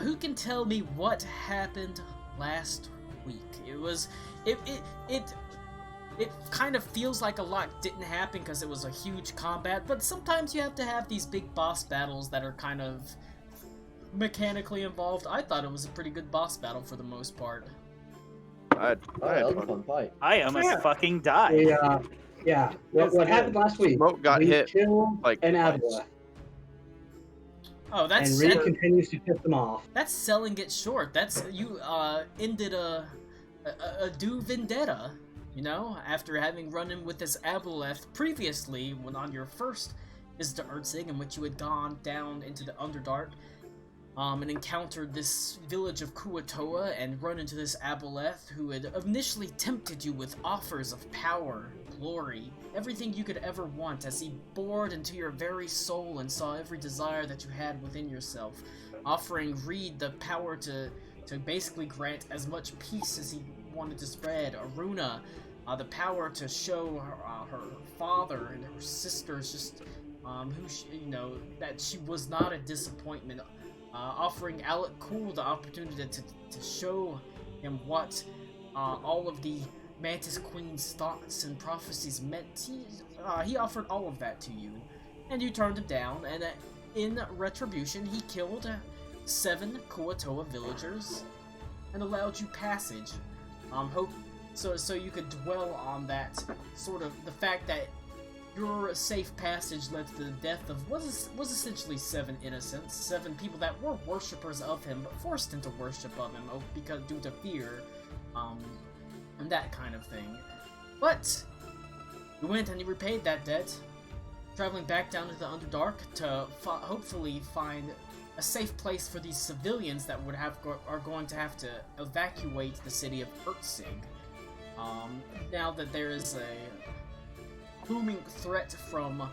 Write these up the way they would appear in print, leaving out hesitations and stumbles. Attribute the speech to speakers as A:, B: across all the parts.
A: Who can tell me what happened last week? It kind of feels like a lot didn't happen because it was a huge combat, but sometimes you have to have these big boss battles that are kind of mechanically involved. I thought it was a pretty good boss battle for the most part.
B: I had
C: That was a
B: fun.
C: fun fight.
D: I almost fucking died.
C: Yeah. What happened last week?
B: Smoke got
C: we
B: hit,
C: killed
B: like,
C: an
B: twice.
C: Aboleth,
A: Oh, that's
C: and Reed continues to piss them off.
A: that's selling it short. That's you ended a do vendetta, you know, after having run in with this Aboleth previously when on your first visit to Ertzing, in which you had gone down into the Underdark, and encountered this village of Kuatoa and run into this Aboleth who had initially tempted you with offers of power, glory, everything you could ever want, as he bored into your very soul and saw every desire that you had within yourself, offering Reed the power to basically grant as much peace as he wanted to spread, Aruna the power to show her father and her sisters just that she was not a disappointment, offering Alec Cool the opportunity to show him what all of the Mantis Queen's thoughts and prophecies meant. He offered all of that to you, and you turned him down, and in retribution he killed 7 Kuatoa villagers and allowed you passage. So you could dwell on that, sort of the fact that your safe passage led to the death of was essentially 7 innocents, 7 people that were worshippers of him, but forced into worship of him because due to fear, and that kind of thing. But you went and you repaid that debt, traveling back down to the Underdark to hopefully find a safe place for these civilians that are going to have to evacuate the city of Ertzing. Now that there is a looming threat from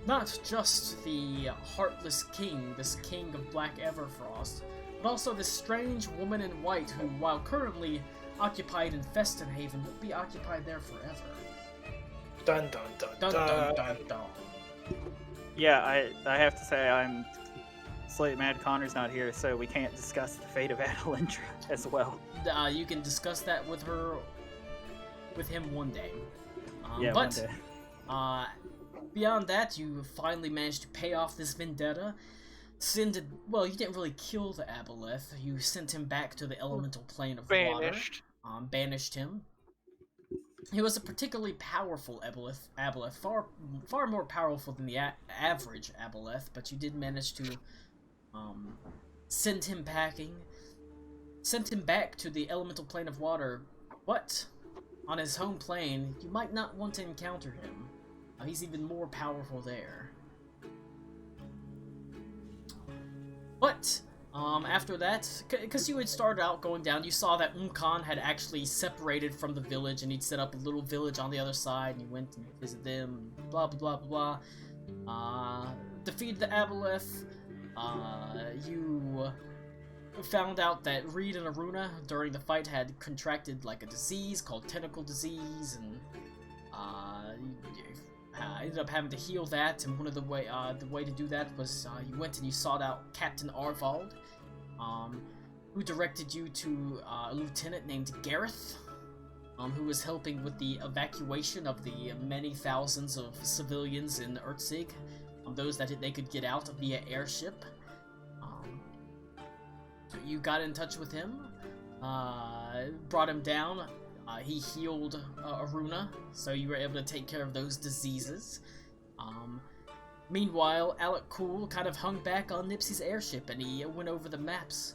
A: not just the Heartless King, this King of Black Everfrost, but also this strange woman in white who, while currently occupied in Festenhaven, will be occupied there forever.
E: Dun dun dun
A: Dun dun dun dun.
D: Yeah, I have to say I'm Slate Mad Connor's not here, so we can't discuss the fate of Adelindra as well.
A: You can discuss that with him one day.
D: Yeah,
A: but
D: one day.
A: Beyond that, you finally managed to pay off this vendetta. You didn't really kill the Aboleth. You sent him back to the elemental plane of
B: Banished.
A: water. Banished him. He was a particularly powerful Aboleth, far more powerful than the average Aboleth, but you did manage to send him back to the elemental plane of water. But on his home plane, you might not want to encounter him. He's even more powerful there. But after that, because you had started out going down, you saw that Umkan had actually separated from the village, and he'd set up a little village on the other side, and you went and visited them, blah blah blah blah blah. Defeated the Aboleth. You found out that Reed and Aruna during the fight had contracted like a disease called tentacle disease, and ended up having to heal that. And one of the way to do that was you went and you sought out Captain Arvald, who directed you to a lieutenant named Gareth, who was helping with the evacuation of the many thousands of civilians in Ertzing, those that they could get out via airship. You got in touch with him, brought him down. He healed Aruna, so you were able to take care of those diseases. Meanwhile, Alec Cool kind of hung back on Nipsey's airship, and he went over the maps,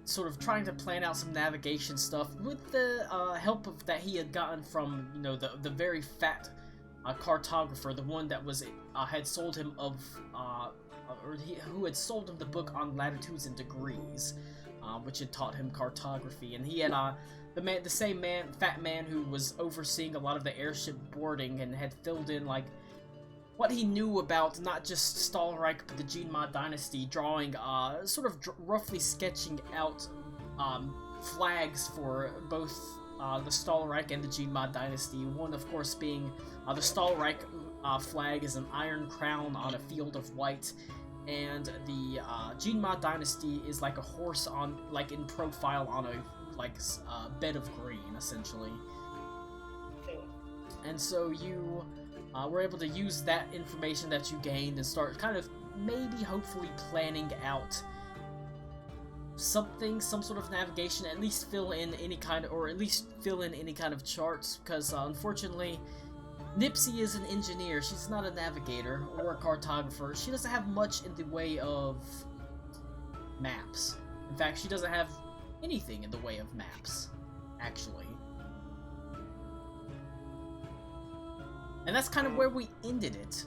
A: sort of trying to plan out some navigation stuff with the help that he had gotten from, the very fat cartographer, the one that was had sold him who had sold him the book on latitudes and degrees, which had taught him cartography. And he had the same fat man who was overseeing a lot of the airship boarding and had filled in like what he knew about not just Stahlreich but the Jinma dynasty, drawing roughly sketching out flags for both the Stahlreich and the Jinma dynasty. One, of course, being the Stahlreich flag is an iron crown on a field of white, and the Jinma dynasty is like a horse on, like in profile on a bed of green, essentially. And so you were able to use that information that you gained and start kind of maybe hopefully planning out something, some sort of navigation, at least fill in any kind of charts, because unfortunately Nipsey is an engineer. She's not a navigator or a cartographer. She doesn't have much in the way of maps. In fact, she doesn't have anything in the way of maps, actually. And that's kind of where we ended it.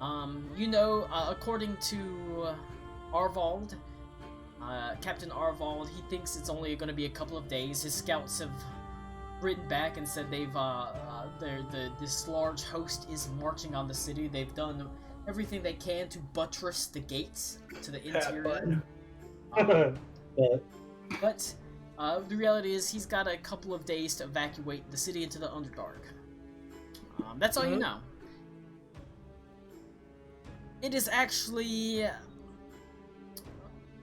A: According to Arvald, Captain Arvald, he thinks it's only going to be a couple of days. His scouts have written back and said this large host is marching on the city. They've done everything they can to buttress the gates to the interior. But the reality is he's got a couple of days to evacuate the city into the Underdark. That's all you know. It is actually...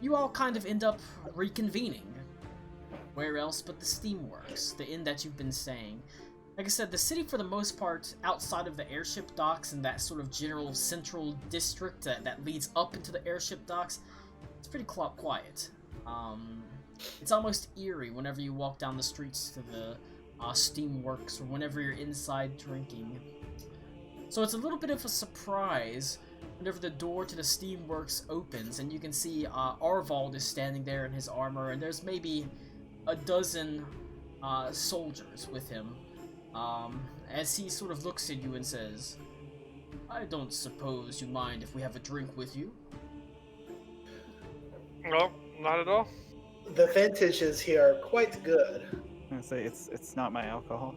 A: You all kind of end up reconvening. Where else but the Steamworks, the inn that you've been staying. Like I said, the city for the most part, outside of the airship docks and that sort of general central district that leads up into the airship docks, it's pretty quiet. It's almost eerie whenever you walk down the streets to the Steamworks or whenever you're inside drinking. So it's a little bit of a surprise whenever the door to the Steamworks opens and you can see Arvald is standing there in his armor, and there's maybe a dozen soldiers with him, as he sort of looks at you and says, "I don't suppose you mind if we have a drink with you?"
E: No, not at all.
F: The vintages here are quite good.
D: I say it's not my alcohol.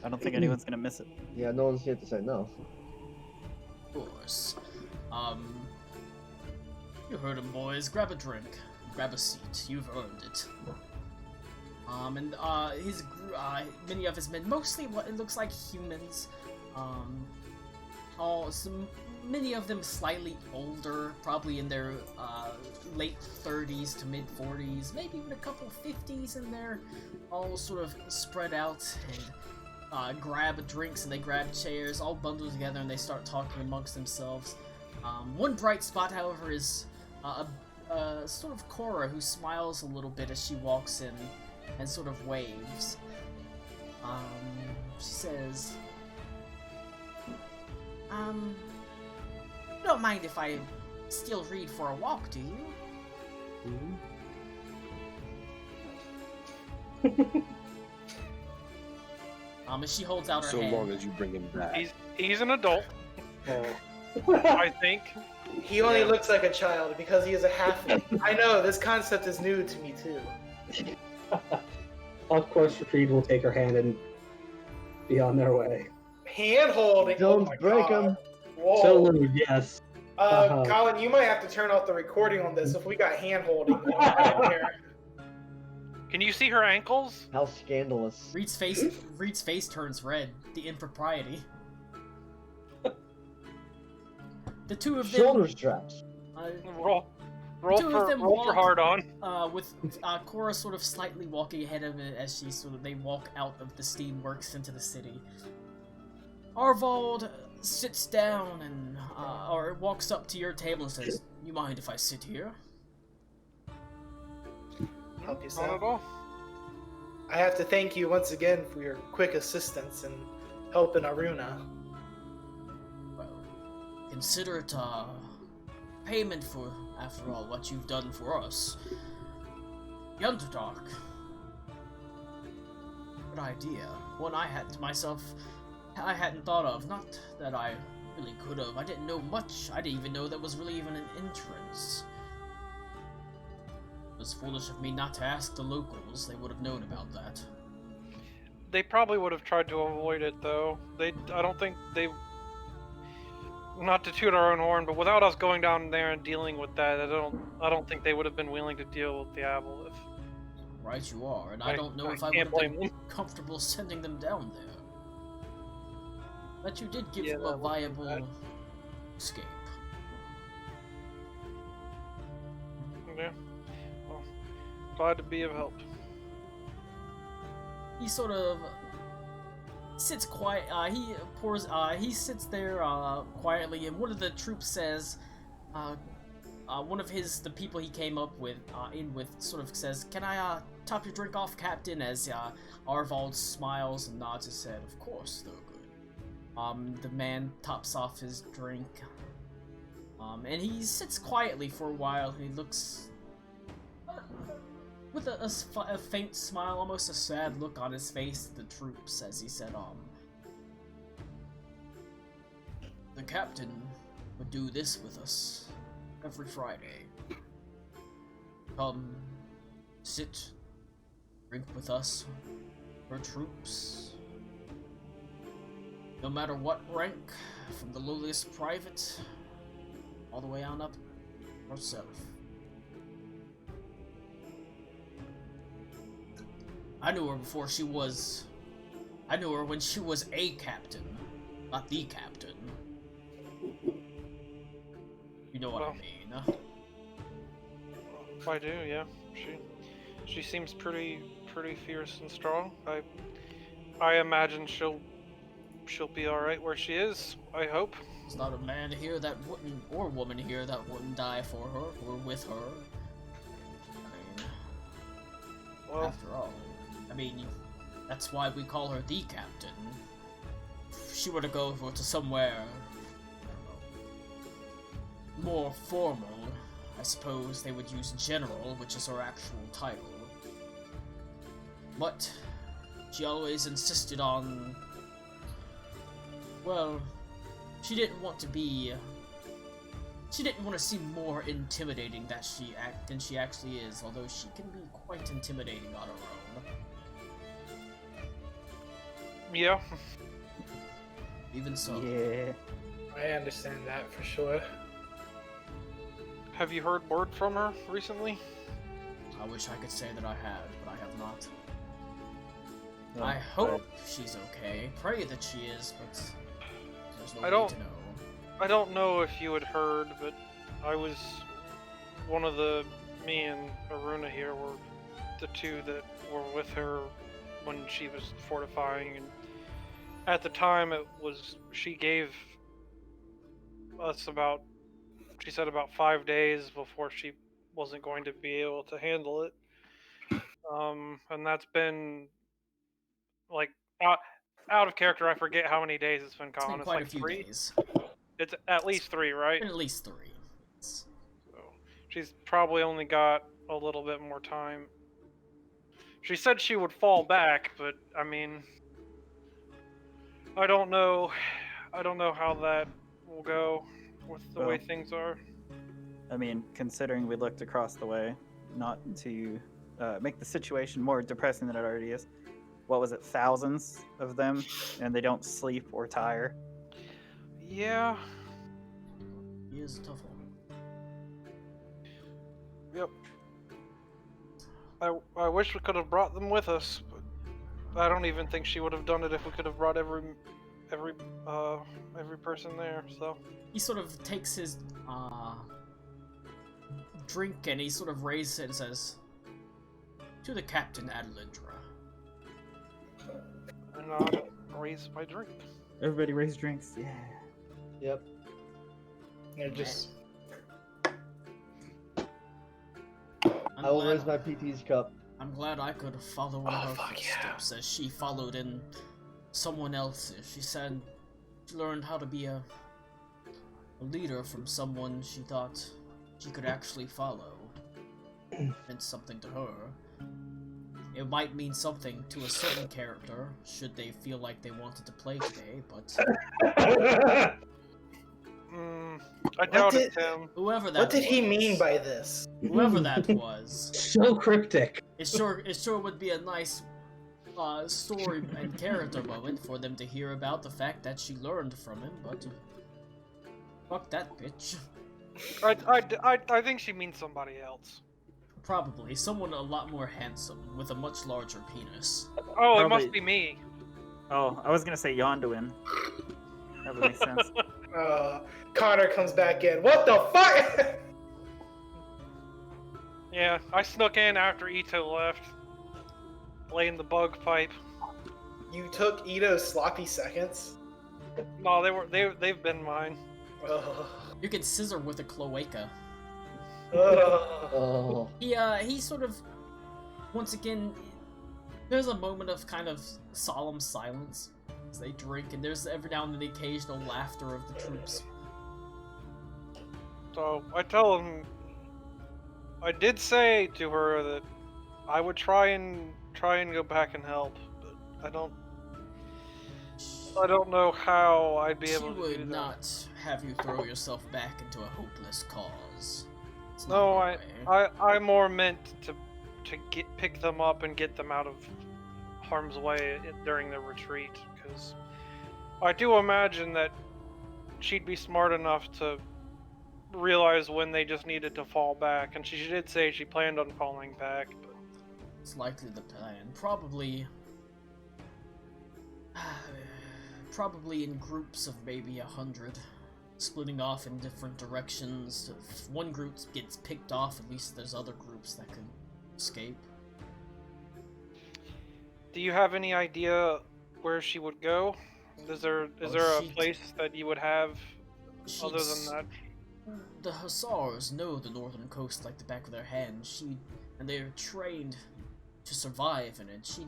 D: I don't think anyone's gonna miss it.
B: Yeah, no one's here to say no.
A: Of course. You heard him, boys. Grab a drink. Grab a seat. You've earned it. Many of his men, mostly what it looks like humans, many of them slightly older, probably in their late 30s to mid 40s, maybe even a couple 50s in there, all sort of spread out and grab drinks, and they grab chairs, all bundled together, and they start talking amongst themselves. One bright spot, however, is sort of Cora, who smiles a little bit as she walks in and sort of waves. She says, "You don't mind if I still read for a walk, do you?" As she holds out her
G: So
A: hand.
G: long as you bring him back.
E: He's an adult, I think.
F: He only looks like a child because he is a halfling. I know, this concept is new to me too.
C: Of course, Reed will take her hand and be on their way.
F: Hand holding.
B: Don't
F: oh my
B: break
F: God.
B: him.
F: Whoa.
C: So lewd, yes.
F: Colin, you might have to turn off the recording on this if we got hand holding going on here.
E: Can you see her ankles?
B: How scandalous.
A: Reed's face turns red. The impropriety. The two of them.
B: Shoulder straps.
E: Roll
A: Two of them
E: for
A: walk-
E: hard on.
A: With Cora sort of slightly walking ahead of it as they walk out of the Steamworks into the city. Arvald sits down and or walks up to your table and says, "You mind if I sit here?"
F: Help
E: Not
F: yourself.
E: at all.
F: I have to thank you once again for your quick assistance in helping Aruna.
A: Well, consider it payment for, after all, what you've done for us. The Underdark. Good idea. One I hadn't thought of. Not that I really could have. I didn't know much. I didn't even know that was really even an entrance. It was foolish of me not to ask the locals. They would have known about that.
E: They probably would have tried to avoid it, though. I don't think they... Not to toot our own horn, but without us going down there and dealing with that, I don't think they would have been willing to deal with the Aboleth.
A: Right you are, and I don't know if I would
E: can't
A: have been
E: blame them.
A: comfortable sending them down there. But you did give
E: Yeah,
A: them a
E: that would be
A: viable
E: bad.
A: escape.
E: Yeah. Well, glad to be of help.
A: He sort of sits quiet. He sits there quietly, and one of the troops says, one of the people he came up with, sort of says, "Can I top your drink off, Captain?" As Arvald smiles and nods his head. Of course, Thurgood. The man tops off his drink, and he sits quietly for a while. He looks with a faint smile, almost a sad look on his face at the troops as he said, "The captain would do this with us every Friday. Come, sit, drink with us, our troops. No matter what rank, from the lowliest private, all the way on up ourselves. I knew her before she was... I knew her when she was a captain, not the captain. You know what I mean,
E: I do, yeah. She seems pretty fierce and strong. I imagine she'll be all right where she is. I hope.
A: There's not a man here that wouldn't, or woman here that wouldn't die for her or with her. I mean,
E: Well,
A: after all, that's why we call her the captain. If she were to go to somewhere, I don't know, more formal, I suppose they would use general, which is her actual title. But she always insisted on, well, she didn't want to seem more intimidating than she actually is, although she can be quite intimidating on her own.
E: yeah.
A: Even so.
D: Yeah.
F: I understand that for sure.
E: Have you heard word from her recently?
A: I wish I could say that I had, but I have not.
D: No,
A: I hope she's okay. Pray that she is, but there's no
E: I
A: way
E: don't-
A: to know.
E: I don't know if you had heard, but me and Aruna here were the two that were with her when she was fortifying, and at the time she gave us about 5 days before she wasn't going to be able to handle it. And that's been like out of character. I forget how many days it's been,
A: It's
E: Colin.
A: been quite
E: like
A: a few
E: 3.
A: days.
E: It's at least 3, right?
A: Been at least 3. It's-
E: So she's probably only got a little bit more time. She said she would fall back, but I mean, I don't know how that will go with the way
D: Well,
E: things are.
D: I mean, considering we looked across the way, not to make the situation more depressing than it already is. What was it, thousands of them, and they don't sleep or tire?
E: Yeah.
A: He is a tough one.
E: Yep. I wish we could have brought them with us, but I don't even think she would have done it if we could have brought every person there. So
A: He sort of takes his drink and he sort of raises it and says, "To the Captain Adelindra."
E: and I'll raise my drink.
D: Everybody raise drinks. Yeah.
B: Yep.
F: They're just
B: I will raise my PT's cup.
A: I'm glad I could follow in
F: Oh,
A: her
F: fuck yeah.
A: footsteps as she followed in someone else's. She said she learned how to be a leader from someone she thought she could actually follow. It meant something to her. It might mean something to a certain character, should they feel like they wanted to play today, but
E: I doubt
F: did-
E: it's him.
A: whoever that
F: what did he
A: was,
F: mean by this?
A: whoever that was,
C: So cryptic.
A: it sure would be a nice story and character moment for them to hear about the fact that she learned from him, but fuck that bitch.
E: I think she means somebody else.
A: Probably someone a lot more handsome with a much larger penis.
E: Oh, it
D: Probably-
E: must be me.
D: Oh, I was gonna say Yonduin. That would make sense.
F: Connor comes back in. What the fuck?
E: Yeah, I snuck in after Ito left, laying the bug pipe.
F: You took Ito's sloppy seconds.
E: No, they've been mine.
F: Ugh.
A: You can scissor with a cloaca.
F: Ugh.
B: Oh.
A: He sort of, once again, there's a moment of kind of solemn silence as they drink, and there's every now and then the occasional laughter of the troops.
E: So I tell him, I did say to her that I would try and go back and help, but I don't know how I'd be
A: She
E: able to do
A: would
E: that.
A: not have you throw yourself back into a hopeless cause. It's not
E: No,
A: her way.
E: I more meant to pick them up and get them out of harm's way during their retreat, because I do imagine that she'd be smart enough to realize when they just needed to fall back, and she did say she planned on falling back. But
A: It's likely the plan. Probably in groups of maybe 100, splitting off in different directions. If one group gets picked off, at least there's other groups that could escape.
E: do you have any idea where she would go? Is there a
A: she'd-
E: place that you would have other than
A: She's-
E: that?
A: The Hussars know the northern coast like the back of their hand. And they're trained to survive in it. She'd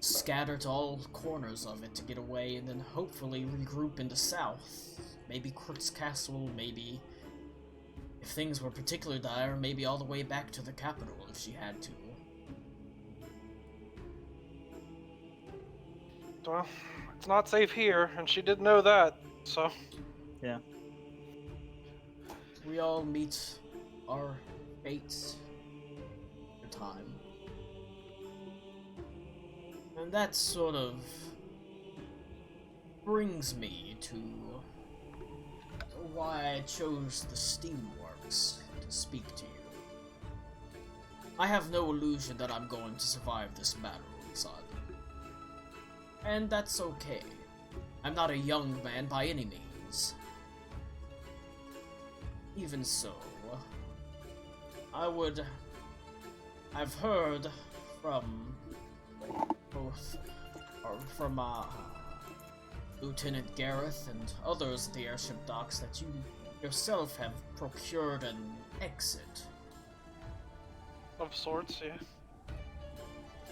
A: scatter to all corners of it to get away, and then hopefully regroup in the south. Maybe Kurt's Castle, maybe, if things were particularly dire, maybe all the way back to the capital if she had to.
E: Well, it's not safe here, and she did know that, so...
D: Yeah.
A: We all meet our fates in time. And that sort of brings me to why I chose the Steamworks to speak to you. I have no illusion that I'm going to survive this battle, son. And that's okay. I'm not a young man by any means. Even so, I've heard from Lieutenant Gareth and others at the airship docks that you yourself have procured an exit.
E: Of sorts, yeah.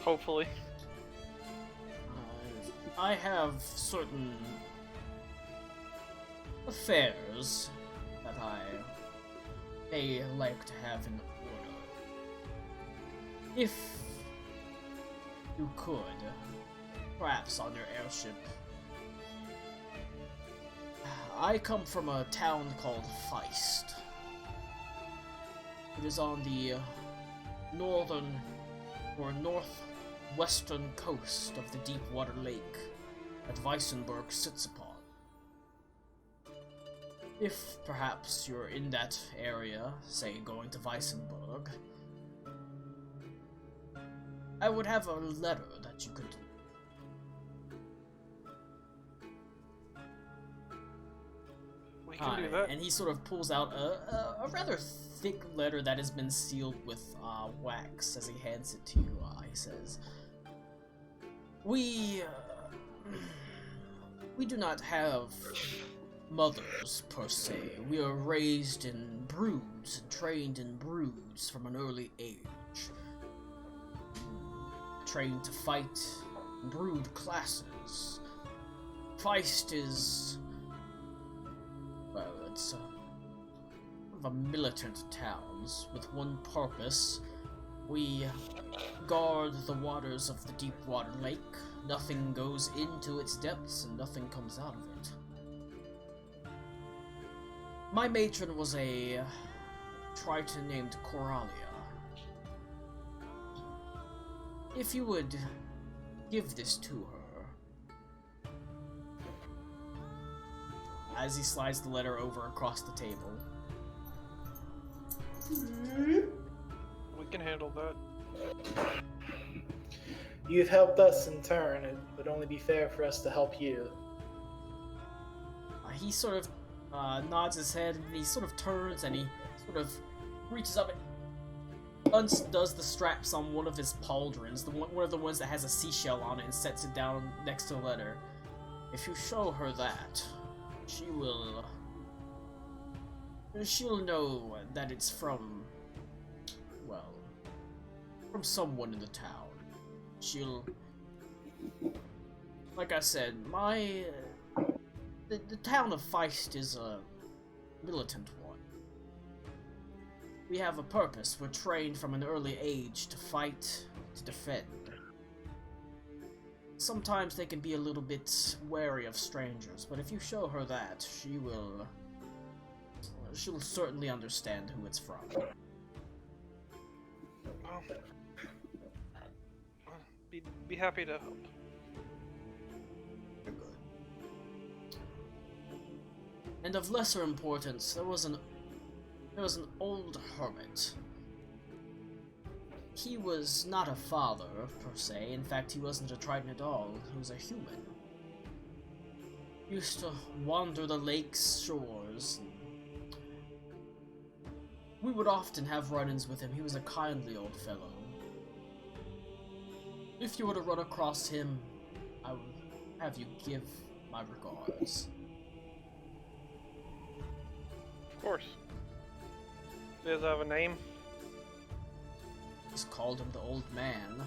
E: Hopefully.
A: I have certain affairs that I may like to have in order. If you could, perhaps on your airship. I come from a town called Feist. It is on the northern or northwestern coast of the Deepwater Lake that Weissenberg sits upon. If perhaps you're in that area, say going to Weissenberg, I would have a letter that you could...
E: We can do that.
A: And he sort of pulls out a rather thick letter that has been sealed with wax as he hands it to you. He says, We do not have mothers, per se. We are raised in broods and trained in broods from an early age. Trained to fight brood classes. Feist is... well, it's a militant towns with one purpose. We guard the waters of the Deepwater Lake. Nothing goes into its depths and nothing comes out of it. My matron was a Triton named Coralia. If you would give this to her. As he slides the letter over across the table.
E: We can handle that.
F: You've helped us in turn. It would only be fair for us to help you.
A: He sort of nods his head, and he sort of turns, and he sort of reaches up and undoes the straps on one of his pauldrons, one of the ones that has a seashell on it, and sets it down next to the letter. If you show her that, she'll know that it's from, well, from someone in the town. Like I said, the town of Feist is a militant one. We have a purpose. We're trained from an early age to fight, to defend. Sometimes they can be a little bit wary of strangers, but if you show her that, she'll certainly understand who it's from.
E: Well, be happy to help.
A: And of lesser importance, there was an old hermit. He was not a father, per se. In fact, he wasn't a Triton at all. He was a human. He used to wander the lake's shores. We would often have run-ins with him. He was a kindly old fellow. If you were to run across him, I would have you give my regards.
E: Of course. Does it have a name?
A: Just called him the Old Man.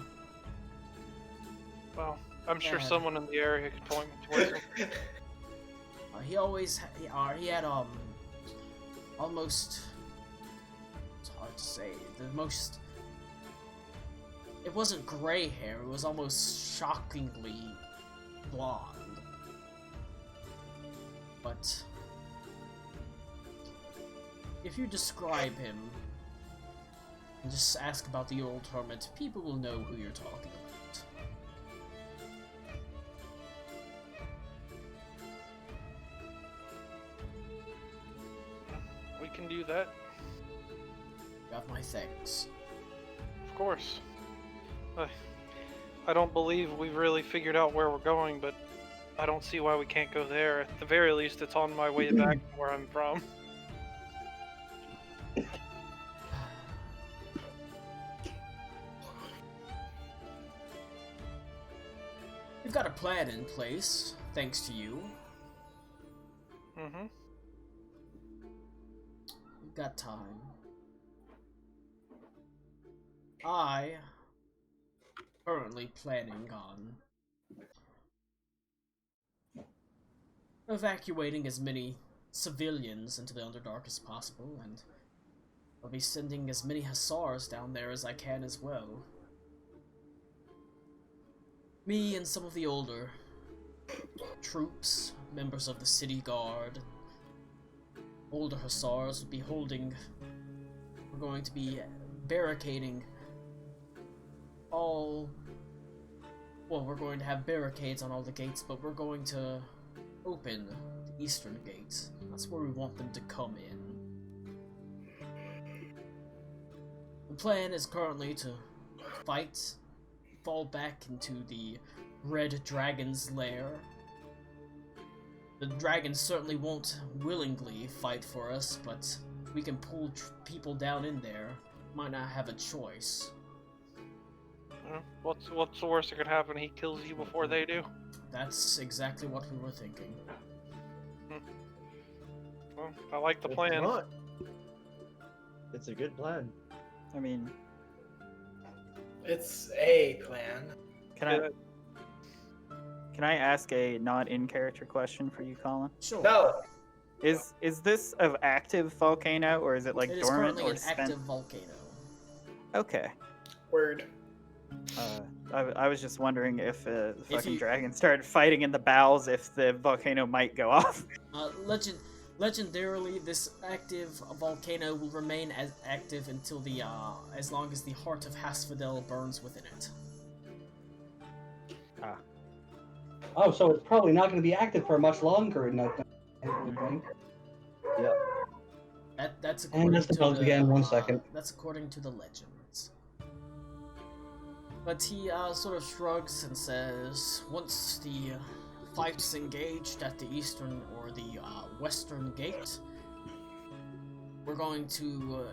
E: Well, I'm sure
A: Yeah.
E: someone in the area could point me towards him.
A: He had almost, it's hard to say, it wasn't gray hair, it was almost shockingly blonde. But if you describe him and just ask about the old hermit, people will know who you're talking about.
E: We can do that.
A: You have my thanks.
E: Of course. I don't believe we've really figured out where we're going, but I don't see why we can't go there. At the very least, it's on my way back to where I'm from.
A: We've got a plan in place, thanks to you.
E: Mm-hmm.
A: We've got time. I currently planning on evacuating as many civilians into the Underdark as possible, and I'll be sending as many Hussars down there as I can as well. Me and some of the older troops, members of the city guard, older Hussars will be holding. We're going to be barricading all. Well, we're going to have barricades on all the gates, but we're going to open the eastern gates. That's where we want them to come in. The plan is currently to fight, fall back into the Red Dragon's lair. The dragons certainly won't willingly fight for us, but we can pull people down in there. Might not have a choice.
E: What's the worst that could happen? He kills you before they do?
A: That's exactly what we were thinking.
E: Well, I like the
B: It's
E: plan.
B: not. It's a good plan.
D: I mean,
F: It's a plan.
D: can I ask a not in character question for you, Colin?
A: Sure.
F: No.
D: Is this an active volcano, or is it like
A: It is
D: dormant
A: currently
D: or
A: an
D: spent?
A: active volcano.
D: Okay.
F: Word.
D: I was just wondering if the fucking
A: you-
D: dragon started fighting in the bowels, if the volcano might go off.
A: Legendarily, this active volcano will remain as active until the as long as the heart of Hasfadel burns within it.
C: Oh, so it's probably not going to be active for much longer in that.
A: That's
C: And
A: according
C: that's the
A: to
C: bugs again, 1 second.
A: That's according to the legends. But he sort of shrugs and says, once the fight's engaged at the eastern or the western gate, we're going to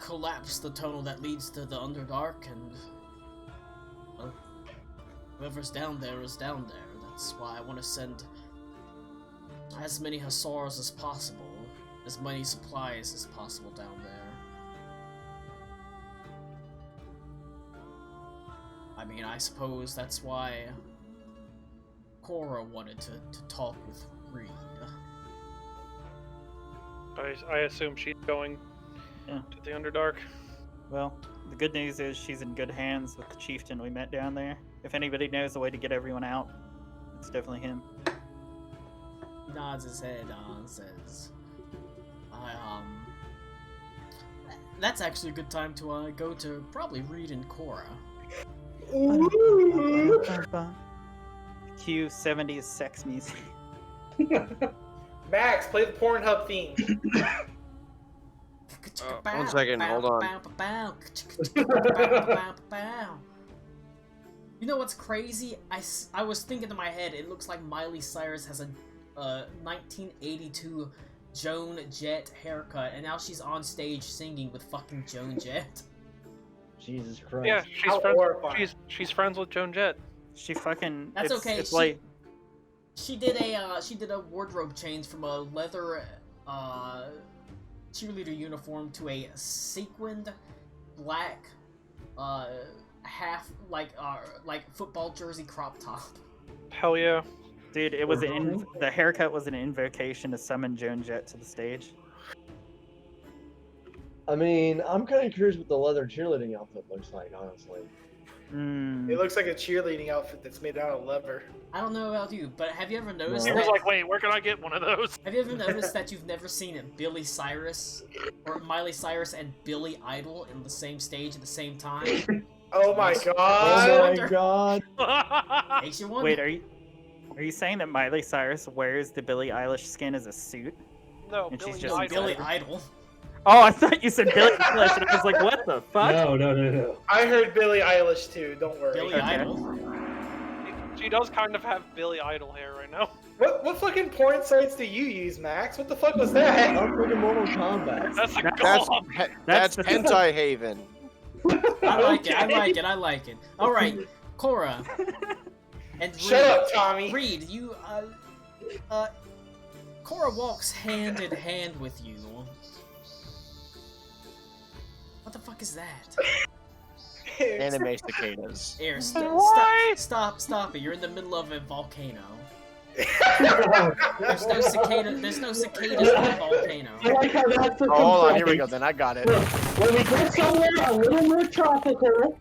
A: collapse the tunnel that leads to the Underdark, and well, whoever's down there is down there. That's why I want to send as many Hussars as possible, as many supplies as possible down there. I mean, I suppose that's why Cora wanted to talk with Reed.
E: I assume she's going
D: Yeah.
E: to the Underdark.
D: Well, the good news is she's in good hands with the chieftain we met down there. If anybody knows a way to get everyone out, it's definitely him.
A: He nods his head and says, that's actually a good time to go to probably Reed and Cora.
D: Cue 70s sex music.
F: Max, play the Pornhub theme.
G: 1 second, hold on.
A: You know what's crazy? I was thinking in my head, it looks like Miley Cyrus has a 1982 Joan Jett haircut, and now she's on stage singing with fucking Joan Jett.
B: Jesus Christ.
E: Yeah,
F: How horrifying.
E: she's friends with Joan Jett.
D: She fucking.
A: That's
D: it's,
A: okay.
D: It's like
A: She did a wardrobe change from a leather cheerleader uniform to a sequined black half like football jersey crop top.
E: Hell yeah.
D: dude, it was the haircut was an invocation to summon Joan Jett to the stage.
B: I mean, I'm kind of curious what the leather cheerleading outfit looks like, honestly.
F: It looks like a cheerleading outfit that's made out of leather.
A: I don't know about you, but have you ever noticed
G: No.
E: He was
A: that?
E: like, wait, where can I get one of those?
A: Have you ever noticed that you've never seen Billy Cyrus or Miley Cyrus and Billy Idol in the same stage at the same time?
F: Oh my
A: Yes.
B: Oh
F: god!
B: my god.
A: Makes you wonder.
D: Wait, are you saying that Miley Cyrus wears the Billie Eilish skin as a suit?
E: No,
D: And she's
E: Billy
D: just
A: No,
E: Idol.
A: Billy Idol.
D: Oh, I thought you said Billie Eilish, and I was like, what the fuck?
C: No.
F: I heard Billie Eilish too, don't worry.
A: Billy
D: Okay.
A: Idol.
E: She does kind of have Billy Idol hair right now.
F: What fucking porn sites do you use, Max? What the fuck was that?
B: I'm freaking Mortal Kombat.
E: That's a
G: That's
E: god.
G: that's
D: the-
G: hentai haven.
A: I like it. I like it. I like it. All right, Cora. And Reed.
F: Shut up, Tommy.
A: Reed, you Cora walks hand in hand with you. What the fuck is that?
G: Anime cicadas.
A: Air, stop it. You're in the middle of a volcano. There's no cicadas in a volcano.
C: I like how that's
G: Oh, hold on, here we go. Then I got it.
C: When we get somewhere a little more tropical.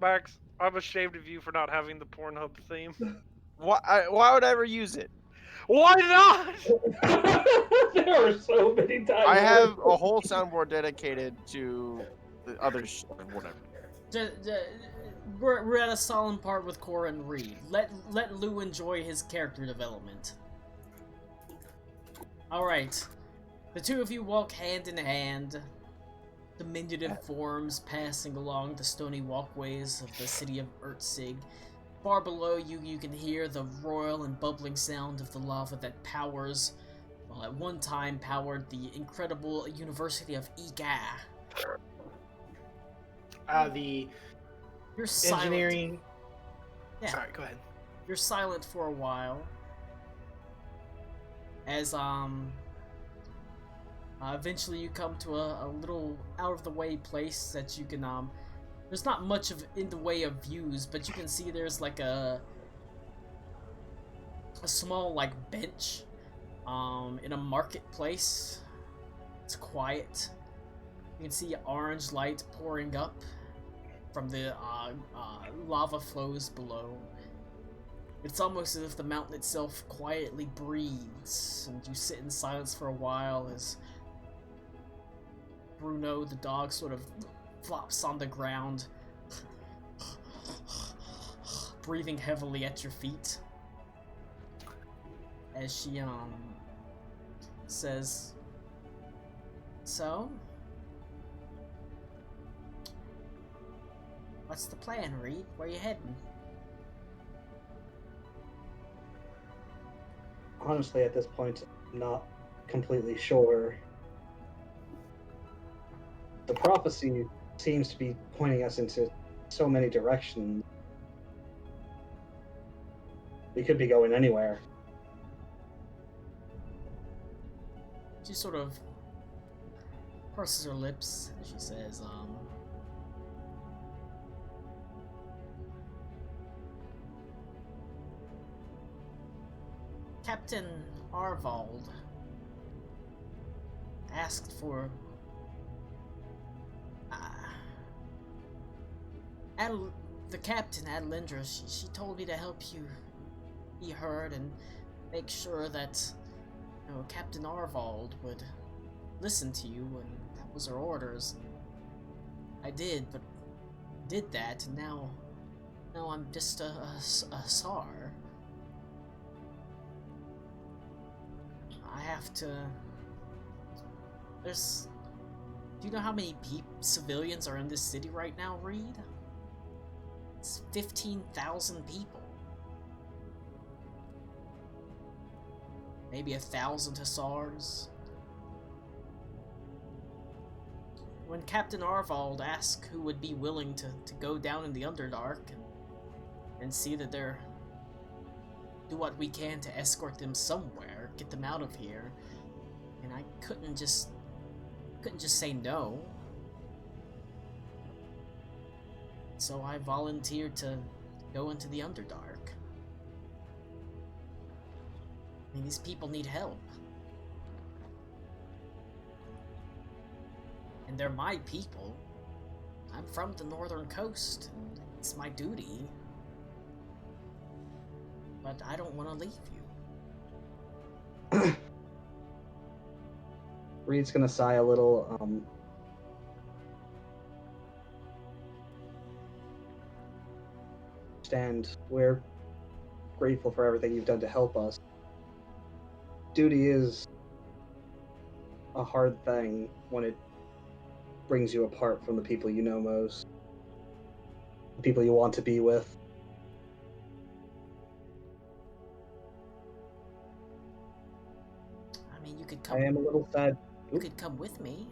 E: Max, I'm ashamed of you for not having the Pornhub theme.
G: Why would I ever use it?
E: Why not?
C: There are so many times.
G: I have a whole soundboard dedicated to the other whatever.
A: We're at a solemn part with Cora and Reed. Let Lou enjoy his character development. Alright. The two of you walk hand in hand, diminutive forms passing along the stony walkways of the city of Ertzig. Far below you, you can hear the royal and bubbling sound of the lava that powers, well, at one time powered the incredible University of Iga.
F: The
A: You're silent.
F: engineering.
A: Yeah.
F: Sorry, go ahead.
A: You're silent for a while. As, eventually you come to a little out-of-the-way place that you can, there's not much in the way of views, but you can see there's, like, a small, like, bench, in a marketplace. It's quiet. You can see orange light pouring up from the, lava flows below. It's almost as if the mountain itself quietly breathes, and you sit in silence for a while as Bruno, the dog, sort of flops on the ground, breathing heavily at your feet, as she, says, "So, what's the plan, Reed? Where you heading?"
C: Honestly, at this point, I'm not completely sure. The prophecy seems to be pointing us into so many directions. We could be going anywhere.
A: She sort of purses her lips as she says, Captain Arvald asked for the captain, Adelindra, she told me to help you be heard and make sure that, you know, Captain Arvald would listen to you, and that was her orders. I did that, and now I'm just a Sar. I have to. Do you know how many civilians are in this city right now, Reed? It's 15,000 people. Maybe 1,000 Hussars. When Captain Arvald asked who would be willing to go down in the Underdark and see that they're do what we can to escort them somewhere, get them out of here, and I couldn't just say no. So I volunteered to go into the Underdark. I mean, these people need help. And they're my people. I'm from the northern coast, and it's my duty. But I don't want to leave you.
C: Reed's gonna sigh a little. And we're grateful for everything you've done to help us. Duty is a hard thing when it brings you apart from the people you know most, the people you want to be with.
A: I mean, you could come.
C: I am a little sad.
A: You could come with me.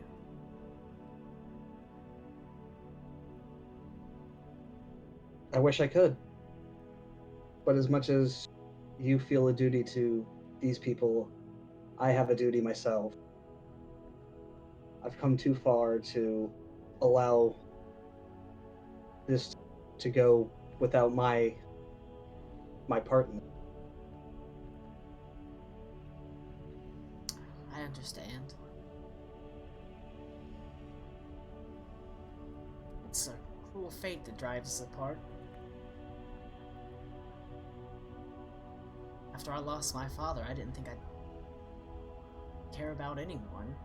C: I wish I could. But as much as you feel a duty to these people, I have a duty myself. I've come too far to allow this to go without my partner.
A: I understand. It's a cruel fate that drives us apart. After I lost my father, I didn't think I'd care about anyone.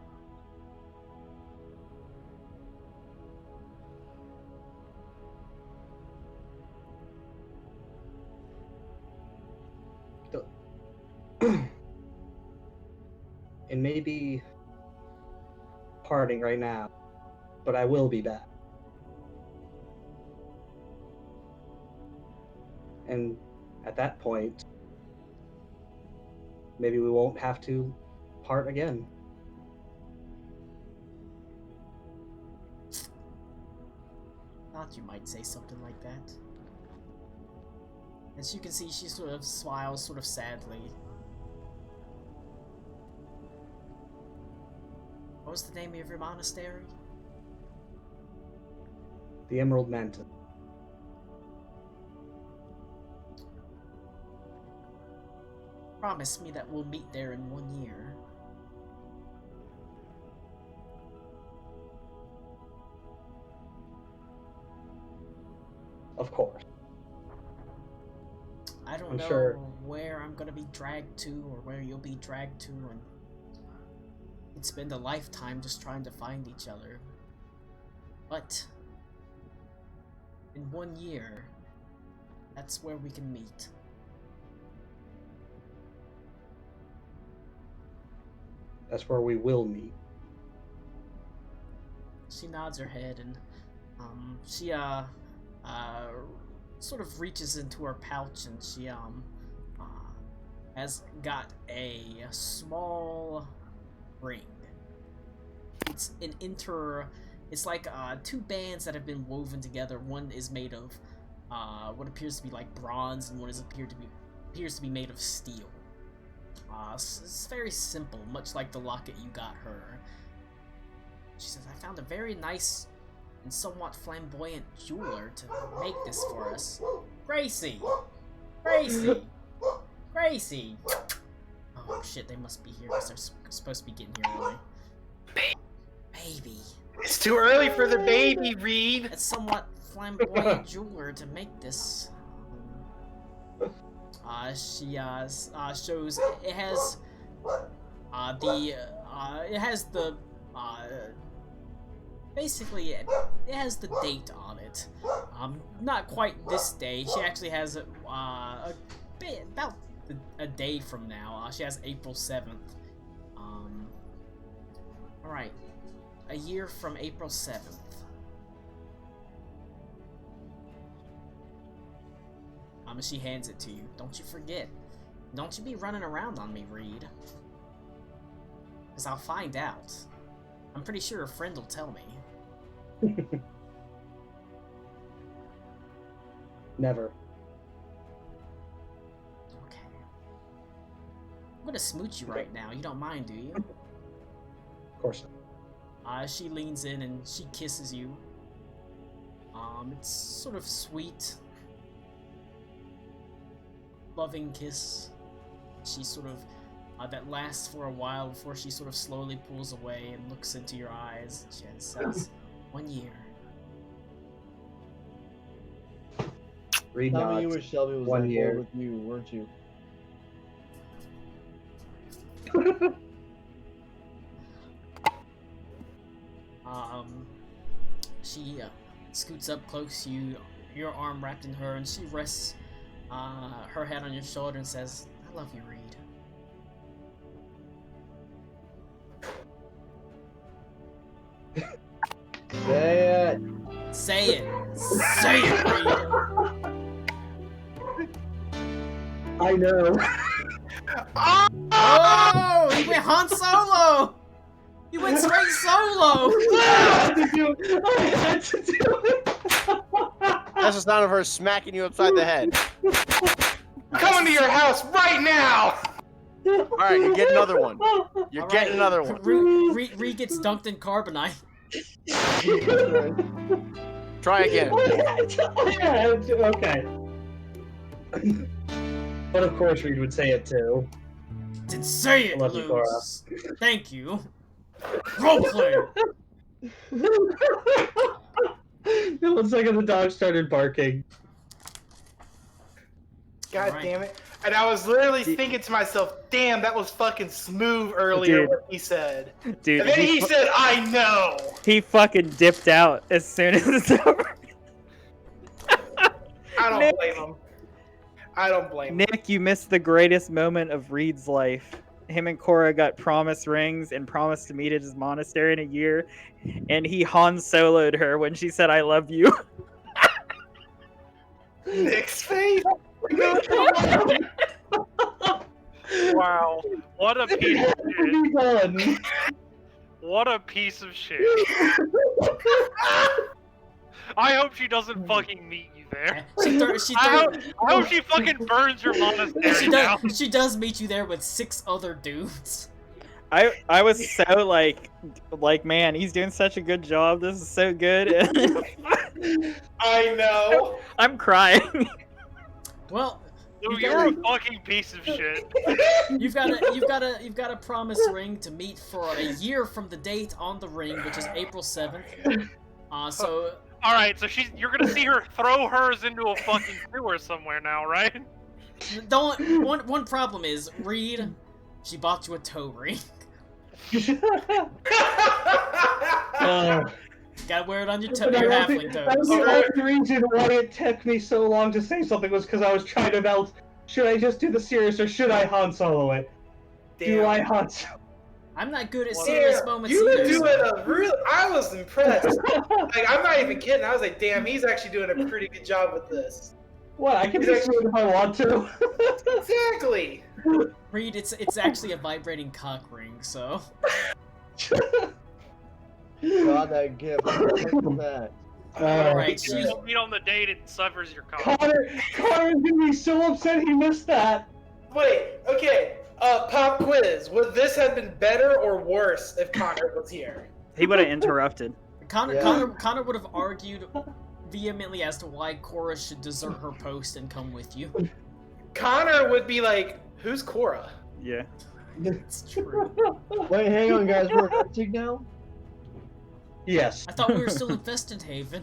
C: It may be parting right now, but I will be back. And at that point, maybe we won't have to part again.
A: Thought you might say something like that. As you can see, she sort of smiles, sort of sadly. What was the name of your monastery?
C: The Emerald Mantle.
A: Promise me that we'll meet there in 1 year.
C: Of course.
A: I don't
C: I'm
A: know
C: sure.
A: where I'm gonna be dragged to or where you'll be dragged to, and it's been a lifetime just trying to find each other. But in 1 year, that's where we can meet.
C: That's where we will meet.
A: She nods her head and she sort of reaches into her pouch and she has got a small ring. It's an It's like two bands that have been woven together. One is made of what appears to be like bronze, and one appears to be made of steel. It's very simple, much like the locket you got her. She says, I found a very nice and somewhat flamboyant jeweler to make this for us. Gracie! Gracie! Gracie! Oh shit, they must be here because they're supposed to be getting here early. Baby.
F: It's too early for the baby, Reed.
A: It's somewhat flamboyant jeweler to make this. She shows it has the basically it has the date on it. Not quite this day. She actually has about a day from now. She has April 7th. All right, a year from April 7th. She hands it to you. Don't you forget. Don't you be running around on me, Reed. Because I'll find out. I'm pretty sure a friend will tell me.
C: Never.
A: Okay. I'm gonna smooch you right now. You don't mind, do you?
C: Of course not.
A: She leans in and she kisses you. It's sort of sweet. Loving kiss. She sort of that lasts for a while before she sort of slowly pulls away and looks into your eyes. She says, 1 year.
C: Reed
B: Tell me
C: nods.
B: you wish Shelby was
C: 1
B: on
C: year.
B: board with you, weren't you?
A: She scoots up close to you, your arm wrapped in her, and she rests her head on your shoulder and says, I love you, Reed.
B: Say it!
A: Say it! Say it, Reed!
C: I know.
A: Oh! He went Han Solo! You went straight solo!
C: I had to do it.
G: That's the sound of her smacking you upside the head.
F: Coming to your house right now.
G: All right, you get another one. You're
A: All
G: getting
A: right.
G: another one.
A: Reed gets dunked in carbonite.
G: Try again.
C: Okay. But of course Reed would say it too.
A: Then say it,
C: Love you, Cora.
A: Luz. Thank you. Roleplay!
C: The 1 second the dog started barking.
F: God
A: Right.
F: damn it. And I was literally thinking to myself, damn, that was fucking smooth earlier
H: Dude.
F: what he said.
H: Dude,
F: And then he said, I know.
H: he fucking dipped out as soon as it's over.
F: I don't
H: Nick.
F: blame him. I don't blame him.
H: Nick, you missed the greatest moment of Reed's life. Him and Cora got promise rings and promised to meet at his monastery in a year, and he Han Solo'd her when she said, I love you.
F: Nick's face.
E: Wow. What a piece of shit.
C: Done.
E: What a piece of shit. I hope she doesn't fucking meet you there. I hope she fucking burns your monastery now.
A: She does meet you there with 6 other dudes.
H: I was so like, man, he's doing such a good job. This is so good.
F: I know.
H: I'm crying.
A: Well,
E: Dude, you're a fucking piece of shit.
A: you've got a promise ring to meet for a year from the date on the ring, which is April 7th. So
E: All right, so you're gonna see her throw hers into a fucking sewer somewhere now, right?
A: one problem is Reed. She bought you a toe ring. Gotta wear it on your your halfling
C: That was
A: toes.
C: the only reason why it took me so long to say something was because I was trying to melt. Should I just do the serious or should I Han Solo it? Do I Han Solo?
A: I'm not good at serious
F: Yeah,
A: moments
F: you were
A: either.
F: doing a real. I was impressed. Like, I'm not even kidding. I was like, damn, he's actually doing a pretty good job with this.
C: What? I can do it if I want to.
F: Exactly.
A: Reed, it's actually a vibrating cock ring, so.
B: God, that gift. Look at that.
A: Alright,
F: You
A: she,
F: don't meet on the date, it severs your contract.
C: Connor's gonna be so upset he missed that.
F: Wait, okay. Pop quiz. Would this have been better or worse if Connor was here?
H: He would have interrupted.
A: Connor would have argued vehemently as to why Cora should desert her post and come with you.
F: Connor would be like, "Who's Cora?"
H: Yeah.
A: It's true.
B: Wait, hang on, guys. We're hunting now?
C: Yes.
A: I thought we were still in Festin Haven.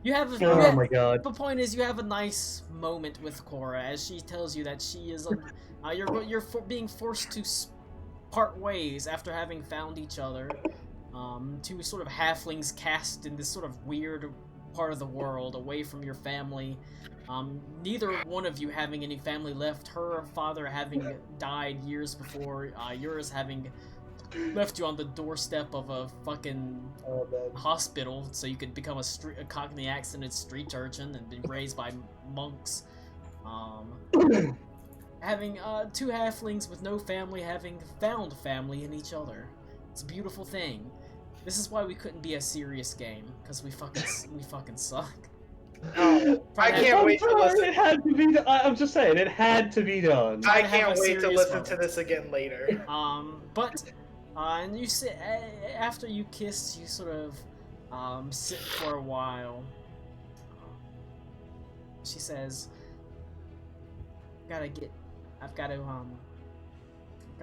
A: You have a,
C: Oh my god.
A: The point is, you have a nice moment with Cora as she tells you that she is being forced to part ways after having found each other. Two sort of halflings cast in this sort of weird part of the world, away from your family. Neither one of you having any family left. Her father having died years before. Yours having left you on the doorstep of a fucking hospital so you could become a Cockney accented street urchin and been raised by monks. Having two halflings with no family having found family in each other. It's a beautiful thing. This is why we couldn't be a serious game, because we fucking suck.
F: I can't wait to listen.
C: It had to be. I'm just saying, it had to be done.
F: I
A: have
F: can't
A: a
F: wait to
A: serious
F: listen to
A: moment.
F: this again later.
A: And you sit after you kiss, you sort of sit for a while. She says, I've got to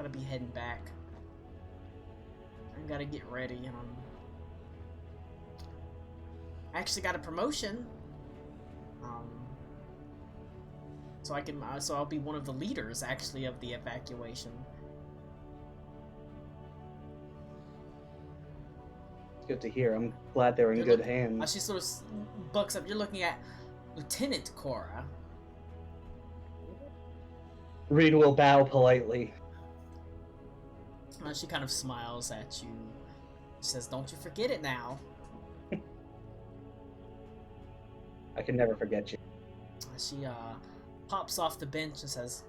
A: be heading back. I gotta get ready. I actually got a promotion. So I'll be one of the leaders actually of the evacuation.
C: It's good to hear. I'm glad they're in good hands.
A: She sort of bucks up. You're looking at Lieutenant Cora.
C: Reed will bow politely.
A: She kind of smiles at you. She says, "Don't you forget it now."
C: I can never forget you.
A: She pops off the bench and says,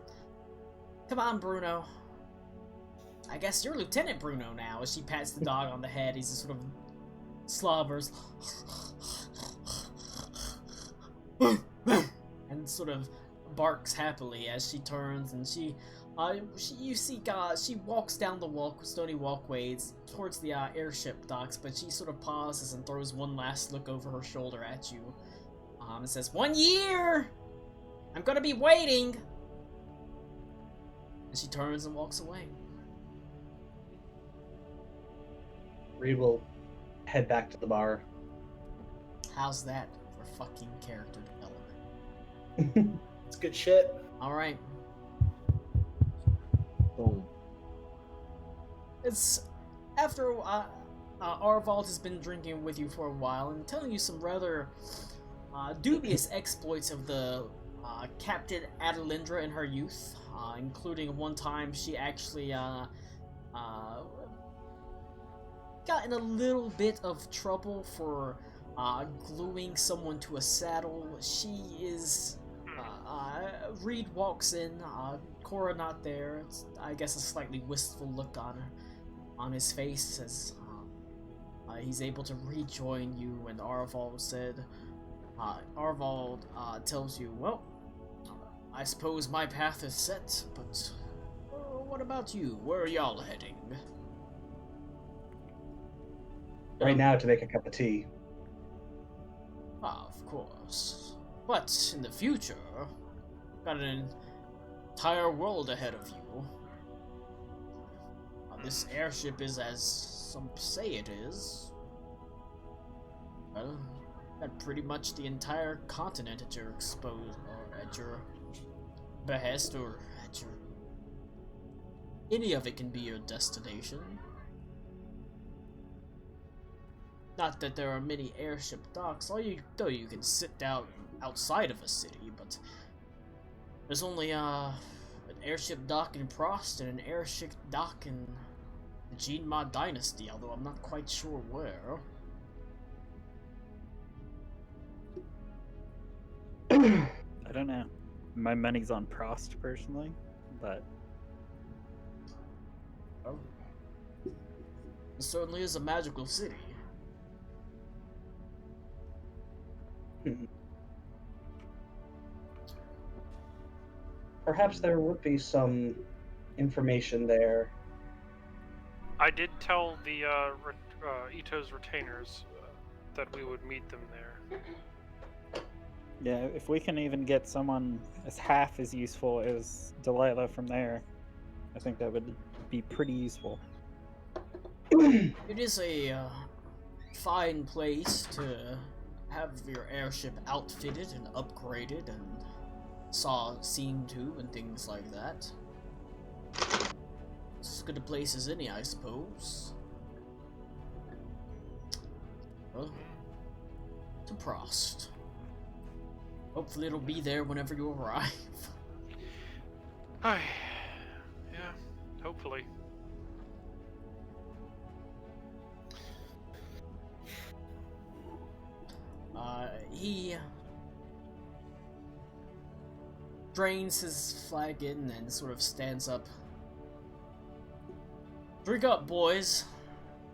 A: "Come on, Bruno. I guess you're Lieutenant Bruno now." As she pats the dog on the head, he's just sort of slobbers and sort of barks happily as she turns and you see God. She walks down the stony walkways towards the airship docks, but she sort of pauses and throws one last look over her shoulder at you. And says, "1 year! I'm gonna be waiting!" And she turns and walks away.
C: Reed will head back to the bar.
A: How's that for fucking character development?
F: It's good shit.
A: Alright.
B: Boom.
A: It's after Arvald has been drinking with you for a while and telling you some rather dubious exploits of the Captain Adelindra in her youth, including one time she actually got in a little bit of trouble for gluing someone to a saddle. She is Reed walks in, Cora not there. It's, I guess, a slightly wistful look on his face as he's able to rejoin you, and Arvald said, Arvald tells you, "Well, I suppose my path is set, but what about you? Where are y'all heading?"
C: Right now to make a cup of tea.
A: Of course. But in the future, got an entire world ahead of you. This airship is as some say it is. Well, got pretty much the entire continent at your at your behest, or at your... Any of it can be your destination. Not that there are many airship docks, though you can sit down outside of a city, but there's only an airship dock in Prost and an airship dock in the Genma Dynasty, although I'm not quite sure where.
H: I don't know. My money's on Prost personally, but
A: It certainly is a magical city.
C: Perhaps there would be some information there.
E: I did tell the Ito's retainers that we would meet them there.
H: Yeah, if we can even get someone as half as useful as Delilah from there, I think that would be pretty useful.
A: It is a fine place to have your airship outfitted and upgraded and seen to and things like that. It's as good a place as any, I suppose. Well, to Prost. Hopefully it'll be there whenever you arrive.
E: Yeah, hopefully.
A: He drains his flagon and sort of stands up. Drink up, boys.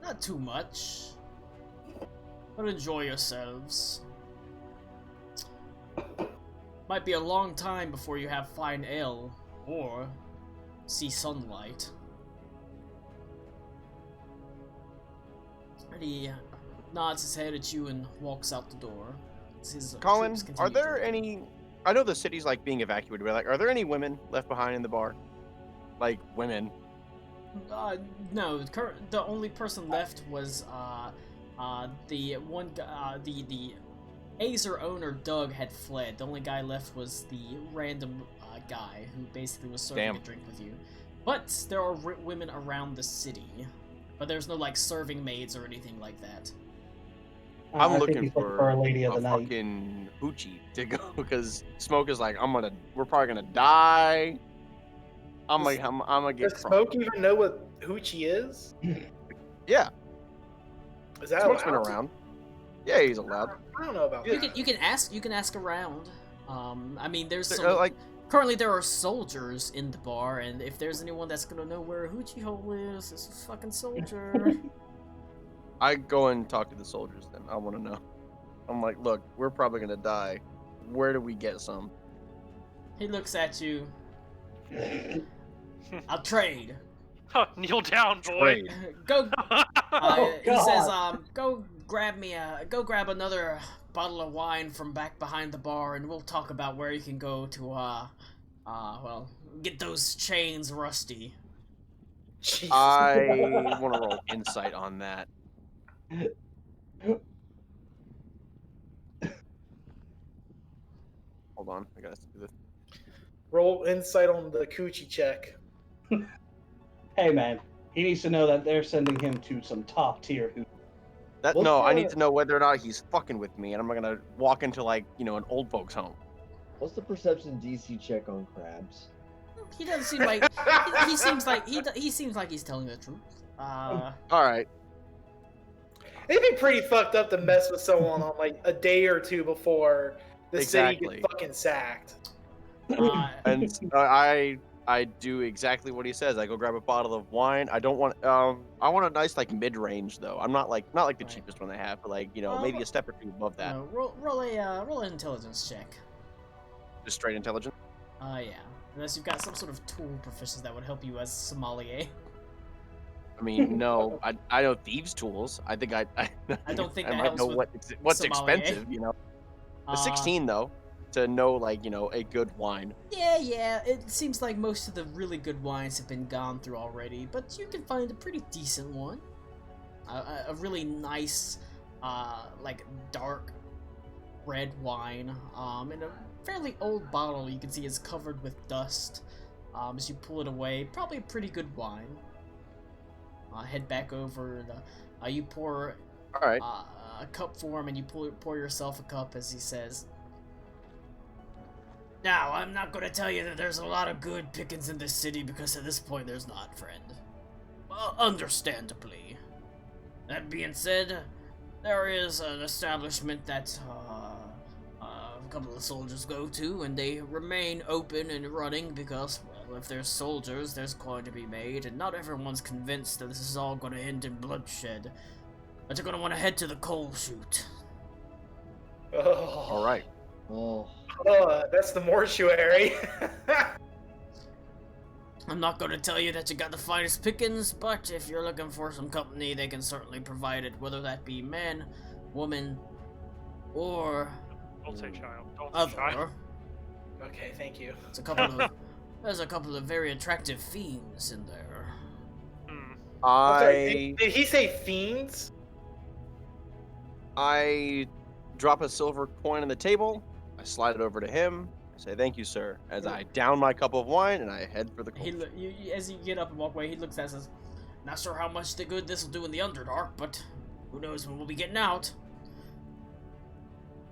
A: Not too much, but enjoy yourselves. Might be a long time before you have fine ale or see sunlight. And he nods his head at you and walks out the door. His
G: Colin,
A: troops
G: are
A: continue
G: there
A: drinking.
G: any? I know the city's like being evacuated, but like, are there any women left behind in the bar? Like women?
A: No. The only person left was the one the Azer owner Doug had fled. The only guy left was the random guy who basically was serving a drink with you. But there are women around the city, but there's no like serving maids or anything like that.
G: I'm
C: I think
G: looking
C: he's looking
G: for
C: a lady of
G: a
C: the night.
G: fucking hoochie to go because Smoke is like, we're probably gonna die. I'm gonna get
F: Does
G: crunk.
F: Smoke even know what Hoochie is?
G: Yeah,
F: Is that
G: Smoke's been
F: allowed?
G: around. Yeah, he's allowed.
F: I don't know about that.
A: You can ask around. I mean, there's
G: There-
A: some.
G: like,
A: Currently, there are soldiers in the bar, and if there's anyone that's gonna know where a hoochie hole is, it's a fucking soldier.
G: I go and talk to the soldiers. Then I want to know. I'm like, look, we're probably gonna die. Where do we get some?
A: He looks at you. I'll trade.
E: Kneel down, boy.
G: Trade.
A: Go.
C: Oh,
A: He says,
C: God.
A: go grab another bottle of wine from back behind the bar, and we'll talk about where you can go to, well, get those chains rusty.
F: Jeez.
G: I want to roll insight on that. Hold on, I gotta do this.
F: Roll insight on the coochie check.
C: Hey man, he needs to know that they're sending him to some top tier who.
G: That
B: What's
G: no, I
B: the-
G: need to know whether or not he's fucking with me, and I'm not gonna walk into like an old folks' home.
B: What's the perception DC check on crabs?
A: He doesn't seem like he seems like he seems like he's telling the truth.
G: All right,
F: It'd be pretty fucked up to mess with someone on like a day or two before the city
G: Exactly.
F: gets fucking sacked.
G: and I do exactly what he says. I go grab a bottle of wine. I don't want I want a nice like mid range though. I'm not like the
A: Right.
G: cheapest one they have, but like maybe a step or two above that.
A: no, roll an intelligence check.
G: Just straight intelligence.
A: Yeah. Unless you've got some sort of tool proficiency that would help you as sommelier.
G: I mean, no, I know thieves' tools. I think I
A: don't think
G: I
A: that
G: might
A: helps
G: know
A: with
G: what's
A: sommelier.
G: expensive. A 16 though, to know like a good wine.
A: Yeah. It seems like most of the really good wines have been gone through already, but you can find a pretty decent one. A really nice, like dark red wine. In a fairly old bottle, you can see it's covered with dust. As you pull it away, probably a pretty good wine. Head back over. You pour
G: All right.
A: a cup for him, and you pour yourself a cup as he says. Now, I'm not gonna tell you that there's a lot of good pickings in this city, because at this point there's not, friend. Understandably. That being said, there is an establishment that a couple of soldiers go to, and they remain open and running because, well, if there's soldiers, there's going to be made, and not everyone's convinced that this is all going to end in bloodshed. But you're going to want to head to the coal chute.
F: Oh.
G: All right.
B: Oh.
F: Oh, that's the mortuary.
A: I'm not going to tell you that you got the finest pickings, but if you're looking for some company, they can certainly provide it, whether that be man, woman, or
E: Don't say child. Don't say child.
A: other.
F: Okay, thank you.
A: It's a couple of there's a couple of very attractive fiends in there.
E: Hmm.
F: I'm sorry, did he say fiends?
G: I drop a silver coin on the table. I slide it over to him. I say, "Thank you, sir." As I down my cup of wine and I head for the coal.
A: As you get up and walk away, he looks at us and says, "Not sure how much the good this will do in the Underdark, but who knows when we'll be getting out."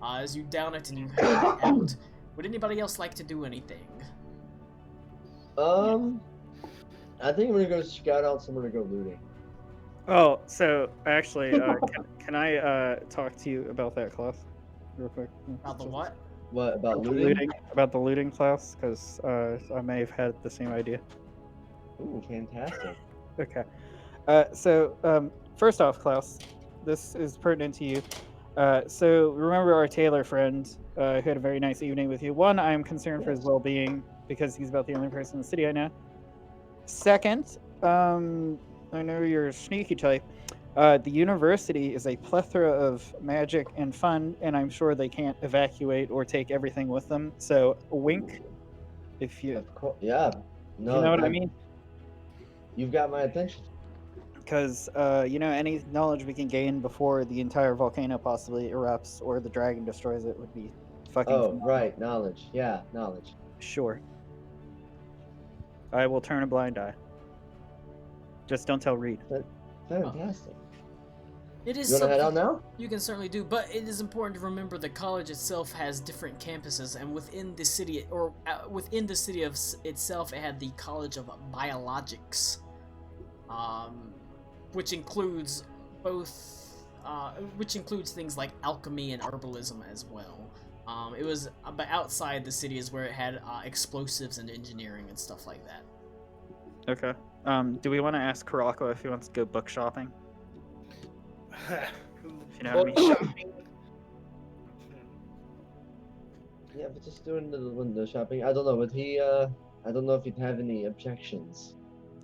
A: As you down it and you head out, would anybody else like to do anything?
B: I think I'm gonna go scout out somewhere to go looting.
H: Oh, so actually, can I talk to you about that, Klaus, real quick?
A: About the what?
B: What about
H: About the
B: looting?
H: about the looting, Klaus, because I may have had the same idea.
B: Ooh, fantastic.
H: Okay. First off, Klaus, this is pertinent to you. So remember our tailor friend who had a very nice evening with you. One, I'm concerned for his well-being because he's about the only person in the city I know. Second, I know you're a sneaky type. The university is a plethora of magic and fun, and I'm sure they can't evacuate or take everything with them. So, wink, if you,
B: Of course, yeah. No,
H: you know what I mean.
B: You've got my attention.
H: Because any knowledge we can gain before the entire volcano possibly erupts or the dragon destroys it would be fucking.
B: Oh,
H: phenomenal.
B: right, knowledge. Yeah, knowledge.
H: Sure. I will turn a blind eye. Just don't tell Reed.
B: Fantastic.
A: It is
B: You wanna head
A: something
B: out now?
A: you can certainly do, but it is important to remember the college itself has different campuses, and within the city, within the city of itself, it had the College of Biologics, which includes things like alchemy and herbalism as well. But outside the city is where it had explosives and engineering and stuff like that.
H: Okay. Do we want to ask Karako if he wants to go book shopping? You know what I mean?
F: Shopping.
B: Yeah, but just doing the window shopping. I don't know, but I don't know if he'd have any objections.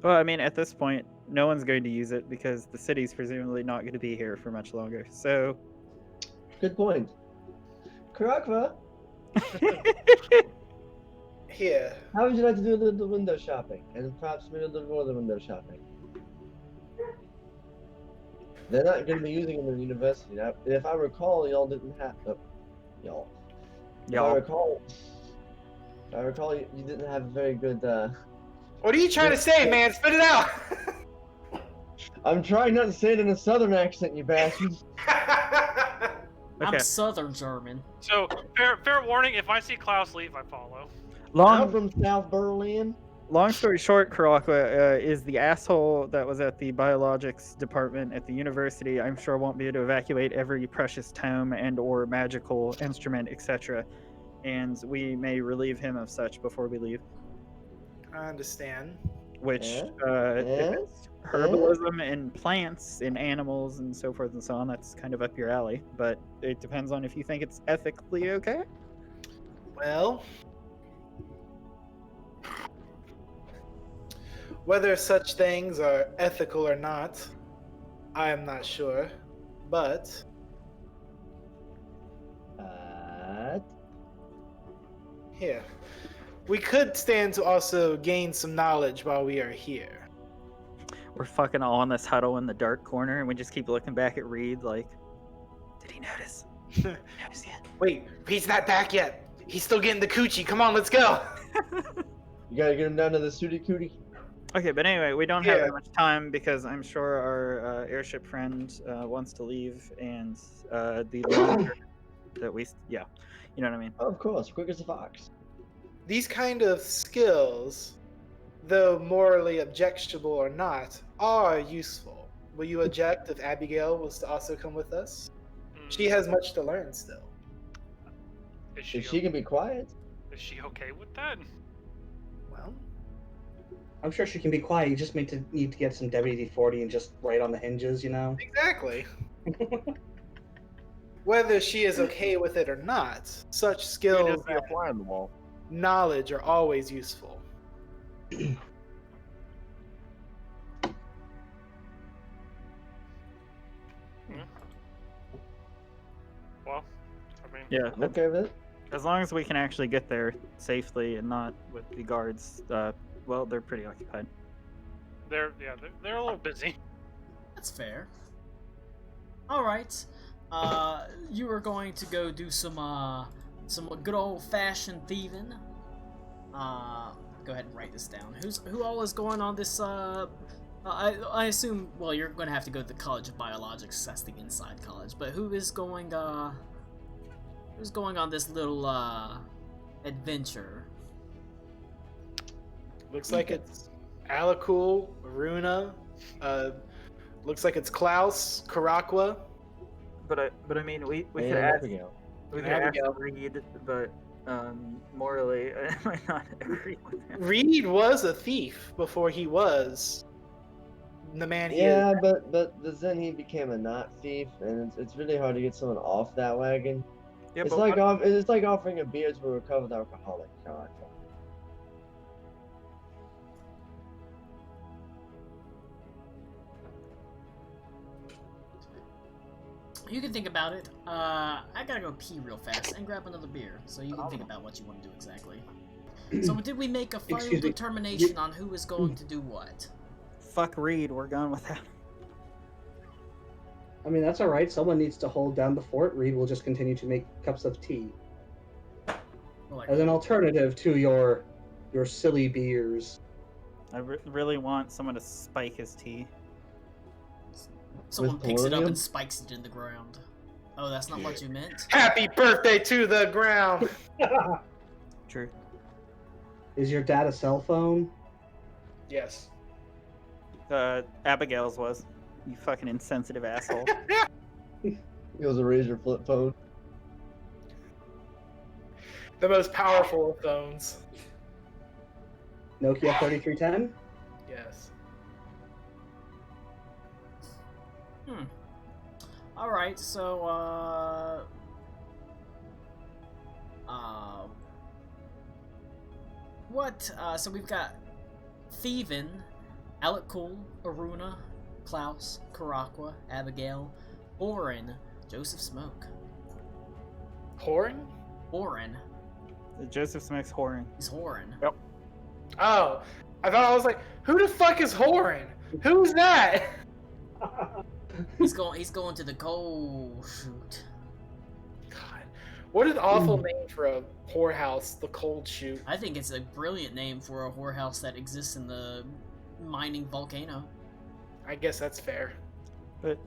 H: Well, I mean, at this point, no one's going to use it because the city's presumably not going to be here for much longer. So,
B: Good point. Karakva,
F: Here.
B: how would you like to do the window shopping? And perhaps maybe a little more of the window shopping. They're not going to be using it in the university. Now, if I recall, y'all didn't have... y'all. If I recall, you didn't have a very good...
F: What are you trying to say, man? Spit it out.
B: I'm trying not to say it in a southern accent, you bastards.
H: Okay.
A: I'm Southern German.
E: So, fair warning, if I see Klaus leave, I follow.
B: I'm from South Berlin.
H: Long story short, Karakwa is the asshole that was at the biologics department at the university. I'm sure won't be able to evacuate every precious tome and or magical instrument, etc. And we may relieve him of such before we leave.
F: I understand.
H: Which,
B: Yeah?
H: if
B: Yeah?
H: it's herbalism and plants and animals and so forth and so on, that's kind of up your alley. But it depends on if you think it's ethically okay.
F: Well, whether such things are ethical or not, I am not sure. But here, we could stand to also gain some knowledge while we are here.
H: We're fucking all in this huddle in the dark corner, and we just keep looking back at Reed like, did he notice? Notice yet?
F: Wait, he's not back yet. He's still getting the coochie. Come on, let's go.
B: You gotta get him down to the Sooty Cootie.
H: Okay, but anyway, we don't have
F: Yeah.
H: that much time because I'm sure our airship friend wants to leave, and the longer that we, yeah, you know what I mean.
B: Of course, quick as a fox.
F: These kind of skills, though morally objectionable or not, are useful. Will you object if Abigail was to also come with us? She has much to learn still.
E: Is she,
B: If she can be quiet.
E: is she okay with that?
F: Well,
C: I'm sure she can be quiet. You just need to get some WD-40 and just right on the hinges, you know?
F: Exactly. Whether she is okay with it or not, such
G: You
F: skills
G: just be
F: and
G: applying the wall.
F: knowledge are always useful.
E: Well, I mean,
D: Yeah,
B: I'm okay with it.
D: as long as we can actually get there safely and not with the guards. Well, they're pretty occupied.
E: they're a little busy.
A: That's fair. All right. You are going to go do some good old fashioned thieving. Go ahead and write this down. Who all is going on this? I assume. Well, you're going to have to go to the College of Biologics. That's the inside college. But who is going? Who's going on this little adventure?
F: Looks like it's Alakul, Runa. Looks like it's Klaus, Karakwa.
D: But I mean, we
B: And
D: could ask
B: Abigail.
D: we
F: And
D: could ask
F: Abigail.
D: Reed, but morally, I might not agree with him.
F: Reed was a thief before he was the man he is.
B: Yeah, but then he became a not thief, and it's really hard to get someone off that wagon.
D: Yeah,
B: It's
D: but
B: like
D: what-
B: it's like offering a beer to a recovered alcoholic. Kind of like that.
A: You can think about it. I gotta go pee real fast and grab another beer, so you can think about what you want to do exactly. So did we make a final
C: Excuse me,
A: determination on who is going to do what?
D: fuck Reed, we're going with that.
C: I mean, that's all right. Someone needs to hold down the fort. Reed will just continue to make cups of tea
A: Like,
C: as an alternative to your silly beers.
D: I really want someone to spike his tea.
A: someone
B: with
A: picks it up
B: polonium?
A: and spikes it in the ground. Oh, that's not what you meant?
F: Happy birthday to the ground.
D: True.
C: Is your dad a cell phone?
F: Yes.
D: Abigail's was. You fucking insensitive asshole.
B: It was a Razor flip phone.
F: The most powerful of phones.
C: Nokia 3310?
F: Yes.
A: Alright, so, so we've got Thievin, Alakul, Aruna, Klaus, Karakwa, Abigail, Orin, Joseph Smoke.
F: Horin?
A: Orin.
D: Joseph Smith's whoring.
A: He's Horin.
F: Oh, I thought I was like, who the fuck is Horin? Who's that?
A: He's going to the coal shoot.
F: God, what an awful name for a whorehouse, the Cold Chute.
A: I think it's a brilliant name for a whorehouse that exists in the mining volcano.
F: I guess that's fair.
D: But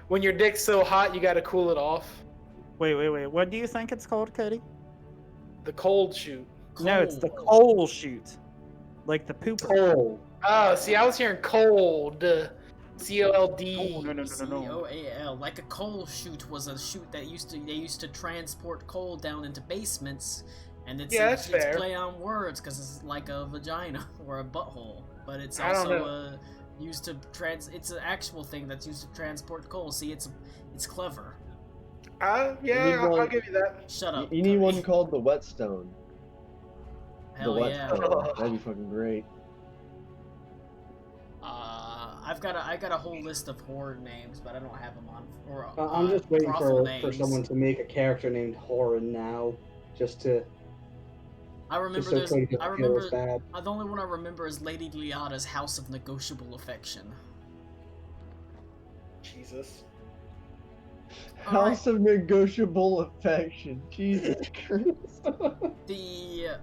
F: When your dick's so hot, you gotta cool it off.
D: wait. What do you think it's called, Cody?
F: The Cold Chute.
D: No, it's the
A: Coal.
D: coal chute. Like the pooper.
C: Coal.
F: Oh, see, I was hearing cold. C-O-L-D.
D: Oh, no.
A: C-O-A-L. Like a coal chute was a chute that they used to transport coal down into basements, and it's
F: Yeah,
A: it's
F: that's fair.
A: play on words because it's like a vagina or a butthole, but it's
F: I don't
A: also used to it's an actual thing that's used to transport coal. See, it's clever.
F: Yeah,
B: Leave
F: I'll
B: one-
F: give you that.
A: Shut up.
B: You need one
A: Cody.
B: called the Whetstone.
A: Hell
B: the
A: yeah.
B: Whetstone. That'd be fucking great.
A: I got a whole list of horror names, but I don't have them on. Or
C: I'm just waiting
A: brothel
C: for
A: names.
C: someone to make a character named Horin now, just to
A: I remember
C: just so
A: there's.
C: Cody doesn't
A: I
C: feel as
A: remember.
C: bad.
A: The only one I remember is Lady Gliada's House of Negotiable Affection.
F: Jesus.
A: Alright.
B: House of Negotiable Affection. Jesus Christ.
A: The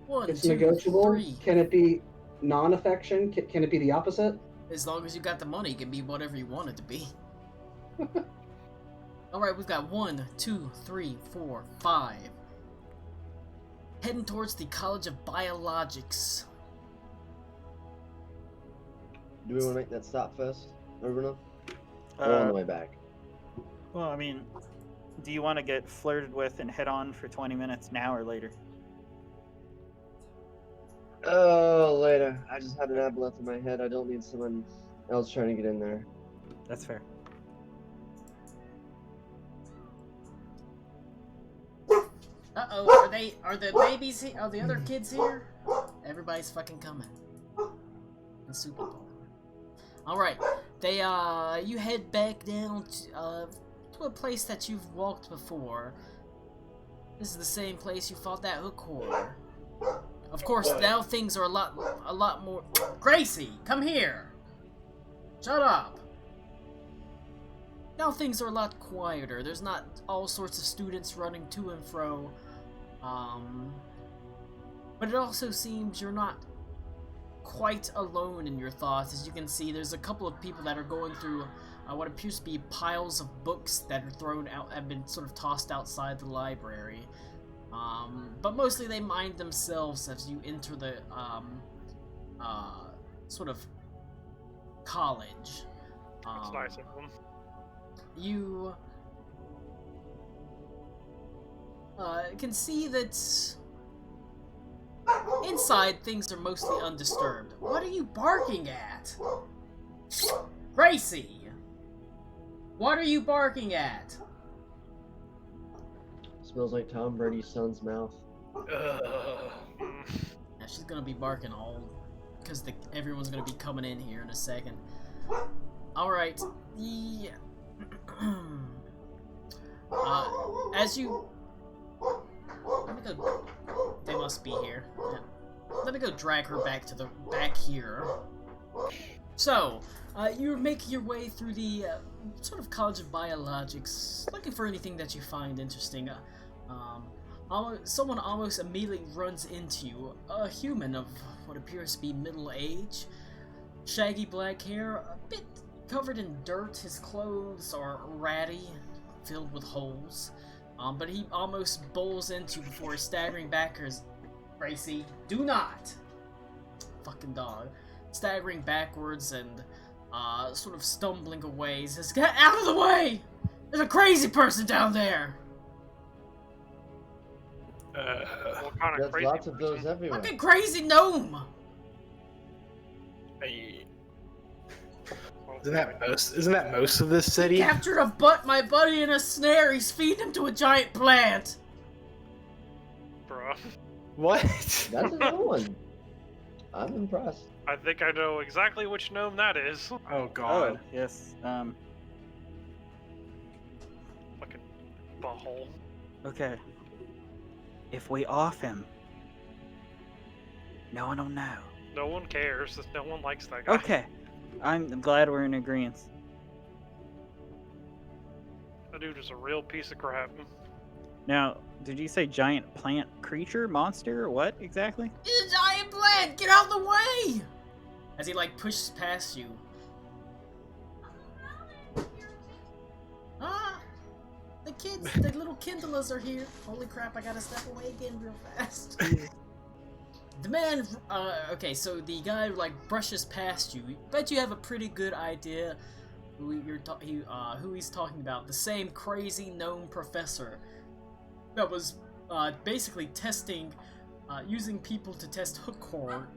A: one,
C: It's
A: two,
C: negotiable.
A: three.
C: Can it be non-affection? Can it be the opposite?
A: As long as you got the money, it can be whatever you want it to be. Alright, we've got 1, 2, 3, 4, 5. Heading towards the College of Biologics.
B: Do we want to make that stop first? Or on the way back?
D: Well, I mean, do you want to get flirted with and head on for 20 minutes now or later?
B: Oh, later. I just had an aboleth in my head. I don't need someone else trying to get in there.
H: That's fair.
A: Uh-oh, are the babies here? Are the other kids here? Everybody's fucking coming. The Super Bowl. Alright, you head back down to a place that you've walked before. This is the same place you fought that hook horror. Of course, now things are a lot more... Gracie, come here! Shut up! Now things are a lot quieter. There's not all sorts of students running to and fro. But it also seems you're not quite alone in your thoughts. As you can see, there's a couple of people that are going through what appears to be piles of books that are thrown out, have been sort of tossed outside the library. But mostly they mind themselves as you enter the sort of college.
E: It's nice of them.
A: You can see that inside things are mostly undisturbed. What are you barking at? Gracie! What are you barking at?
B: Smells like Tom Brady's son's mouth.
A: Yeah, she's gonna be barking all because everyone's gonna be coming in here in a second. Alright, the as you let me go. They must be here. Yeah. Let me go drag her back to the back here. So, you're making your way through the sort of College of Biologics, looking for anything that you find interesting. Someone almost immediately runs into you. A human of what appears to be middle age, shaggy black hair, a bit covered in dirt. His clothes are ratty, filled with holes. But he almost bowls into you before staggering backwards. Gracie, do not! Fucking dog. Staggering backwards and sort of stumbling away. He says, "Get out of the way! There's a crazy person down there!"
E: What kind of
B: There's
E: crazy
B: lots of
E: person?
B: those everywhere.
A: Fucking crazy gnome!
F: Isn't that most of this city?
A: Captured my buddy in a snare. He's feeding him to a giant plant.
E: Bruh.
F: What?
B: That's a new one. I'm impressed.
E: I think I know exactly which gnome that is.
F: Oh
D: Oh,
F: god.
D: yes.
E: Fucking butthole.
D: Okay. If we off him, no one will know.
E: No one cares. No one likes that guy.
D: Okay. I'm glad we're in agreement.
E: That dude is a real piece of crap.
D: Now, did you say giant plant creature, monster, or what exactly?
A: It's a giant plant. Get out of the way! As he pushes past you. The little kindlers are here. Holy crap! I gotta step away again real fast. The man, okay, so the guy brushes past you. Bet you have a pretty good idea who who he's talking about. The same crazy gnome professor that was basically testing, using people to test hook horror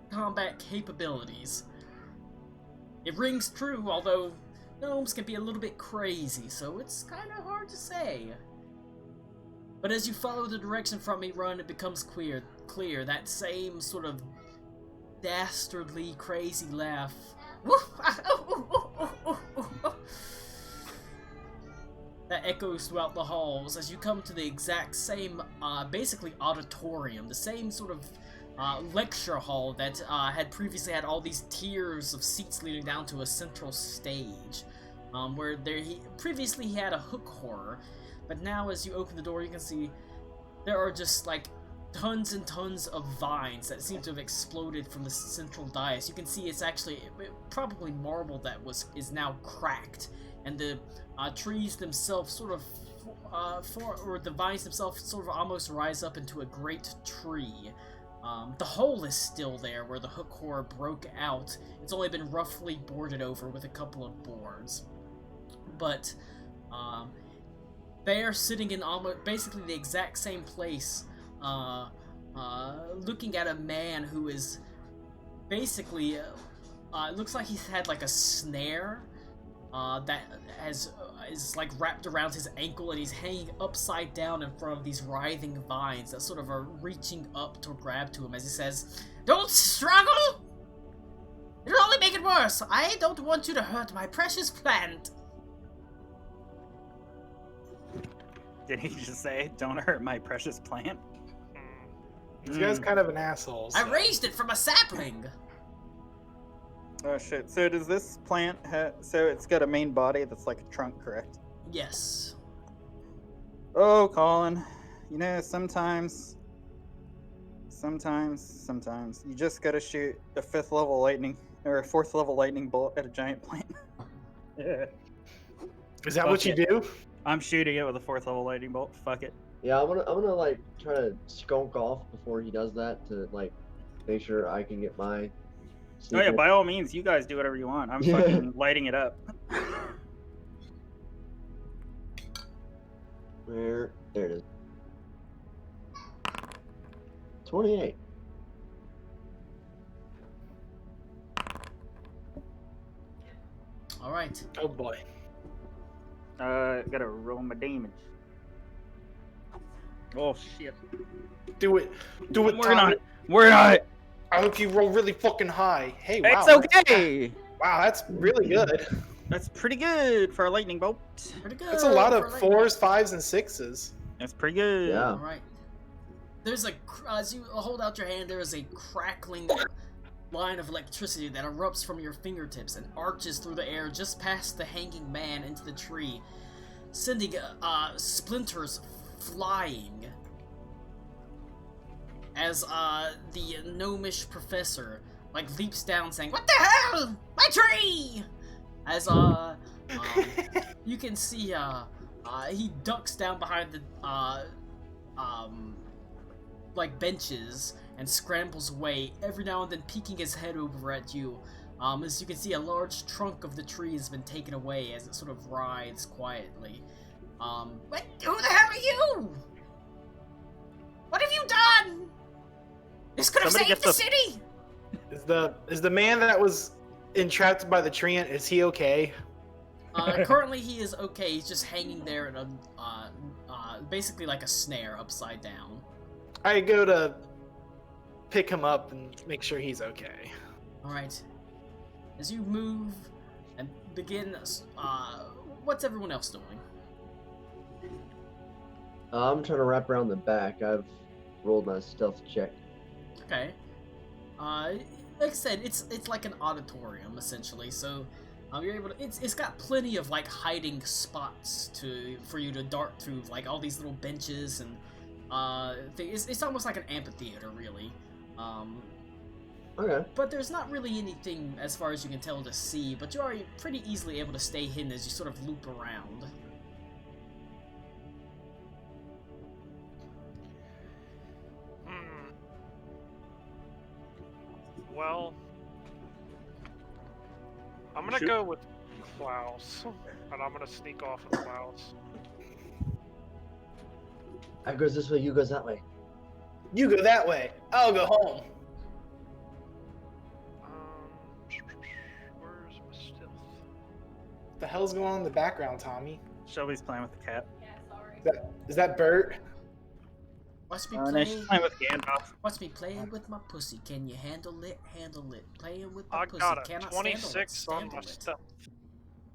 A: combat capabilities. It rings true, although gnomes can be a little bit crazy, so it's kind of hard to say. But as you follow the direction from me run, it becomes clear that same sort of dastardly crazy laugh that echoes throughout the halls as you come to the exact same basically auditorium, the same sort of lecture hall that had previously had all these tiers of seats leading down to a central stage, where previously he had a hook horror. But now, as you open the door, you can see there are just tons and tons of vines that seem to have exploded from the central dais. You can see it's actually probably marble that is now cracked, and the trees themselves the vines themselves sort of almost rise up into a great tree. The hole is still there where the hook horror broke out. It's only been roughly boarded over with a couple of boards, but they are sitting in almost basically the exact same place looking at a man who is basically, it looks like he's had like a snare that is like wrapped around his ankle, and he's hanging upside down in front of these writhing vines that sort of are reaching up to grab to him as he says, "Don't struggle! It'll only make it worse. I don't want you to hurt my precious plant."
D: Did he just say, "Don't hurt my precious plant"?
F: This guy's kind of an asshole.
A: I
F: so-
A: raised it from a sapling.
H: Oh shit. So does this plant so it's got a main body that's like a trunk, correct?
A: Yes.
H: Oh, Colin. You know, sometimes you just gotta shoot a 5th level lightning or a 4th level lightning bolt at a giant plant.
D: Yeah.
F: Is that what you do?
D: I'm shooting it with a 4th level lightning bolt. Fuck it.
B: Yeah, I'm gonna like try to skunk off before he does that to like make sure I can get my.
D: Oh yeah,
B: secret.
D: by all means, you guys do whatever you want. I'm
B: Yeah.
D: fucking lighting it up.
B: There it is. 28.
A: All right.
F: Oh boy.
D: Gotta roll my damage. Oh shit.
F: Do it. Do it,
D: Working on
F: Tommy.
D: it. Working on it.
F: I hope you roll really fucking high. Hey, wow.
D: It's okay.
F: Wow, that's really good.
D: That's pretty good for a lightning bolt.
A: Pretty good.
F: That's a lot
A: for
F: of
A: like-
F: 4s, 5s, and 6s.
D: That's pretty good.
B: Yeah.
A: All right. There's as you hold out your hand, there is a crackling line of electricity that erupts from your fingertips and arches through the air just past the hanging man into the tree, sending splinters flying. As the gnomish professor like leaps down, saying, "What the hell? My tree!" As you can see, he ducks down behind the like benches and scrambles away, every now and then peeking his head over at you. As you can see, a large trunk of the tree has been taken away as it sort of writhes quietly. But who the hell are you? What have you done? This could have
D: Somebody
A: saved
D: get
A: the
D: the-
A: city.
F: Is the man that was entrapped by the tree ant, is he okay?
A: Currently, he is okay. He's just hanging there in a basically like a snare, upside down.
F: I go to pick him up and make sure he's okay.
A: All right. As you move and begin, what's everyone else doing?
B: I'm trying to wrap around the back. I've rolled my stealth check.
A: Okay. Like I said, it's like an auditorium essentially. So, you're able to. It's got plenty of like hiding spots for you to dart through, like all these little benches and it's almost like an amphitheater, really.
B: Okay.
A: But there's not really anything, as far as you can tell, to see. But you are pretty easily able to stay hidden as you sort of loop around.
E: Well, I'm gonna
D: Shoot.
E: go with Klaus, and I'm gonna sneak off with Klaus.
B: I goes this way, you goes that way.
F: You go that way. I'll go home.
E: Where's my stealth?
F: What the hell's going on in the background, Tommy?
D: Shelby's playing with the cat.
F: Is that Bert?
A: Watch me
D: No,
A: play.
D: she's playing with Gandalf.
A: Watch me playing with my pussy. Can you handle it? Handle it. Playing with my
E: I
A: pussy.
E: got a
A: Cannot
E: 26 on
A: stand
E: my
A: it.
E: stealth.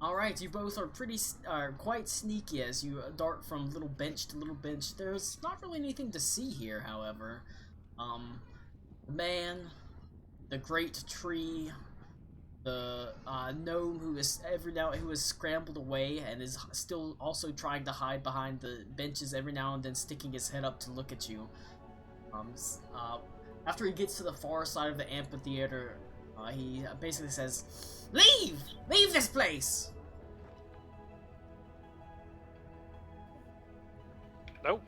A: All right, you both are quite sneaky as you dart from little bench to little bench. There's not really anything to see here, however. The man, the great tree, the gnome who has scrambled away and is still also trying to hide behind the benches every now and then, sticking his head up to look at you. After he gets to the far side of the amphitheater, he basically says, "Leave! Leave this place!"
E: Nope.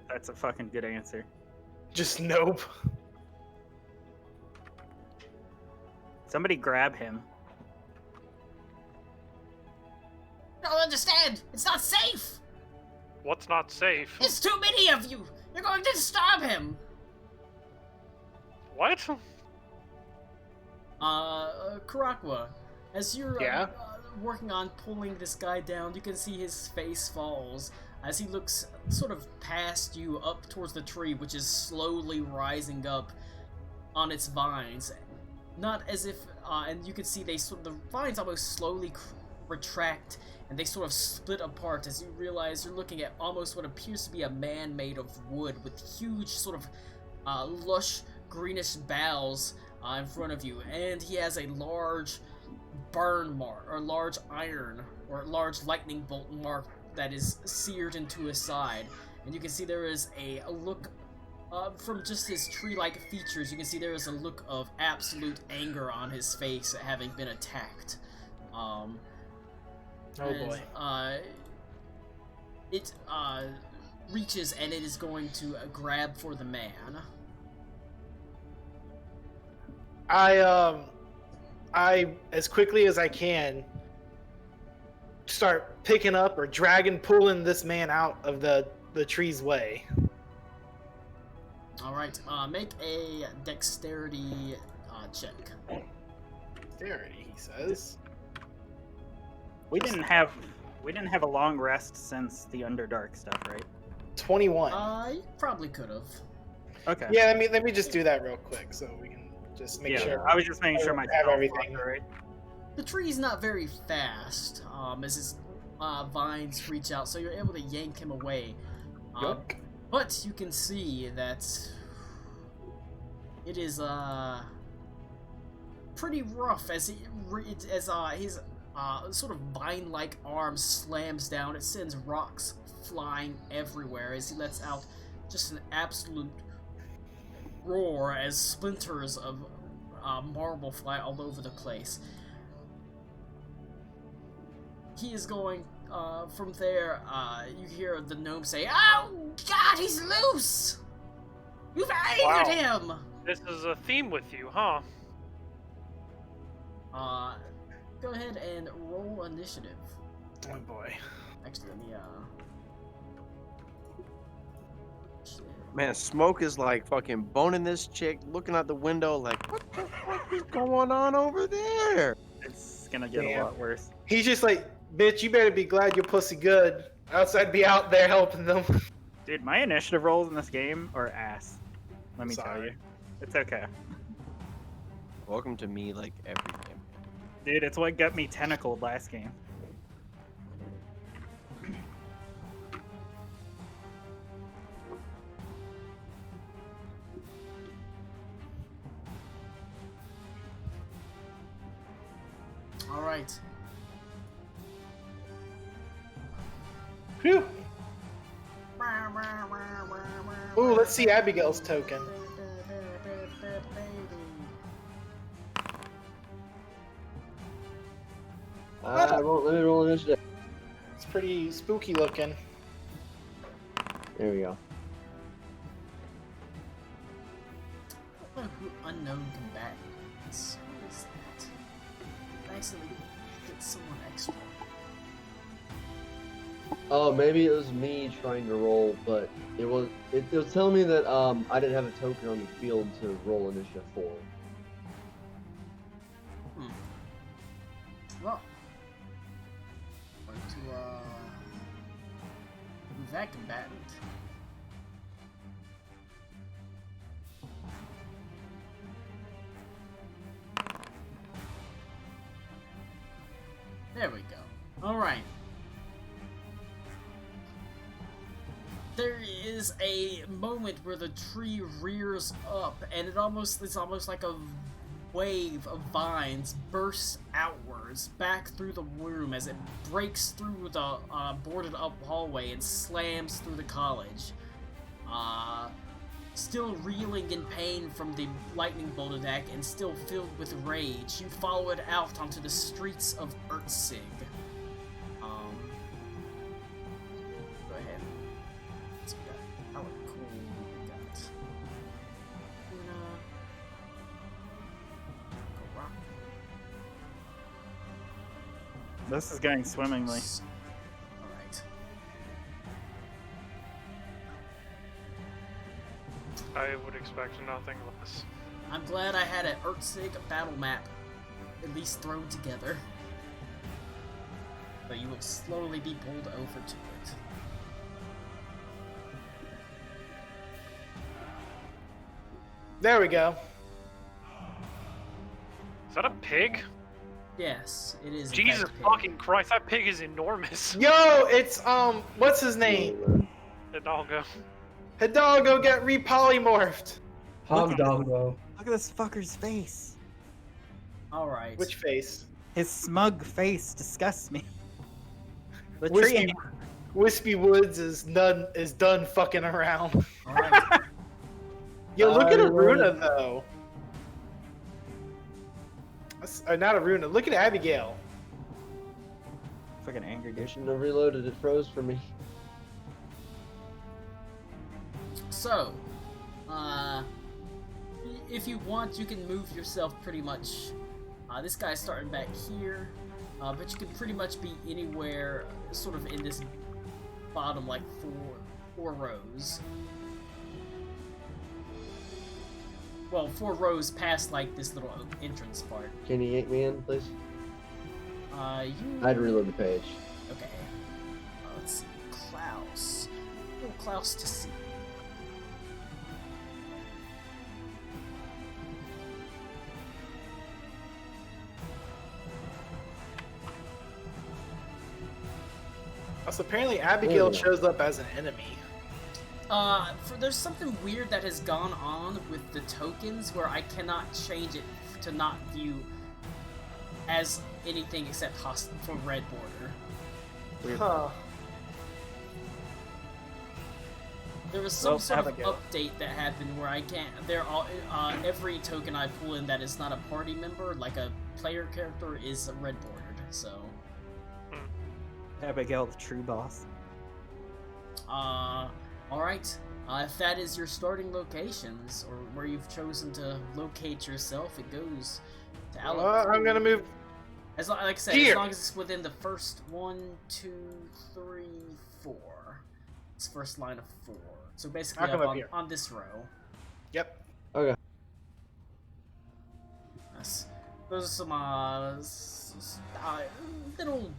D: That's a fucking good answer.
F: Just nope.
D: Somebody grab him.
A: I don't understand! It's not safe!
E: What's not safe?
A: There's too many of you! You're going to stop him!
E: What?
A: Karakwa, as you're
F: Yeah?
A: working on pulling this guy down, you can see his face falls as he looks sort of past you up towards the tree, which is slowly rising up on its vines. Not as if, and you can see the vines almost slowly retract and they sort of split apart as you realize you're looking at almost what appears to be a man made of wood with huge sort of lush greenish boughs in front of you, and he has a large burn mark, or large iron, or large lightning bolt mark that is seared into his side. And you can see there is a look, from just his tree-like features, you can see there is a look of absolute anger on his face at having been attacked.
F: Oh boy.
A: It reaches and it is going to grab for the man.
F: I as quickly as I can start picking up or pulling this man out of the tree's way.
A: All right, make a dexterity check.
F: Dexterity, he says.
D: We didn't have a long rest since the Underdark stuff, right?
F: 21.
A: You probably could have.
D: Okay.
F: Yeah, let me just do that real quick so we can just make sure.
D: I was just making sure my
F: have
D: spell
F: everything
D: blocked, right.
A: The tree's not very fast, as his vines reach out, so you're able to yank him away.
F: Yuck.
A: But you can see that it is pretty rough as his sort of vine-like arm slams down. It sends rocks flying everywhere as he lets out just an absolute roar as splinters of marble fly all over the place. He is going from there. You hear the gnome say, "Oh God, he's loose! You've angered him."
E: This is a theme with you, huh?
A: Go ahead and roll initiative.
F: Oh boy.
A: Actually, let me
G: Man, Smoke is like fucking boning this chick, looking out the window like, what the fuck is going on over there?
D: It's gonna get
F: Damn.
D: a lot worse.
F: He's just like, bitch, you better be glad your pussy good. Else I'd be out there helping them.
D: Dude, my initiative rolls in this game are ass. Let me tell
F: Sorry.
D: you. It's okay.
G: Welcome to me like every game.
D: Dude, it's what got me tentacled last game.
A: All right.
F: Phew. Ooh, let's see Abigail's token.
B: Let me roll initiative.
F: It's pretty spooky looking.
B: There we go.
A: Unknown combatants. What is that? Accidentally get someone extra.
B: Oh, maybe it was me trying to roll, but it was telling me that I didn't have a token on the field to roll initiative for.
A: Well, going to move that combatant. There we go. All right. There is a moment where the tree rears up, and it's almost like a wave of vines bursts outwards back through the room as it breaks through the boarded up hallway and slams through the college. Still reeling in pain from the lightning bolt attack and still filled with rage, you follow it out onto the streets of Ertzig. Go ahead. Let's see how cool we got. Rock.
D: This is going swimmingly.
A: Alright.
E: I would expect nothing less.
A: I'm glad I had an Urtsig battle map at least thrown together. But you will slowly be pulled over to it.
F: There we go.
E: Is that a pig?
A: Yes, it is. in
E: Jesus
A: fact a pig.
E: fucking Christ, that pig is enormous.
F: Yo, it's what's his name?
E: Hidalgo.
F: Hidalgo got repolymorphed.
C: Hogdoggo.
D: Look at this fucker's face.
A: Alright.
F: Which face?
D: His smug face disgusts me. The
F: Wispy,
D: tree.
F: Wispy Woods is done fucking around.
A: Alright.
F: Yo, look at
B: I
F: Aruna
B: love-
F: though. Not Aruna. Look at Abigail.
D: Fucking angry
B: I
D: dude.
B: shouldn't have reloaded. It froze for me.
A: So, if you want, you can move yourself pretty much. This guy's starting back here, but you can pretty much be anywhere, sort of in this bottom, like four rows. Well, 4 rows past like this little entrance part.
B: Can you yank me in, please?
A: You.
B: I'd reload the page.
A: Okay. Let's see. Klaus. Oh, Klaus to see.
F: Also, apparently Abigail
B: Ooh.
F: shows up as an enemy.
A: There's something weird that has gone on with the tokens where I cannot change it to not view as anything except hostile for red border.
F: Huh.
A: There was some
D: Well,
A: sort of
D: Abigail.
A: update that happened where I can't. Every token I pull in that is not a party member, like a player character, is red bordered. So,
D: Abigail, the true boss.
A: all right. If that is your starting locations or where you've chosen to locate yourself, it goes to Alec.
F: I'm gonna move.
A: Like I said,
F: Here.
A: as long as it's within the first 1, 2, 3, 4. It's first line of 4. So basically
F: I'll come
A: up
F: up here.
A: on this row.
F: Yep.
B: Okay.
A: Yes. Those are some little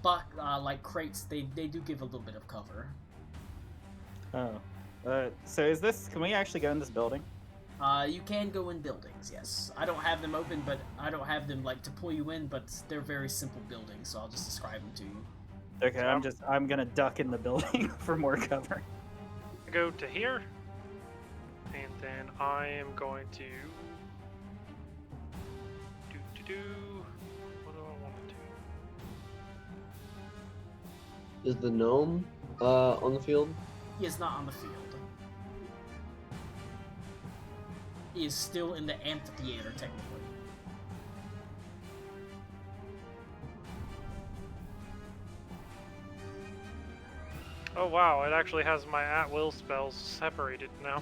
A: like crates. They do give a little bit of cover.
D: Oh. So is this? Can we actually go in this building?
A: You can go in buildings, yes. I don't have them open, but I don't have them like to pull you in, but they're very simple buildings, so I'll just describe them to you.
D: Okay, I'm gonna duck in the building for more cover.
E: Go to here, and then I am going to do. What do I want to do?
B: Is the gnome on the field?
A: He is not on the field. He is still in the amphitheater, technically.
E: Oh wow, it actually has my at-will spells separated now.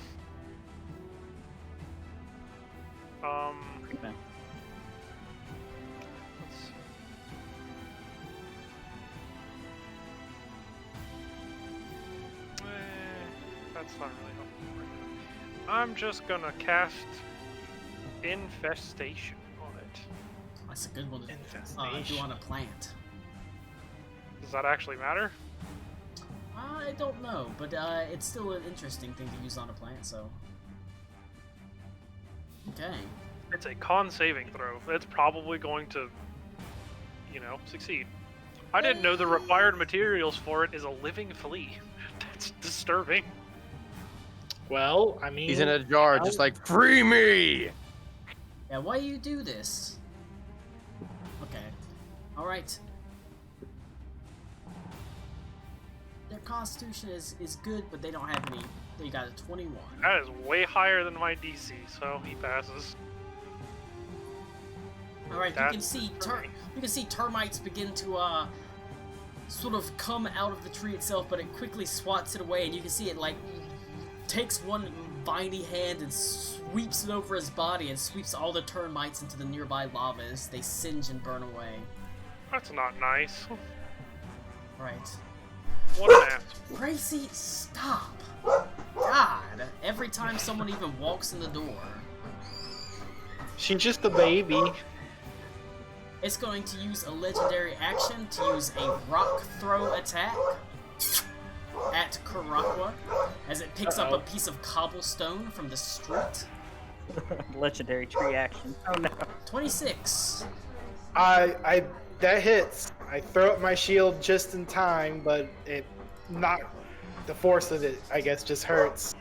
D: Okay.
E: Let's see. That's not really helpful right now. I'm just gonna cast Infestation on it.
A: That's a good one to do
F: Infestation.
A: on a plant.
E: Does that actually matter?
A: I don't know, but it's still an interesting thing to use on a plant, so... Okay.
E: It's a con saving throw. It's probably going to, succeed. I didn't know the required materials for it is a living flea. That's disturbing.
F: Well, I mean,
G: He's in a jar, just like, free me!
A: Yeah, why you do this? Okay. Alright. Their constitution is good, but they don't have any. They got a 21.
E: That is way higher than my DC, so he passes.
A: Alright, you can see termites begin to sort of come out of the tree itself, but it quickly swats it away, and you can see it like takes one viney hand and sweeps it over his body and sweeps all the termites into the nearby lava as they singe and burn away.
E: That's not nice.
A: Right.
E: What an ass.
A: Gracie, stop! God. god. Every time someone even walks in the door,
F: She's just a baby.
A: it's going to use a legendary action to use a rock throw attack at Karakwa as it picks up a piece of cobblestone from the street.
D: Legendary tree action. Oh no.
A: 26.
F: That hits. I throw up my shield just in time, but the force of it, I guess, just hurts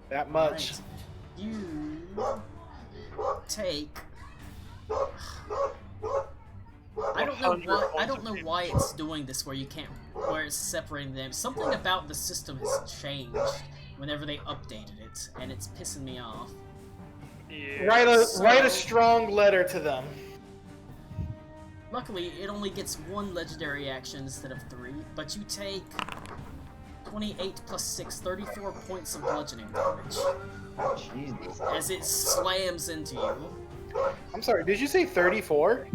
F: that much.
A: Right. You take. I don't know why it's doing this where it's separating them. Something about the system has changed whenever they updated it, and it's pissing me off.
E: Yeah.
F: Write a strong letter to them.
A: Luckily, it only gets 1 legendary action instead of 3, but you take 28 plus 6, 34 points of bludgeoning damage
B: Jesus.
A: as it slams into you.
F: I'm sorry, did you say 34?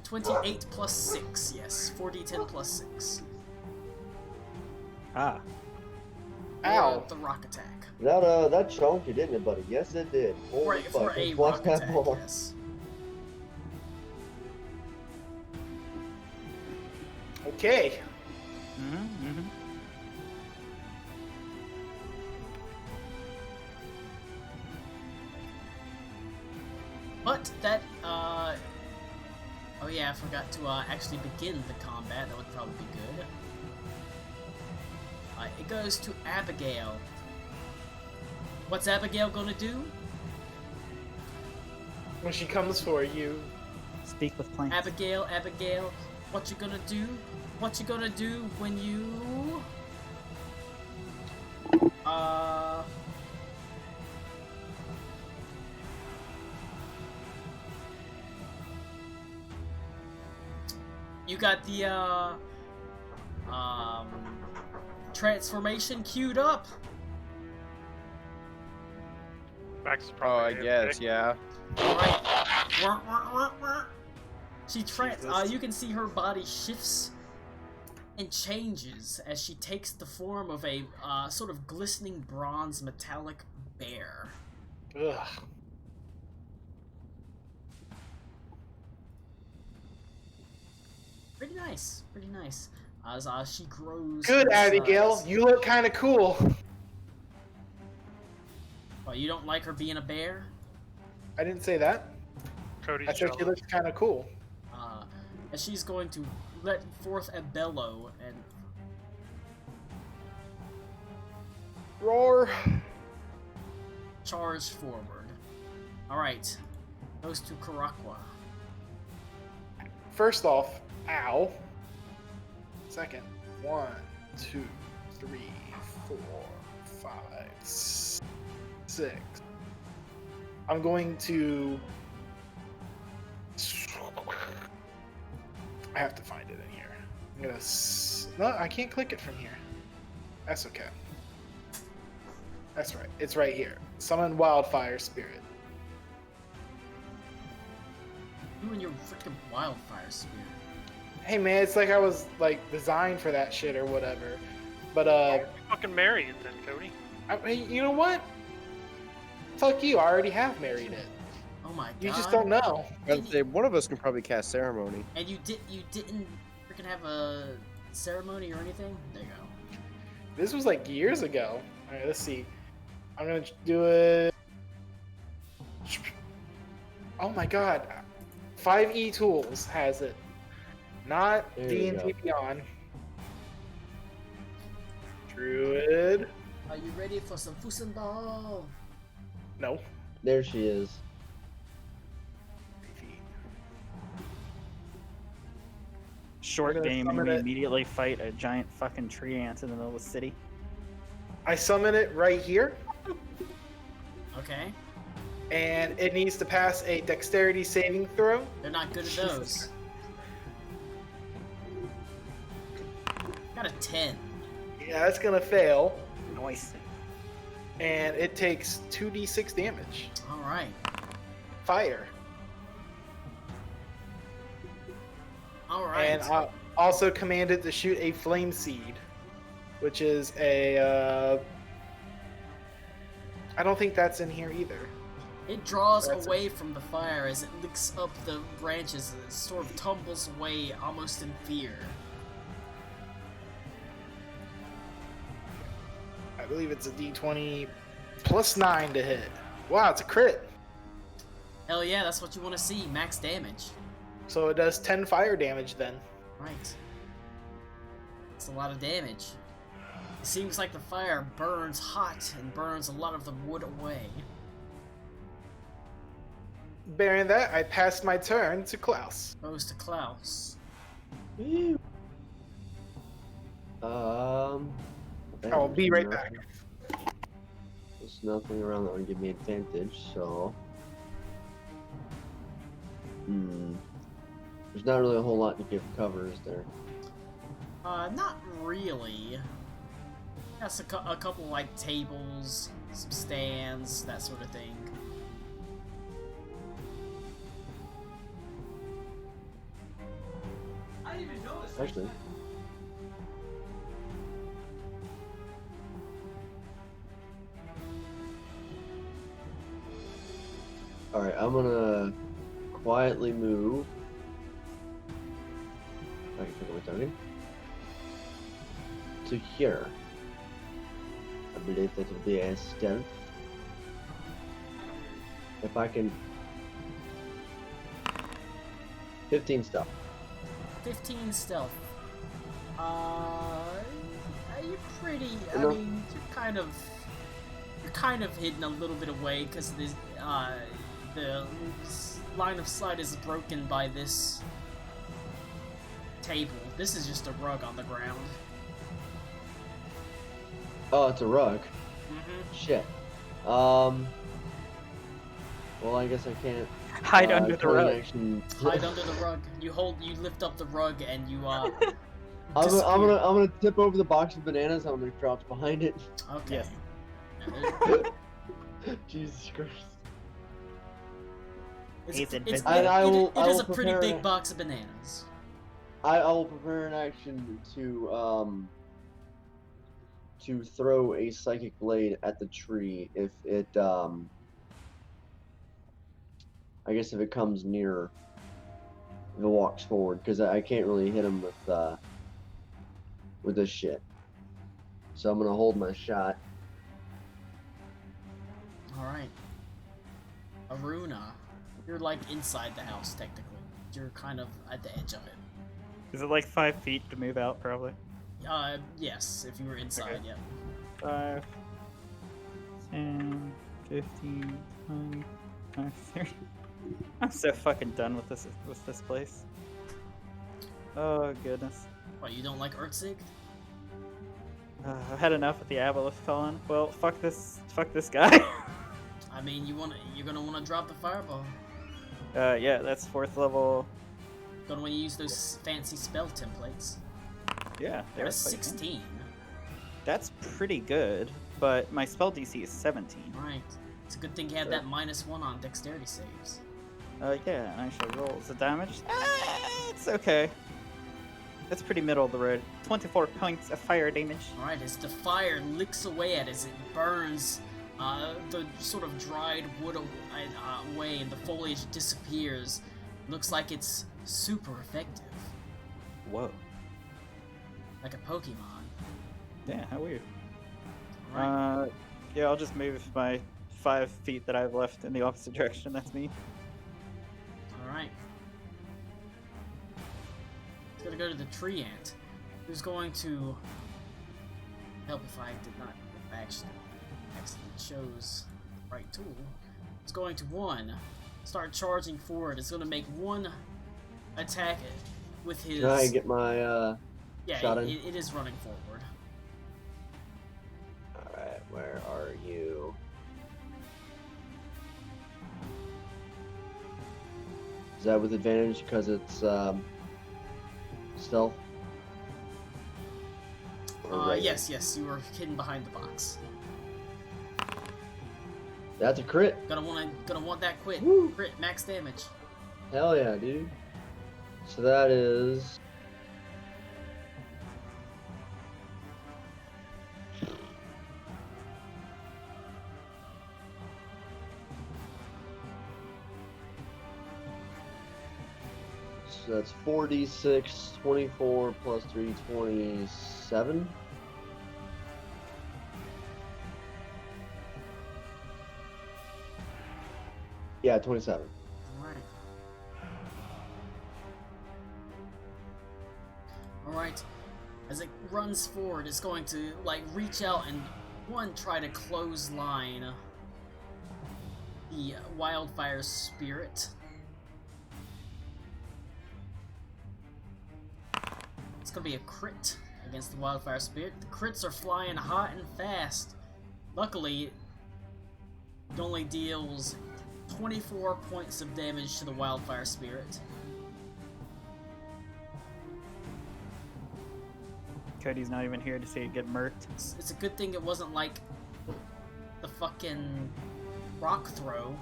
A: 28 plus 6, yes. 4d10 plus 6.
D: Ah.
F: Ow.
A: The rock attack.
B: That chunked you, didn't it, buddy? Yes, it did.
A: For
B: fuck,
A: a
B: watch
A: rock
B: that
A: attack,
B: ball.
A: yes.
F: Okay.
D: Mm-hmm, mm-hmm.
A: But that, oh yeah, I forgot to actually begin the combat. That would probably be good. It goes to Abigail. What's Abigail gonna do?
F: When she comes for you,
D: Speak with plants.
A: Abigail, what you gonna do? What you gonna do when you... You got the, transformation queued up.
E: Max is
G: Oh,
E: probably
G: I guess, yeah.
A: Alright. She
F: Jesus.
A: you can see her body shifts and changes as she takes the form of a sort of glistening bronze metallic bear.
F: ugh.
A: Pretty nice, pretty nice. As she grows.
F: Good,
A: in
F: Abigail.
A: size.
F: You look kind of cool.
A: Well, you don't like her being a bear?
F: I didn't say that.
E: Cody's
F: I said she
E: jealous.
F: looks kind of cool.
A: And she's going to let forth a bellow and
F: Roar.
A: charge forward. Alright. Goes to Karakwa.
F: First off, ow. Second, 1, 2, 3, 4, 5, 6. I'm going to. I have to find it in here. I'm gonna. No, I can't click it from here. That's okay. That's right. It's right here. Summon Wildfire Spirit.
A: You and your freaking wildfire spirit.
F: Hey man, it's like I was like designed for that shit or whatever. But
E: Fucking marry it then, Cody.
F: I mean, you know what? Fuck you. I already have married it.
A: Oh my god.
F: You just don't know.
G: I'd say one of us can probably cast ceremony.
A: And you didn't freaking have a ceremony or anything? There you go.
F: This was like years ago. All right, let's see. I'm gonna do it. Oh my god, 5E Tools has it, not
B: There you
F: D&D
B: go.
F: Beyond. Druid.
A: Are you ready for some Fusenball?
F: No.
B: There she is.
D: Short
F: I'm gonna
D: game, and
F: summon
D: we
F: it.
D: immediately fight a giant fucking tree ant in the middle of the city.
F: I summon it right here,
A: Okay.
F: and it needs to pass a Dexterity saving throw.
A: They're not good at those. Got a 10.
F: Yeah, that's gonna fail,
D: Nice.
F: and it takes 2d6 damage.
A: Alright.
F: Fire.
A: Alright.
F: And I also commanded to shoot a flame seed, which is a I don't think that's in here either.
A: It draws
F: That's
A: away from the fire as it licks up the branches and it sort of tumbles away almost in fear.
F: I believe it's a D20 plus 9 to hit. Wow, it's a crit.
A: Hell yeah, that's what you want to see, max damage.
F: So it does 10 fire damage then.
A: Right. That's a lot of damage. It seems like the fire burns hot and burns a lot of the wood away.
F: Bearing that, I passed my turn to Klaus.
A: Goes to Klaus.
F: I'll be right back.
B: There's nothing around that would give me advantage, so. There's not really a whole lot to give cover, is there?
A: Not really. That's a couple like tables, some stands, that sort of thing.
B: Actually. Alright, I'm gonna quietly move. I can pick up my token. To here. I believe that will be a stealth. If I can. 15 stealth.
A: 15 stealth. You're pretty. I
B: Enough.
A: mean, you're kind of hidden a little bit away because the line of sight is broken by this table. This is just a rug on the ground.
B: Oh, it's a rug.
A: Mm-hmm.
B: Shit. Well, I guess I can't.
H: Hide under the
B: current
H: rug.
B: action-
A: Hide under the rug. You lift up the rug and you
B: I'm
A: disappear.
B: gonna tip over the box of bananas. I'm gonna drop behind it.
A: Okay.
H: Yes.
B: Jesus Christ.
A: It's,
H: He's
A: it's,
H: invincible.
A: it,
B: I
A: it-
B: will-
A: it
B: I
A: is
B: will
A: a pretty
B: prepare
A: big
B: a-
A: box of bananas.
B: I will prepare an action to throw a psychic blade at the tree if it I guess if it comes near, if it walks forward, because I can't really hit him with this shit. So I'm gonna hold my shot.
A: All right. Aruna, you're like inside the house technically. You're kind of at the edge of it.
H: Is it like 5 feet to move out, probably?
A: Yes, if you were inside,
H: Okay.
A: yeah.
H: 5, 10, 15, 20, 30. I'm so fucking done with this place. Oh goodness.
A: What, you don't like Urtzig?
H: I've had enough with the Aboleth Colin. Well, fuck this guy.
A: I mean, you're gonna wanna drop the fireball.
H: Yeah, that's 4th level.
A: Gonna wanna use those fancy spell templates.
H: Yeah, they're
A: That's
H: quite good.
A: 16.
H: That's pretty good, but my spell DC is 17.
A: Right. It's a good thing you had that -1 on dexterity saves.
H: Yeah, and I should roll the damage. It's okay. That's pretty middle of the road. 24 points of fire damage.
A: Alright, as the fire licks away at it, as it burns the sort of dried wood away and the foliage disappears, looks like it's super effective.
H: Whoa.
A: Like a Pokemon.
H: Yeah, how weird.
A: Alright.
H: Yeah, I'll just move my 5 feet that I've left in the opposite direction. That's me.
A: Alright. It's gonna go to the tree ant, who's going to help if I did not actually chose the right tool. It's going to start charging forward. It's gonna make one attack with his.
B: Can I get my
A: yeah,
B: shot in?
A: it is running forward.
B: Alright, where are you? Is that with advantage because it's stealth? Or regular?
A: Yes, you were hidden behind the box.
B: That's a crit.
A: Gonna want that crit.
B: Woo.
A: Crit, max damage.
B: Hell yeah, dude. So that is. So that's 4d6, 24 plus 3, 27. Yeah, 27.
A: Alright. Alright. As it runs forward, it's going to, like, reach out and, try to clothesline the wildfire spirit. It's gonna be a crit against the wildfire spirit. The crits are flying hot and fast. Luckily, it only deals 24 points of damage to the wildfire spirit.
D: Cody's not even here to see it get murked.
A: It's a good thing it wasn't like the fucking rock throw.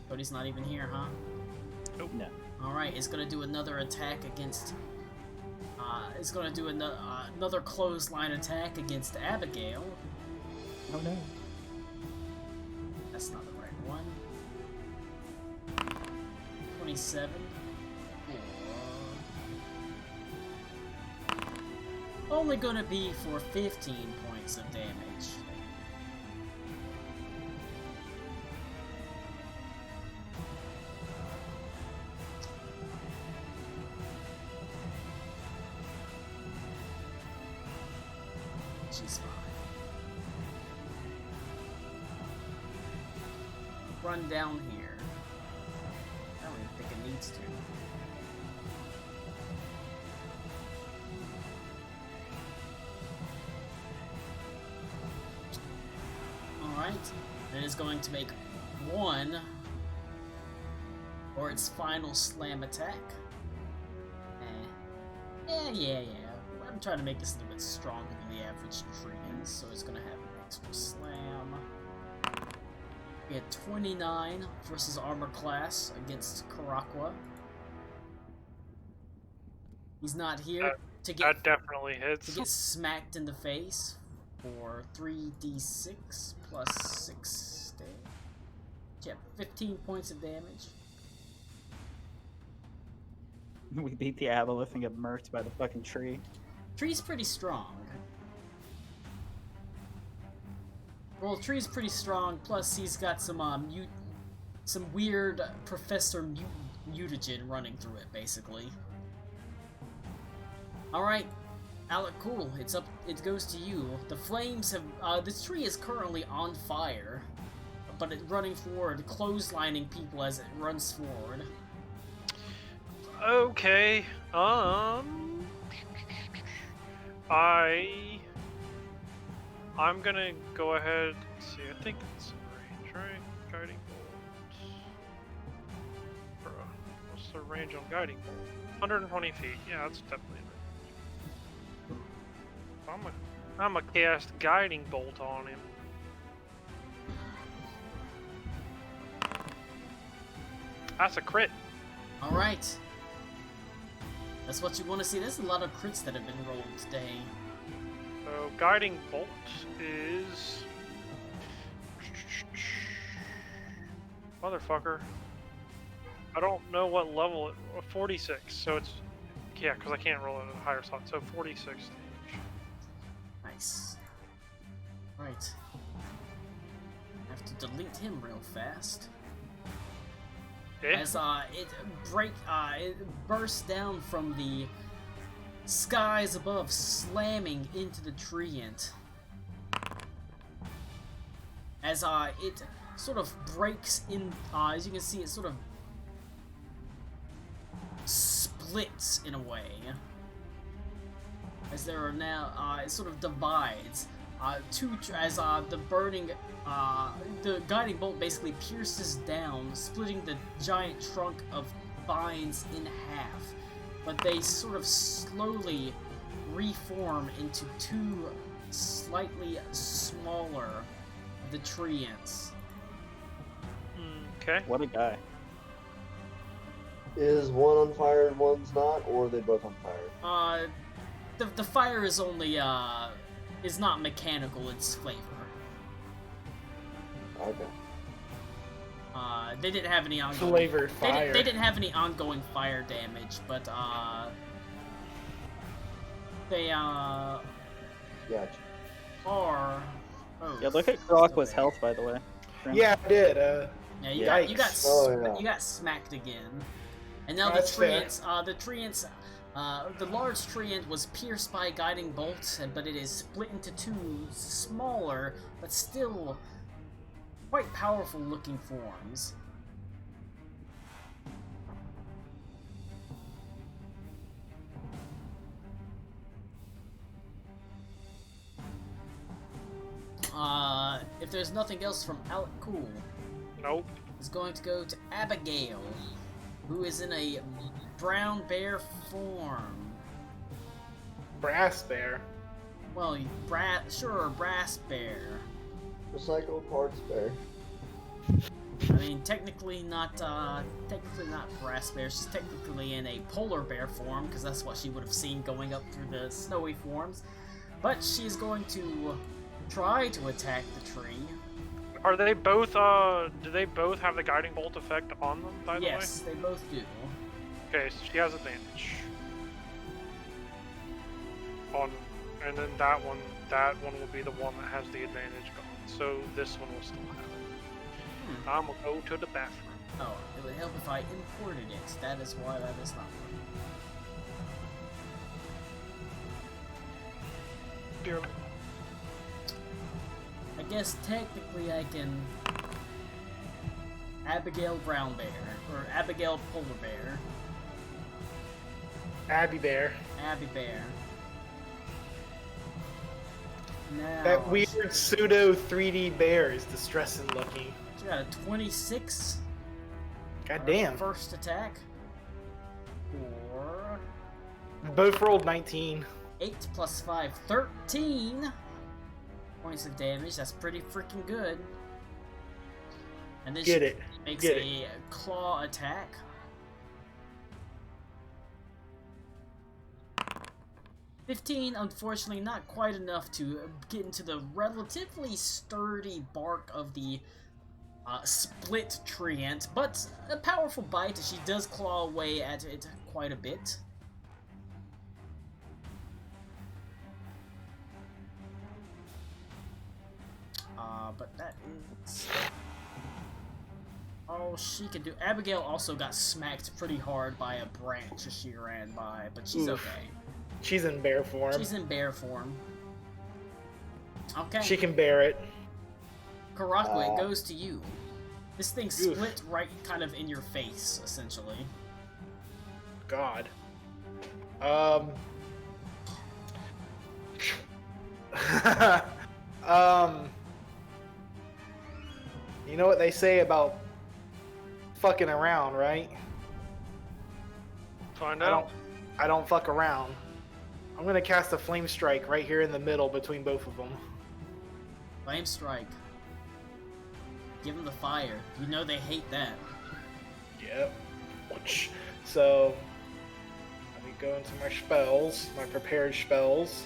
A: Cody's not even here, huh?
D: Nope. No.
A: Alright, it's gonna do another attack against... it's gonna do another clothesline attack against Abigail.
D: Oh no.
A: That's not the right one. 27. Only gonna be for 15 points of damage. She's fine. Run down here. I don't even think it needs to. Alright, it is going to make one or its final slam attack. Yeah. I'm trying to make this a little bit stronger than the average tree is, so it's gonna have an extra slam. We had 29 versus armor class against Karakwa. He's not here to get
E: That definitely hits.
A: to get smacked in the face for 3d6 plus 6 damage. Yeah, 15 points of damage.
D: We beat the Aboleth and get murked by the fucking tree.
A: Tree's pretty strong. Well, Tree's pretty strong, plus he's got some weird Professor Mutagen running through it, basically. Alright, Alec, cool. It goes to you. The flames have, this tree is currently on fire, but it's running forward, clotheslining people as it runs forward.
E: Okay. I'm gonna go ahead. Let's see, I think it's in range, right? Guiding bolt. What's the range on guiding bolt? 120 feet. Yeah, that's definitely in range. I'm gonna cast guiding bolt on him. That's a crit.
A: Alright. That's what you want to see. There's a lot of crits that have been rolled today.
E: So guiding bolt is motherfucker. I don't know what level it. 46. So it's yeah, because I can't roll it at a higher slot. So 46 damage.
A: Nice. Right. Have to delete him real fast.
E: Yeah.
A: As it bursts down from the skies above, slamming into the treant. As it sort of breaks in, as you can see, it sort of splits in a way. As there are now, it sort of divides. The guiding bolt basically pierces down, splitting the giant trunk of vines in half. But they sort of slowly reform into two slightly smaller of the treants.
E: Okay.
D: What a guy.
B: Is one on fire and one's not, or are they both on fire?
A: The fire is only is not mechanical, it's flavor.
B: Okay.
A: They didn't have any ongoing.
F: Flavored fire.
A: They didn't have any ongoing fire damage, but they
B: Gotcha.
A: are.
D: Yeah, look at Crocwa's health, by the way.
F: Yeah, I did.
A: Yeah, you
F: Yikes.
A: got
B: Oh, yeah.
A: you got smacked again, and now
F: That's fair.
A: the treants, the large treant was pierced by a guiding bolt, but it is split into two smaller but still quite powerful looking forms. If there's nothing else from Alec Cool,
E: Nope.
A: it's going to go to Abigail, who is in a brown bear form.
F: Brass bear.
A: Well, brass bear.
B: Recycle parts bear.
A: I mean, technically not brass bear. She's technically in a polar bear form, because that's what she would have seen going up through the snowy forms. But she's going to try to attack the tree.
E: Are they both, do they both have the guiding bolt effect on them, by the way?
A: Yes, they both do.
E: Okay, so she has advantage. And then that one will be the one that has the advantage gone. So this one will still have it. I'm gonna go to the bathroom.
A: Oh, it would help if I imported it. That is why that is not working.
E: Dear.
A: I guess technically I can Abigail Brown Bear, or Abigail Polar Bear,
F: Abby bear.
A: Abby Bear. Now,
F: That weird pseudo 3D bear is distressing looking.
A: she got a 26
F: God
A: for
F: damn.
A: first attack, or
F: Both rolled 19.
A: 8 plus 5, 13 points of damage. That's pretty freaking good. And then
F: Get
A: she
F: it.
A: makes
F: Get
A: a claw attack. 15, unfortunately, not quite enough to get into the relatively sturdy bark of the split treant, but a powerful bite as she does claw away at it quite a bit. But that is all she can do. Abigail also got smacked pretty hard by a branch as she ran by, but she's
F: Oof.
A: okay.
F: She's in bear form.
A: She's in bear form. Okay.
F: She can bear it.
A: Karakwa, it goes to you. This thing split right kind of in your face, essentially.
F: God. You know what they say about fucking around, right?
E: Find out.
F: I don't fuck around. I'm gonna cast a flame strike right here in the middle between both of them.
A: Flame strike. Give them the fire. You know they hate that.
F: Yep. So, let me go into my spells, my prepared spells.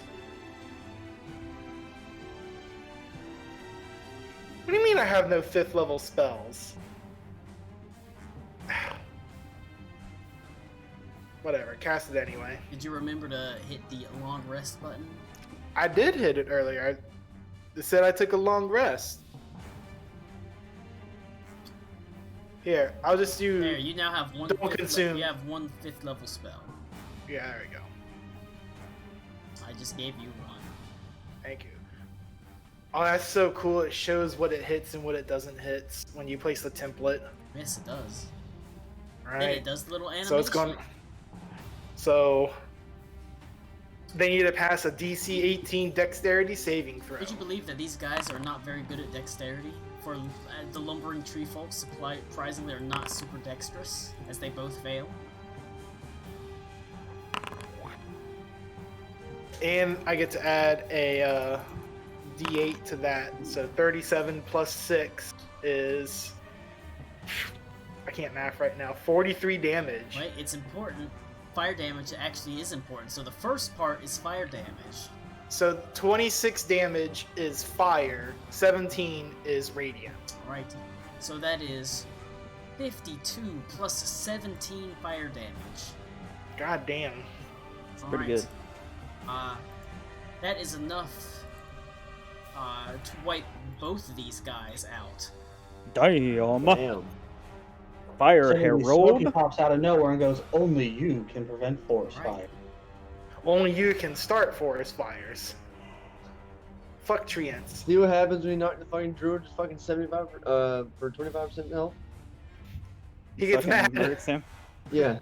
F: What do you mean I have no 5th level spells? Whatever, cast it anyway.
A: Did you remember to hit the long rest button?
F: I did hit it earlier. It said I took a long rest. Here, I'll just do.
A: There, you now have one.
F: Don't consume.
A: You have one 5th level spell.
F: Yeah, there we go.
A: I just gave you one.
F: Thank you. Oh, that's so cool. It shows what it hits and what it doesn't hit when you place the template.
A: Yes, it does.
F: Right.
A: And it does the little animation.
F: So it's going. So they need to pass a DC 18 Dexterity saving throw.
A: Would you believe that these guys are not very good at dexterity? For the lumbering tree folks, surprisingly, are not super dexterous, as they both fail.
F: And I get to add a D8 to that. So 37 plus 6 is. I can't math right now. 43 damage.
A: Right? It's important. Fire damage actually is important. So the first part is fire damage.
F: So 26 damage is fire, 17 is radiant.
A: Right. So that is 52 plus 17 fire damage.
F: God damn.
H: It's pretty good.
A: That is enough to wipe both of these guys out.
H: Damn.
B: Damn.
H: Fire
C: Suddenly Smokey
H: Herald.
C: pops out of nowhere and goes, "Only you can prevent forest
A: Right.
C: fire."
F: Only you can start forest fires. Fuck treants.
B: See what happens when you knock the fucking druid just fucking 75 for 25% health?
F: He gets
H: Fucking
F: mad.
H: hurts him.
B: Yeah.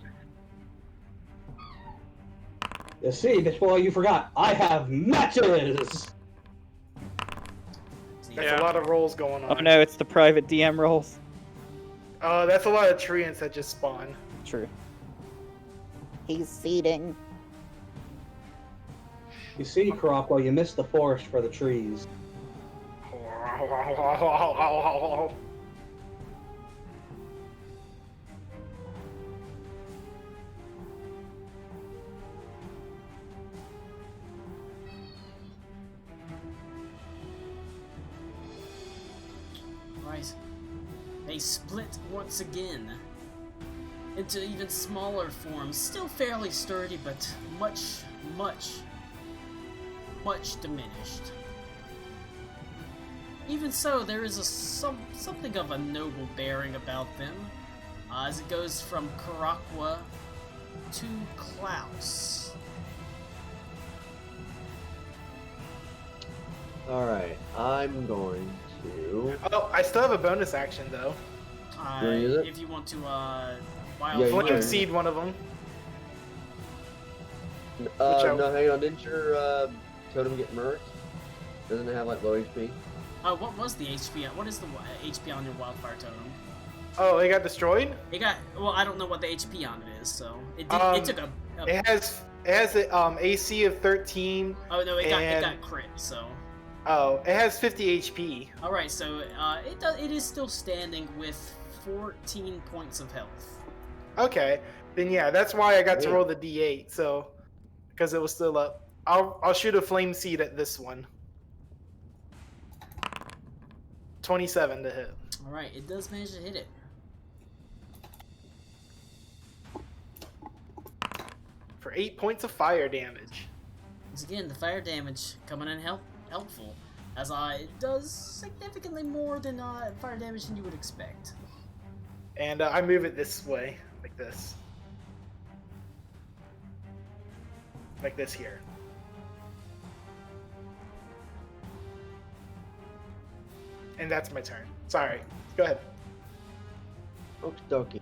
C: You see, bitch boy, you forgot. I have matches!
A: See,
F: That's
E: Yeah.
F: a lot of rolls going on.
H: Oh no, it's the private DM rolls.
F: Oh, that's a lot of treants that just spawn.
H: True.
I: He's seeding.
C: You see, Karakwa, you missed the forest for the trees.
A: Right. They split once again into even smaller forms, still fairly sturdy, but much diminished. Even so, there is something of a noble bearing about them, as it goes from Karakwa to Klaus.
B: Alright, I'm going to...
F: Oh, I still have a bonus action though.
B: wanna use it?
A: If you want to,
B: Yeah, you
F: Flame
B: can.
F: seed one of them.
B: no, hang on, didn't your totem get murked? Doesn't it have like low HP?
A: what was the HP? What is the HP on your wildfire totem?
F: Oh, they got destroyed.
A: It got, well, I don't know what the HP on it is, so it took a
F: It has an AC of 13.
A: oh no, it
F: and-
A: got crit, so.
F: Oh, it has 50 HP.
A: All right, so it is still standing with 14 points of health.
F: Okay, then yeah, that's why I got to
B: Hey.
F: roll the D8. So, because it was still up, I'll shoot a flame seed at this one. 27 to hit.
A: All right, it does manage to hit it.
F: For 8 points of fire damage.
A: Once again, the fire damage coming in helpful, as it does significantly more than fire damage than you would expect.
F: And I move it this way, like this. Like this here. And that's my turn. Sorry. Go ahead.
B: Okie dokie.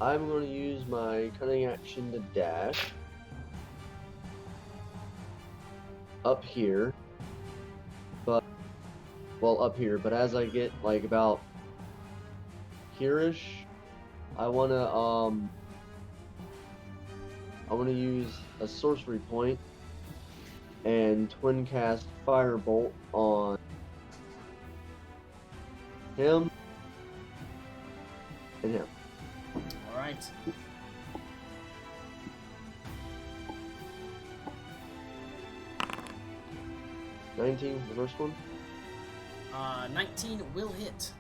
B: I'm going to use my cunning action to dash up here, but up here. But as I get like about here-ish, I want to use a sorcery point and twin cast Firebolt on him and him.
A: All right.
B: $19 for the first one.
A: 19 will hit.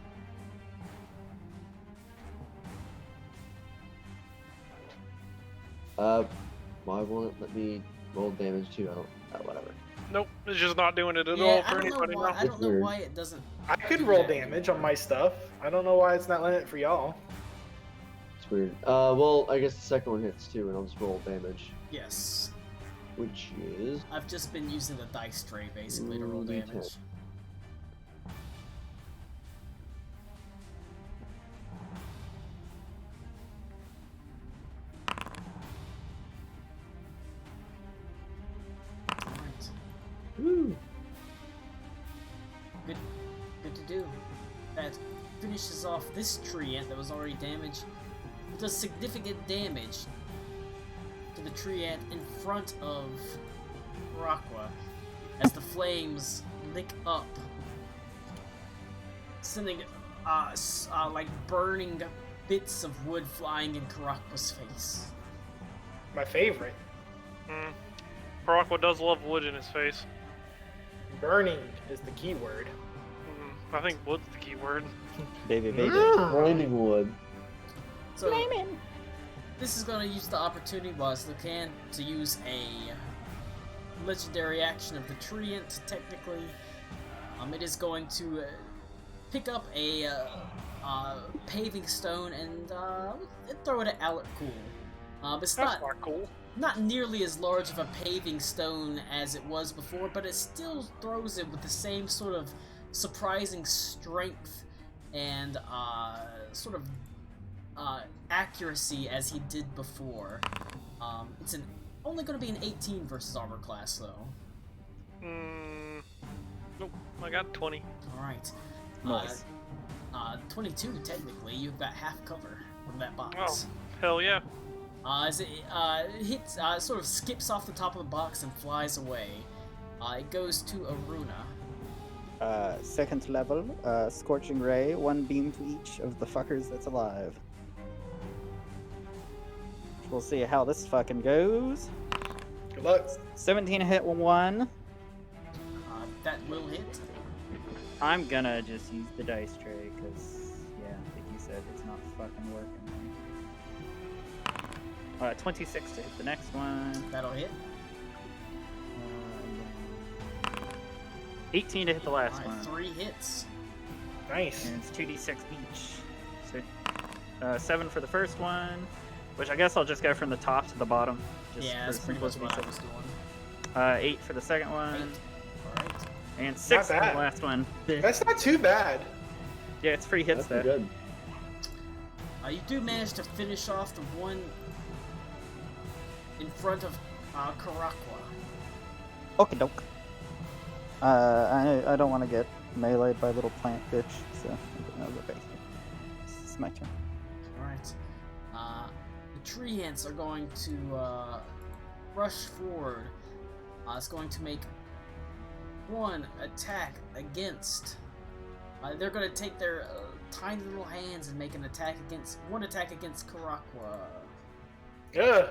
B: Why won't it let me roll damage too? I don't. Whatever.
E: Nope, it's just not doing it at
A: Yeah,
E: all
A: I
E: for
A: don't know
E: anybody
A: why.
E: now.
A: I don't know
B: weird.
A: why it doesn't.
F: I could roll damage on my stuff. I don't know why it's not letting it for y'all.
B: It's weird. Well, I guess the second one hits too, and I'll just roll damage,
A: Yes,
B: which is
A: I've just been using the dice tray basically to roll
B: D10.
A: damage. Alright.
B: woo.
A: Good to do. That finishes off this treant that was already damaged. It does significant damage to the treant in front of Rakwa as the flames lick up, sending like burning bits of wood flying in Karakwa's face.
F: My favorite.
E: Karakwa does love wood in his face.
F: Burning is the key word.
E: Mhm. I think wood's the key word.
D: Baby, baby.
B: Grinding wood.
A: So, this is going to use the opportunity while I still can to use a legendary action of the Treant, technically. It is going to pick up a paving stone and throw it at Alec Cool. But it's
E: That's not cool.
A: not nearly as large of a paving stone as it was before, but it still throws it with the same sort of surprising strength and sort of accuracy as he did before. It's only going to be an 18 versus armor class, though.
E: Nope, I got 20.
A: Alright.
D: Nice.
A: 22, technically. You've got half cover from that box.
E: Oh, hell yeah.
A: As it hits, sort of skips off the top of the box and flies away. It goes to Aruna.
H: Second level, Scorching Ray, 1 beam to each of the fuckers that's alive. We'll see how this fucking goes.
F: Good luck.
H: 17 hit 1.
A: That will hit.
H: I'm gonna just use the dice tray, because, yeah, like you said, it's not fucking working. 26 to hit the next one.
A: That'll hit.
H: 18 to hit the last
A: Alright,
H: one.
A: 3 hits.
F: Nice.
H: And it's 2d6 each. So, 7 for the first one, which I guess I'll just go from the top to the bottom. Just
A: Yeah,
H: for
A: that's pretty much what I
H: simplicity's
A: was
H: sake.
A: doing.
H: 8 for the second one,
A: 8. Alright.
H: and 6 for the
F: bad.
H: last one.
F: That's not too bad.
H: Yeah, it's free hits
B: That's
H: though.
B: good.
A: You do manage to finish off the one in front of Karakwa.
H: Okie doke. I don't want to get meleeed by little plant bitch, so I'm gonna go back here. It's my turn.
A: Alright. The tree ants are going to rush forward. It's going to make one attack against. They're going to take their tiny little hands and make an attack against Karakwa.
F: Yeah.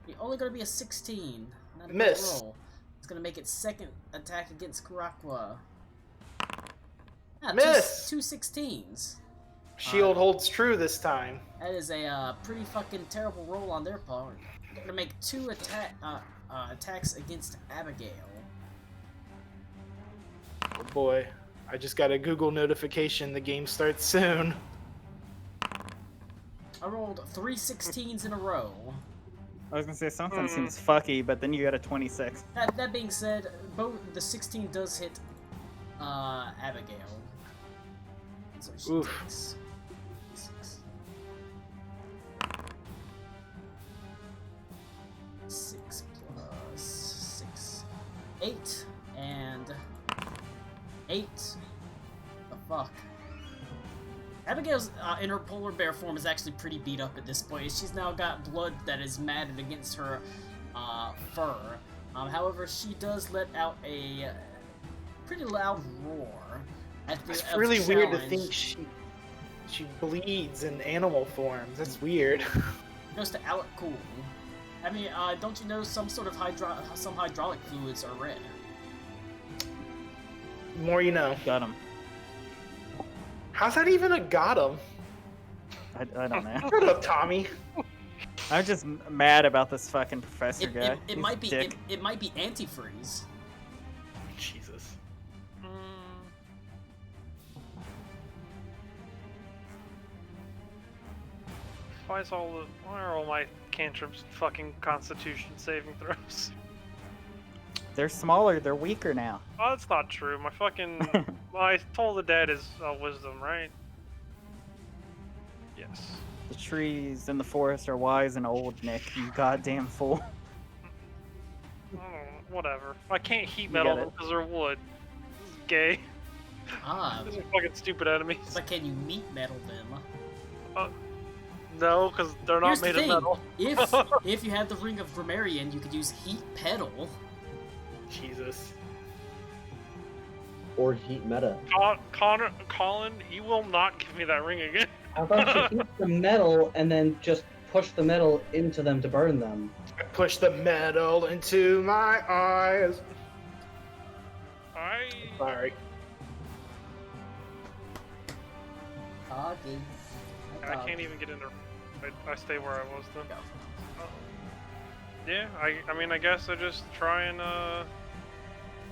A: It's only going to be a 16. Not a
F: Miss.
A: good roll. It's going to make its second attack against Karakwa.
F: Miss.
A: Two 16s.
F: Shield holds true this time.
A: That is a pretty fucking terrible roll on their part. They're gonna make 2 attacks against Abigail.
F: Oh boy. I just got a Google notification. The game starts soon.
A: I rolled 3 16s in a row.
H: I was gonna say something seems fucky, but then you got a 26.
A: That being said, both the 16 does hit Abigail. So she
F: Oof.
A: takes 6. 6 plus 6. 8 and 8. The fuck. Abigail's in her polar bear form is actually pretty beat up at this point. She's now got blood that is matted against her fur. However, she does let out a pretty loud roar at the
F: It's really weird to
A: challenge.
F: think she bleeds in animal forms. That's weird.
A: Goes to Alec Cool. I mean, don't you know some sort of some hydraulic fluids are red?
F: More you know.
H: Got him.
F: How's that even a got him?
H: I don't know.
F: Shut up, Tommy.
H: I'm just mad about this fucking professor
A: It,
H: guy.
A: it, it
H: He's
A: might
H: a
A: be
H: dick.
A: it might be antifreeze.
F: Jesus.
E: Why are all my cantrips fucking Constitution saving throws?
H: They're smaller. They're weaker now.
E: Oh, that's not true. My fucking my Toll the Dead is wisdom, right? Yes.
H: The trees in the forest are wise and old, Nick. You goddamn fool.
E: Whatever. I can't heat
H: You
E: metal
H: get
E: them
H: it.
E: because they're wood. This is gay. These are fucking stupid enemies.
A: But can you meat metal them?
E: No, because they're not
A: Here's the
E: made of
A: thing.
E: metal.
A: If you had the Ring of Grammarian, you could use heat pedal.
F: Jesus.
B: Or heat meta.
E: Colin, you will not give me that ring again.
C: How about you heat the metal and then just push the metal into them to burn them?
F: I push the metal into my eyes. Sorry.
A: Doggy.
E: I can't even get in there. I stay where I was then.
A: Go.
E: Yeah, I mean, I guess I just try and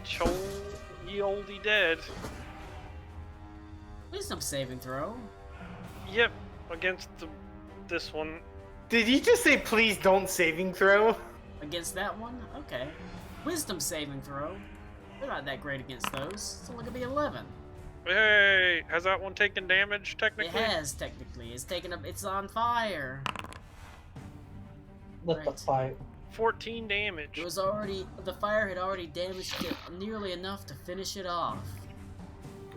E: chol ye oldie dead.
A: Wisdom saving throw.
E: Yep, against this one.
F: Did you just say please don't saving throw?
A: Against that one? Okay. Wisdom saving throw. They're not that great against those. It's only gonna be 11.
E: Hey, has that one taken damage
A: It
E: technically?
A: has, technically. It's taken up. It's on fire.
C: Let the
A: Right.
C: fight.
E: 14 damage.
A: It was already. The fire had already damaged it nearly enough to finish it off.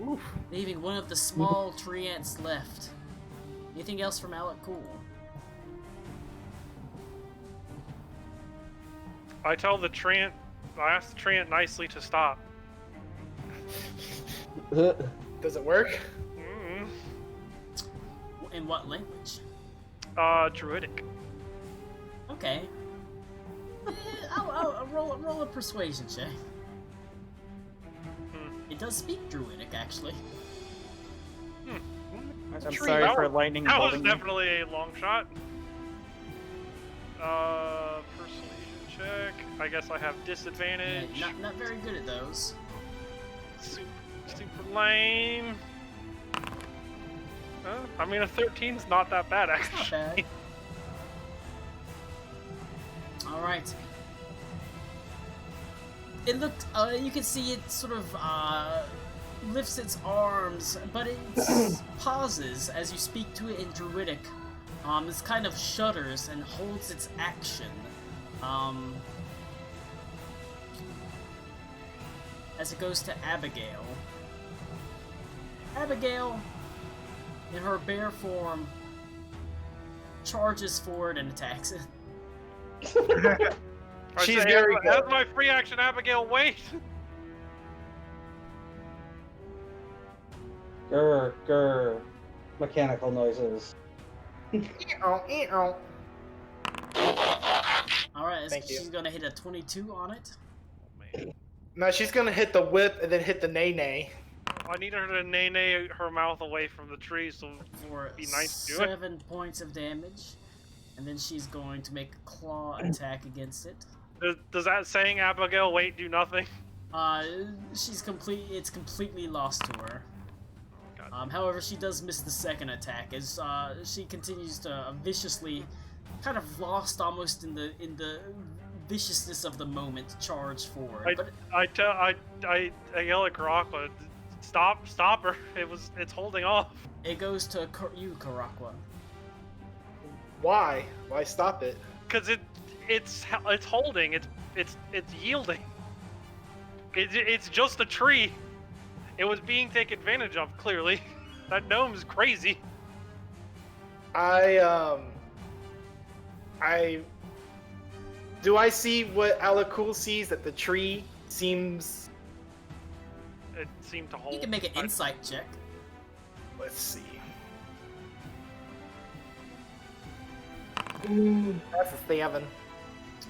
F: Oof.
A: Leaving one of the small tree ants left. Anything else from Alec Cool?
E: I tell the treant, I ask the treant nicely to stop.
F: Does it work?
E: Mm.
A: In what language?
E: Druidic.
A: Okay. I'll roll a persuasion check. It does speak Druidic, actually.
D: I'm
E: Tree,
D: sorry
E: that
D: for
E: was-
D: lightning
E: That was
D: bolting you.
E: definitely a long shot. Persuasion check. I guess I have
A: Yeah,
E: disadvantage.
A: not very good at those.
E: Super lame. I mean, a 13's not that bad,
A: Not
E: actually.
A: bad. All right. It looked. You can see it sort of lifts its arms, but it pauses as you speak to it in Druidic. This kind of shudders and holds its action. As it goes to Abigail. Abigail, in her bear form, charges forward and attacks it.
E: I
F: She's
E: say,
F: very
E: Has
F: good.
E: my free action, Abigail, wait!
C: Grr, grr. Mechanical noises.
A: Alright,
F: Thank you.
A: she's gonna hit a 22 on it.
F: No, she's gonna hit the whip and then hit the nay-nay.
E: I need her to nay her mouth away from the tree, so
A: For
E: be nice to do it.
A: 7 points of damage. And then she's going to make a claw attack against it.
E: Does that saying Abigail wait do nothing?
A: It's completely lost to her. However, she does miss the second attack as she continues to viciously, kind of lost almost in the viciousness of the moment, charge forward. But
E: I yell at Karakwa, stop her! It's holding off.
A: it goes to you, Karakwa.
F: Why? Why stop it?
E: Cause it's holding. It's yielding. It's just a tree. It was being taken advantage of, clearly. That gnome's crazy.
F: Do I see what Alakul sees, that the tree seems...
E: It seemed to hold.
A: You can make an insight check.
F: Let's see. That's a 7.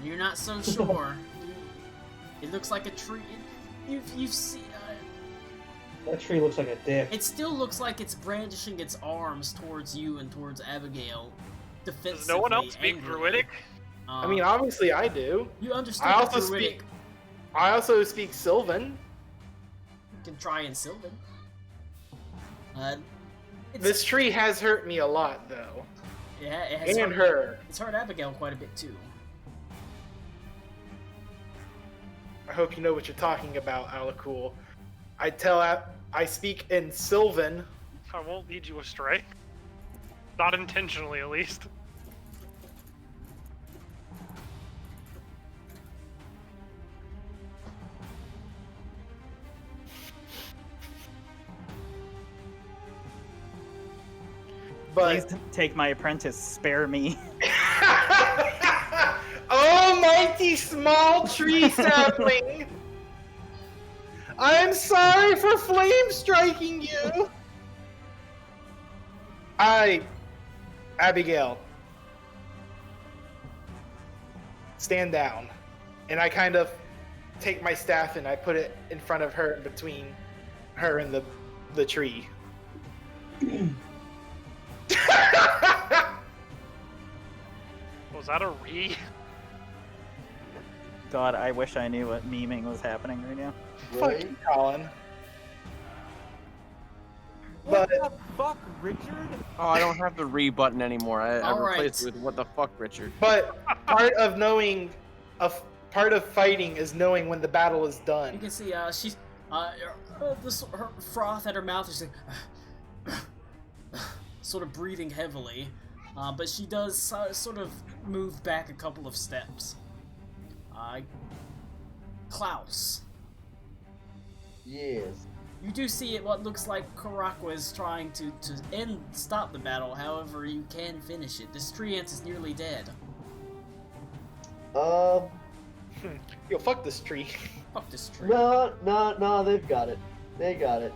A: You're not so sure. It looks like a tree. You've seen.
C: That tree looks like a dick.
A: It still looks like it's brandishing its arms towards you and towards Abigail. Defensively.
E: Does no one else speak
A: angrily.
E: Druidic?
F: I mean, obviously I do.
A: you understand
F: I also
A: Druidic.
F: speak. I also speak Sylvan.
A: You can try in Sylvan.
F: This tree has hurt me a lot, though.
A: Yeah, it has
F: And
A: hurt,
F: her.
A: It's hurt Abigail quite a bit too.
F: I hope you know what you're talking about, Alakul. I speak in Sylvan.
E: I won't lead you astray. Not intentionally, at least.
F: But
D: Please take my apprentice. Spare me.
F: oh, mighty small tree sapling! I'm sorry for flame striking you. Abigail, stand down, and I kind of take my staff and I put it in front of her, in between her and the tree.
E: Was that a re?
D: God, I wish I knew what memeing was happening right now.
F: Fuck you, Colin.
J: What
F: But
J: the fuck, Richard?
G: Oh, I don't have the re button anymore. I
A: All
G: replaced it
A: right.
G: with what the fuck, Richard.
F: but part of knowing, part of fighting is knowing when the battle is
A: You
F: done.
A: can see she's her froth at her mouth is like, sort of breathing heavily, but she does sort of move back a couple of steps. Klaus,
B: Yes.
A: you do see it. What looks like Karakwa is trying to stop the battle. However, you can finish it. This tree ant is nearly dead.
B: Um.
F: Yo, fuck this tree.
A: Fuck this tree.
B: No, they've got it. They got it.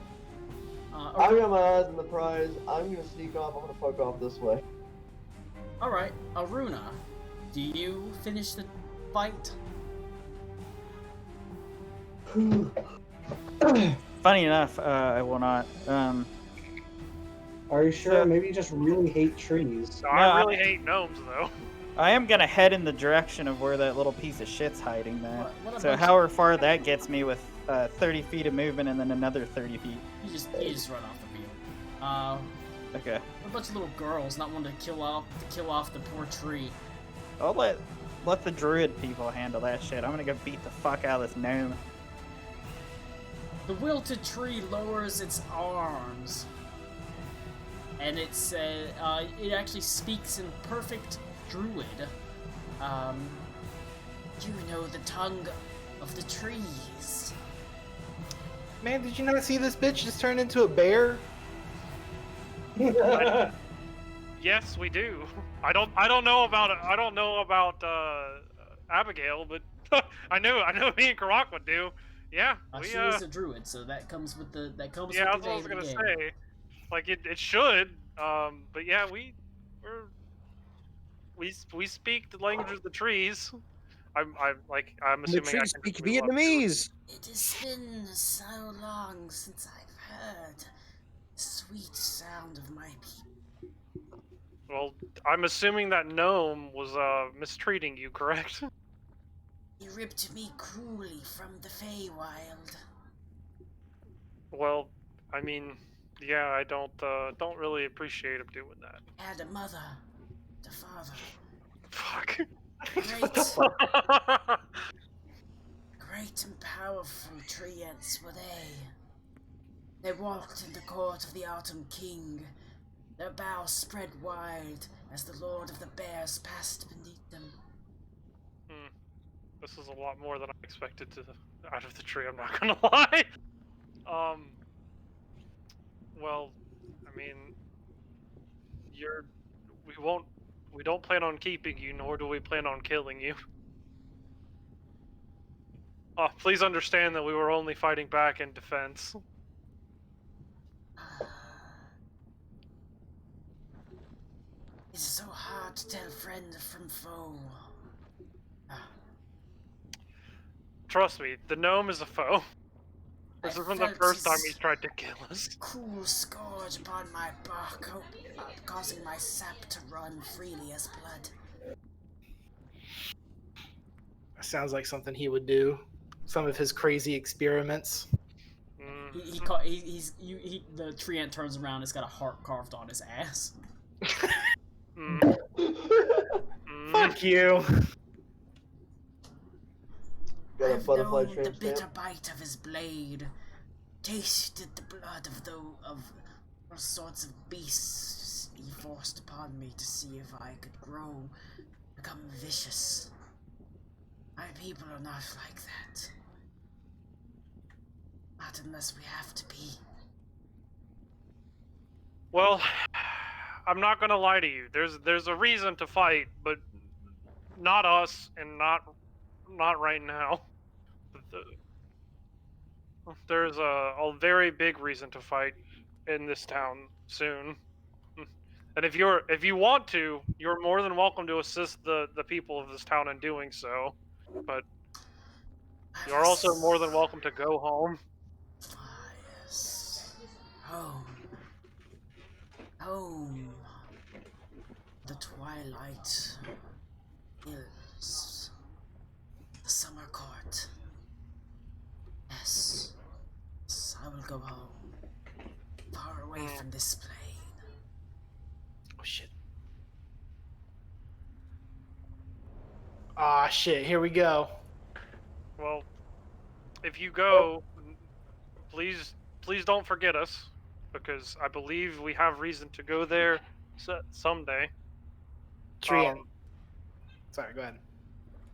B: I got my eyes on the prize. I'm gonna sneak off. I'm gonna fuck off this way.
A: All right, Aruna, do you finish the fight?
D: Funny enough, I will not.
C: Are you sure? Maybe you just really hate trees.
E: No, I really hate gnomes though.
D: I am gonna head in the direction of where that little piece of shit's hiding there.
A: What
D: So
A: about
D: however far that gets me with 30 feet of movement and then another 30 feet.
A: you just run off the field.
D: Okay.
A: A bunch of little girls not wanting to kill off the poor tree.
D: I'll let the druid people handle that shit. I'm gonna go beat the fuck out of this gnome.
A: The wilted tree lowers its arms, and it actually speaks in perfect druid. You know the tongue of the trees.
F: Man, did you not see this bitch just turn into a bear?
E: Yes, we do. I don't know about Abigail, but I know me and Karakwa do. Yeah,
A: She is a druid, so that comes with the
E: yeah,
A: with the
E: that's what I was
A: name of
E: gonna
A: the game.
E: say. Like it should. But yeah, we speak the language of the trees. I'm
G: The
E: assuming I
G: trees
E: can
G: speak
E: just move up to-
G: Vietnamese.
A: It has been so long since I've heard the sweet sound of my people.
E: Well, I'm assuming that gnome was mistreating you, correct?
A: He ripped me cruelly from the Feywild.
E: Well, I mean, yeah, I don't really appreciate him doing that.
A: Had a mother, a father.
E: Fuck.
A: Great and powerful tree ants were they. They walked in the court of the Autumn King, their boughs spread wide as the Lord of the Bears passed beneath them.
E: This is a lot more than I expected out of the tree, I'm not gonna lie. Well, I mean, we don't plan on keeping you, nor do we plan on killing you. Please understand that we were only fighting back in defense.
A: It's so hard to tell friend from foe.
E: Trust me, the gnome is a foe. This
A: I
E: isn't the
A: felt
E: first time
A: his
E: he's tried to kill us.
A: Cruel scourge upon my bark, causing my sap to run freely as blood.
F: That sounds like something he would do. Some of his crazy experiments.
A: The tree ant turns around. It's got a heart carved on his ass.
F: Fuck you.
B: Got a
A: I've
B: butterfly
A: known the
B: tramp
A: bitter
B: stamp.
A: bite of his blade, tasted the blood of all sorts of beasts he forced upon me to see if I could become vicious. My people are not like that. Not unless we have to be.
E: Well, I'm not gonna lie to you. There's a reason to fight, but not us, and not right now. There's a very big reason to fight in this town soon. And if you want to, you're more than welcome to assist the people of this town in doing so. But you're also more than welcome to go home.
A: Yes. Home. Home. The twilight. is the summer court. Yes. Yes, I will go home, far away from this plane.
F: Oh shit. Ah shit, here we go.
E: Well, if you go, please don't forget us, because I believe we have reason to go there someday.
F: Trian. Sorry, go ahead.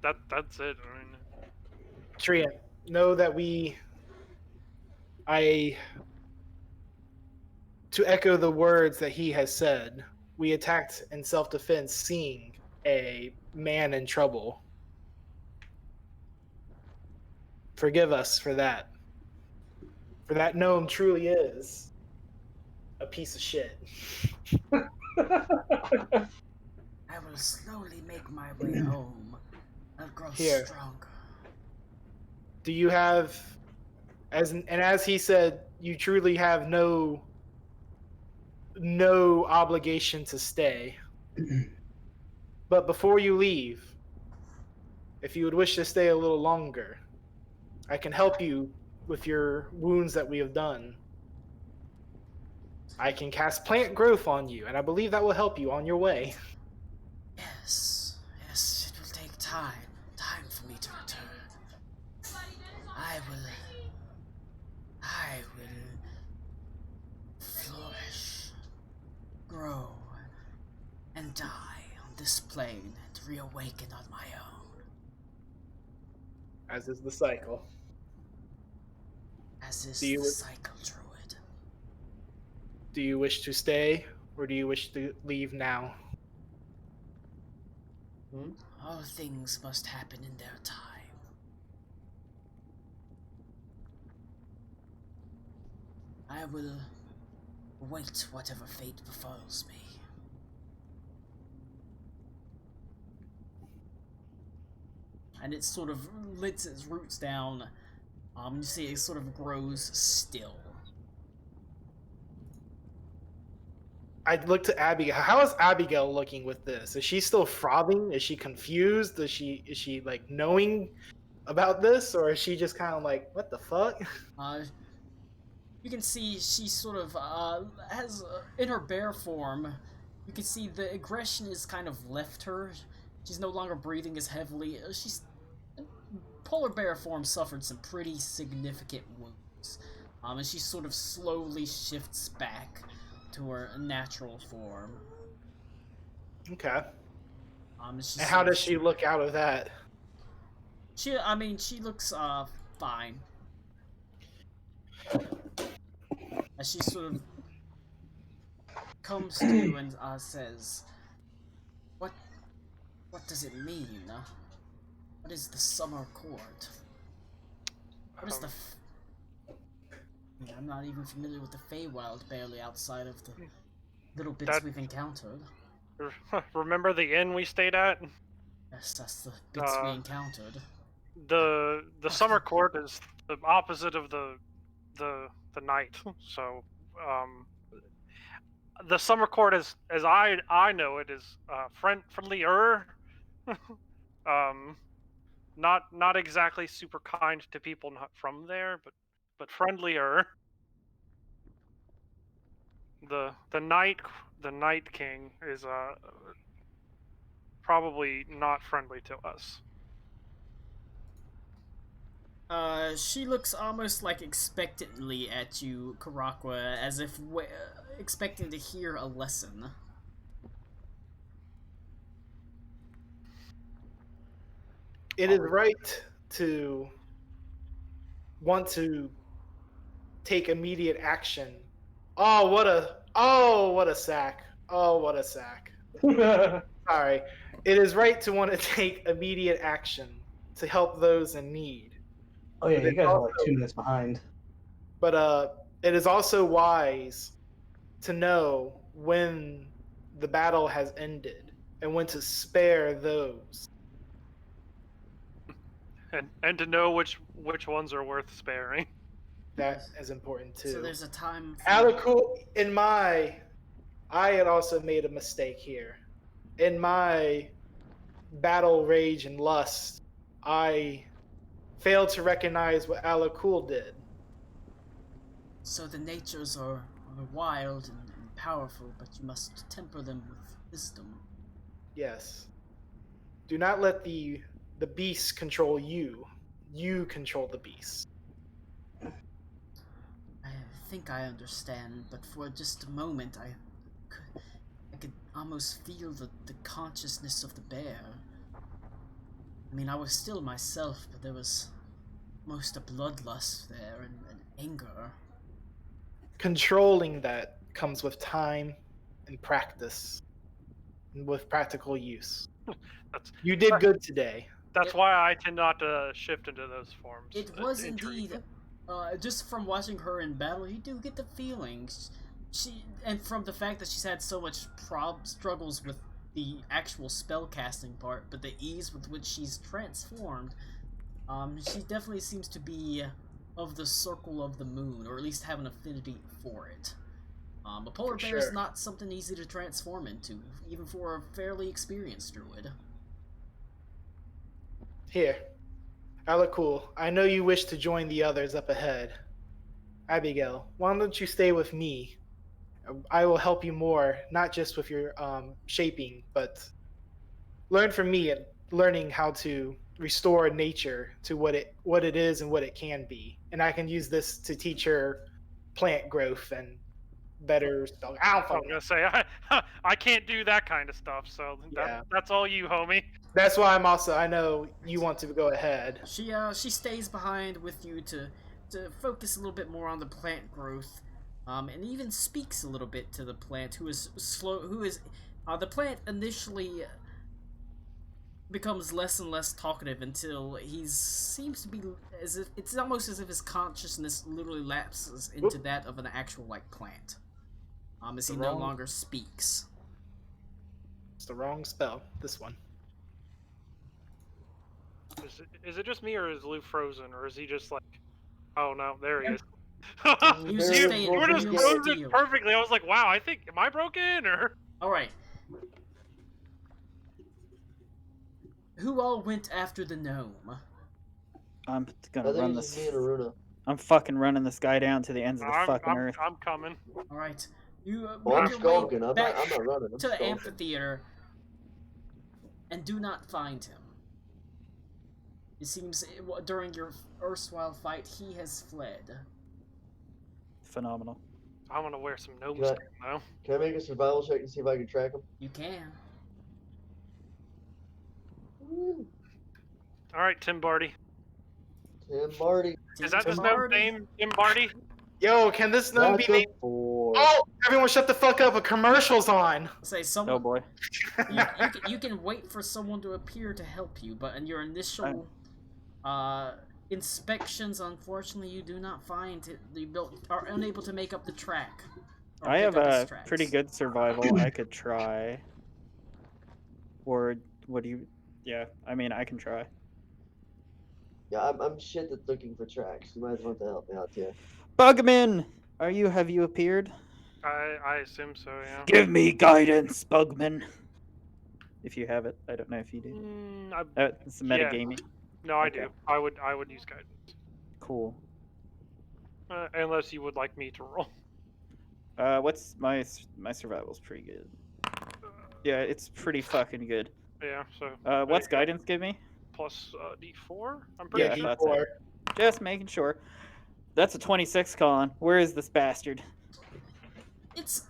E: That's it. I mean,
F: Trian, know that to echo the words that he has said, we attacked in self-defense seeing a man in trouble. Forgive us for that. For that gnome truly is a piece of shit.
A: I will slowly make my way home. I'll grow
F: Here.
A: stronger.
F: Do you have, as he said, you truly have no obligation to stay. But before you leave, if you would wish to stay a little longer, I can help you with your wounds that we have done. I can cast plant growth on you, and I believe that will help you on your way.
A: Yes, it will take time for me to return. I will flourish, grow, and die on this plane and reawaken on my own.
F: As is the cycle.
A: As is
F: the
A: cycle, Druid.
F: Do you wish to stay, or do you wish to leave now?
A: All things must happen in their time. I will await whatever fate befalls me. And it sort of lets its roots down. You see it sort of grows still.
F: I look to Abigail. How is Abigail looking with this? Is she still frothing? Is she confused? Is she like knowing about this, or is she just kind of like, what the fuck?
A: You can see she sort of has in her bear form. You can see the aggression is kind of left her. She's no longer breathing as heavily. She's polar bear form suffered some pretty significant wounds, and she sort of slowly shifts back to her natural form.
F: Okay.
A: And
F: how does she look out of that?
A: She looks fine. As she sort of comes to and says, "What does it mean? What is the summer court? What is the?" I'm not even familiar with the Feywild, barely outside of the little bits we've encountered.
E: Remember the inn we stayed at?
A: Yes, that's the bits we encountered.
E: The summer court is the opposite of the night. So, the summer court is, as I know it, is friendlier. Not exactly super kind to people not from there, but friendlier. The night king is probably not friendly to us.
A: She looks almost like expectantly at you, Karakwa, as if expecting to hear a lesson.
F: It is right to want to take immediate action. Oh, what a sack. Oh, what a sack. Sorry. It is right to want to take immediate action to help those in need.
K: Oh yeah, you guys are like 2 minutes behind.
F: But it is also wise to know when the battle has ended and when to spare those.
E: And to know which ones are worth sparing.
F: That is important too.
A: So there's a time.
F: I had also made a mistake here. In my battle rage and lust, I failed to recognize what Alakul did.
A: So the natures are wild and powerful, but you must temper them with wisdom.
F: Yes. Do not let the beasts control you. You control the beasts.
A: I think I understand, but for just a moment, I could almost feel the consciousness of the bear. I mean, I was still myself, but there was most a bloodlust there and anger.
F: Controlling that comes with time and practice, and with practical use. You did good today.
E: That's why I tend not to shift into those forms.
A: It was indeed, just from watching her in battle, you do get the feelings. And from the fact that she's had so much struggles with the actual spell casting part, but the ease with which she's transformed, she definitely seems to be of the circle of the moon, or at least have an affinity for it. A polar bear is not something easy to transform into, even for a fairly experienced druid.
F: Here, Alakul, I know you wish to join the others up ahead. Abigail, why don't you stay with me? I will help you more, not just with your shaping, but learn from me and learning how to restore nature to what it is and what it can be. And I can use this to teach her plant growth and better spell. I was
E: gonna say I can't do that kind of stuff, so that's all you, homie.
F: That's why I know you want to go ahead.
A: She stays behind with you to focus a little bit more on the plant growth, and even speaks a little bit to the plant, the plant initially becomes less and less talkative until he seems to be it's almost as if his consciousness literally lapses into that of an actual plant. As he no longer speaks.
F: It's the wrong spell, this one.
E: Is it just me, or is Lou frozen, or is he just like, oh no, there he is.
A: You
E: were just frozen perfectly. I was like, wow, am I broken, or?
A: Alright. Who all went after the gnome?
H: I'm gonna run this. I'm fucking running this guy down to the ends of the fucking earth.
E: I'm coming.
A: Alright. You
B: I'm
A: make your way
B: I'm
A: back
B: not running.
A: to the amphitheater and do not find him. It seems during your erstwhile fight, he has fled.
H: Phenomenal.
E: I want to wear some gnome skin, though.
B: Can I make a survival check and see if I can track him?
A: You can.
E: All right, Tim Barty.
B: Tim Barty.
E: Is that his name, Tim Barty?
F: Yo, can this gnome be named? Oh, everyone shut the fuck up, a commercial's on!
A: Say someone.
H: Oh boy.
A: you can wait for someone to appear to help you, but in your initial inspections, unfortunately, you do not find it. You are unable to make up the track.
H: I have a pretty good survival. I could try. Or what do you? Yeah, I mean, I can try.
B: Yeah, I'm shit at looking for tracks. You might want to help me out here.
H: Bugman, have you appeared?
E: I assume so, yeah.
H: Give me guidance, Bugman. If you have it, I don't know if you do. It's metagaming.
E: Yeah. No, I do. I would use guidance.
H: Cool.
E: Unless you would like me to roll.
H: What's my survival's pretty good. Yeah, it's pretty fucking good.
E: Yeah. So.
H: What's guidance give me?
E: Plus D4. I'm pretty
H: sure. D4. Just making sure. That's a 26, Colin. Where is this bastard?
A: It's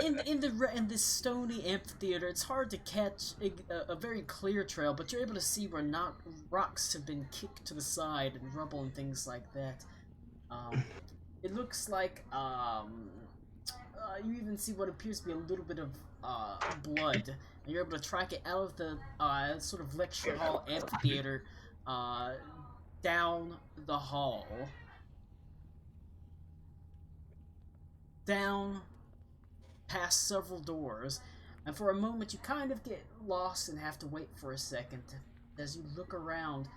A: in the stony amphitheater. It's hard to catch a very clear trail, but you're able to see where rocks have been kicked to the side and rubble and things like that. It looks like you even see what appears to be a little bit of blood, and you're able to track it out of the sort of lecture hall amphitheater down the hall. Down past several doors, and for a moment you kind of get lost and have to wait for a second. As you look around,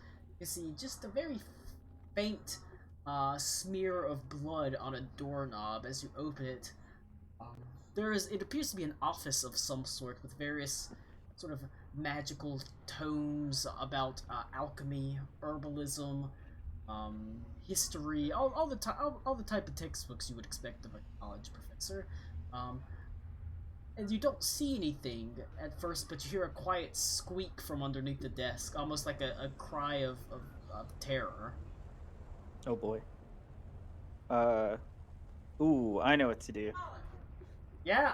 A: you see just a very faint smear of blood on a doorknob. As you open it, it appears to be an office of some sort with various sort of magical tomes about alchemy, herbalism, history, all the type of textbooks you would expect of a college professor. And you don't see anything at first, but you hear a quiet squeak from underneath the desk, almost like a cry of terror.
D: Oh boy. Ooh, I know what to do.
A: Yeah.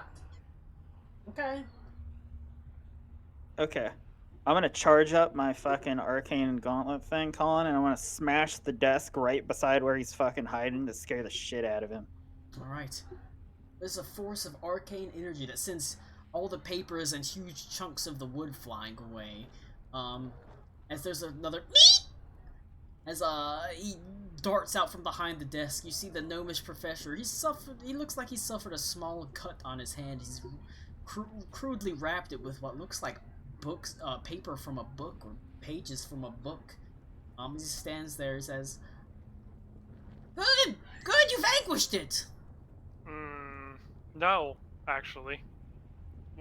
A: Okay.
D: Okay. I'm gonna charge up my fucking arcane gauntlet thing, Colin, and I want to smash the desk right beside where he's fucking hiding to scare the shit out of him.
A: Alright. There's a force of arcane energy that sends all the papers and huge chunks of the wood flying away. As there's another as he darts out from behind the desk, you see the gnomish professor. He looks like he suffered a small cut on his hand. He's crudely wrapped it with what looks like paper from a book or pages from a book. He stands there and says, Good, you vanquished it!
E: No, actually.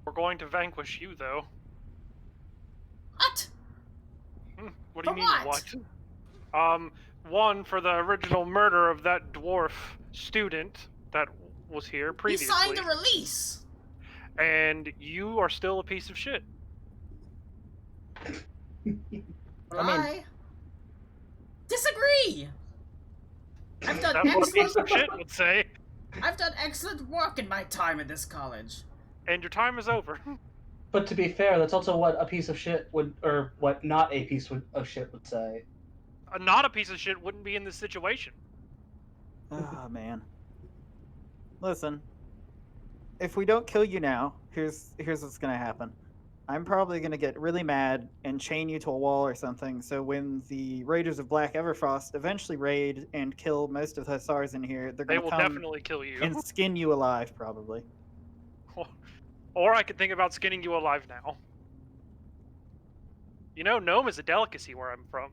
E: We're going to vanquish you, though.
A: What?
E: What do you mean,
A: what?
E: One, for the original murder of that dwarf student that was here previously.
A: He signed a release!
E: And you are still a piece of shit.
A: I disagree! I've done
E: That's what a piece
A: excellent
E: of shit would say.
A: I've done excellent work in my time at this college.
E: And your time is over.
K: But to be fair, that's also what a piece of shit would, or what not a piece of shit would say.
E: Not a piece of shit wouldn't be in this situation.
D: Oh, man. Listen. If we don't kill you now, here's what's gonna happen. I'm probably gonna get really mad and chain you to a wall or something, so when the Raiders of Black Everfrost eventually raid and kill most of the Hussars in here,
E: They will definitely kill you.
D: and skin you alive, probably.
E: Or I could think about skinning you alive now. You know, gnome is a delicacy where I'm from.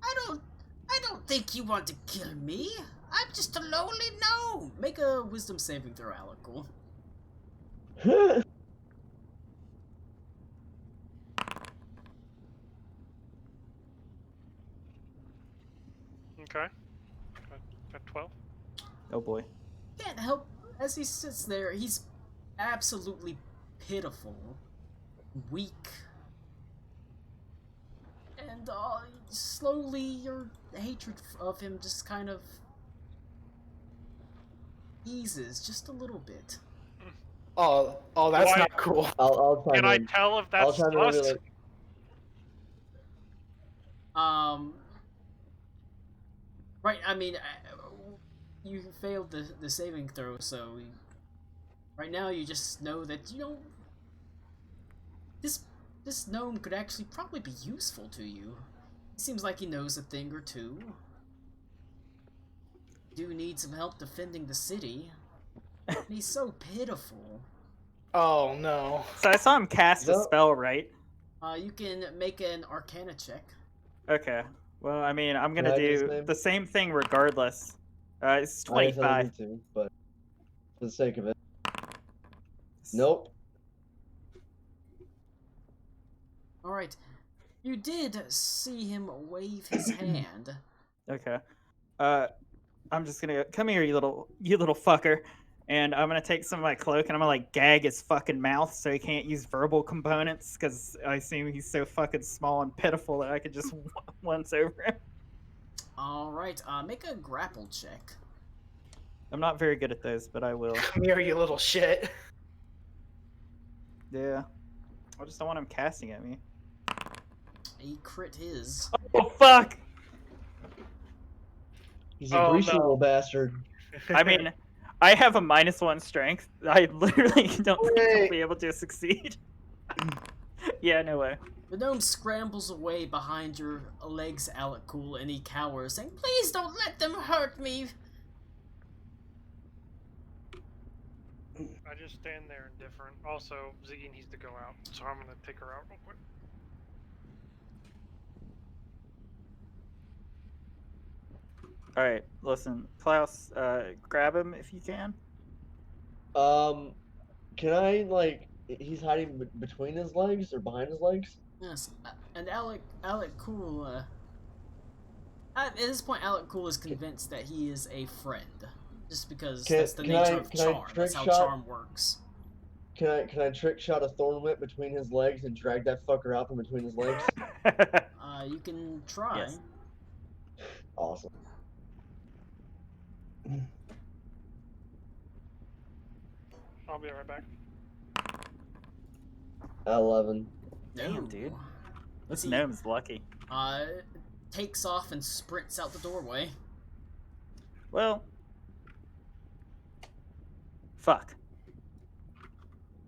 A: I don't think you want to kill me. I'm just a lonely gnome. Make a wisdom saving throw, Alakul.
E: Okay. Got 12.
D: Oh boy.
A: Can't help, as he sits there, he's absolutely pitiful, weak, and slowly your hatred of him just kind of eases just a little bit.
F: Oh, that's not cool.
B: I'll
E: Can I tell if that's us?
A: Right, I mean, you failed the saving throw, so right now you just know that, you know, this gnome could actually probably be useful to you. He seems like he knows a thing or two. You do need some help defending the city. And he's so pitiful.
F: Oh no.
D: So I saw him cast a spell, right?
A: You can make an Arcana check.
D: Okay. Well, I mean, I'm gonna do the same thing regardless. It's 25.
B: Too, but for the sake of it. Nope.
A: Alright. You did see him wave his hand.
D: Okay. I'm just gonna come here, you little fucker, and I'm gonna take some of my cloak and I'm gonna like gag his fucking mouth so he can't use verbal components because I assume he's so fucking small and pitiful that I could just once over him.
A: Alright, make a grapple check.
D: I'm not very good at those, but I will.
F: Come here, you little shit.
D: Yeah. I just don't want him casting at me.
A: He crit his.
D: Oh, fuck!
B: He's a greasy little bastard.
D: I mean, I have a -1 strength. I literally don't think I'll be able to succeed. Yeah, no way.
A: The gnome scrambles away behind your legs, Alakul, and he cowers, saying, "Please don't let them hurt me!"
E: I just stand there indifferent. Also, Ziggy needs to go out, so I'm gonna take her out real quick.
D: Alright, listen. Klaus, grab him if you can.
B: Can I like? He's hiding between his legs or behind his legs?
A: Yes, and Alec Cool. At this point, Alec Cool is convinced that he is a friend, just because that's the nature of charm. That's how charm works.
B: Can I trick shot a thorn whip between his legs and drag that fucker out from between his legs?
A: You can try.
D: Yes.
B: Awesome.
E: I'll be right back.
B: 11.
D: Damn, dude. This
A: See,
D: gnome's lucky.
A: Takes off and sprints out the doorway.
D: Well, fuck.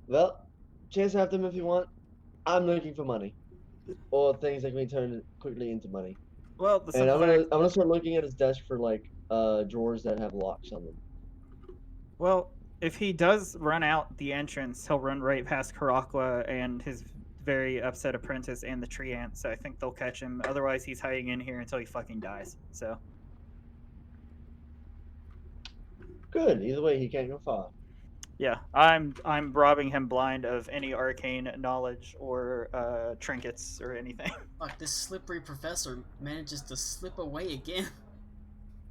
B: Well, chase after him if you want. I'm looking for money, or things that can be turned quickly into money.
D: Well, the
B: And
D: simple
B: I'm gonna start looking at his desk for like drawers that have locks on them.
H: Well, if he does run out the entrance, he'll run right past Karakwa and his very upset apprentice and the tree ant, so I think they'll catch him. Otherwise, he's hiding in here until he fucking dies. So.
B: Good. Either way, he can't go far.
H: Yeah, I'm robbing him blind of any arcane knowledge or trinkets or anything.
A: Fuck, this slippery professor manages to slip away again.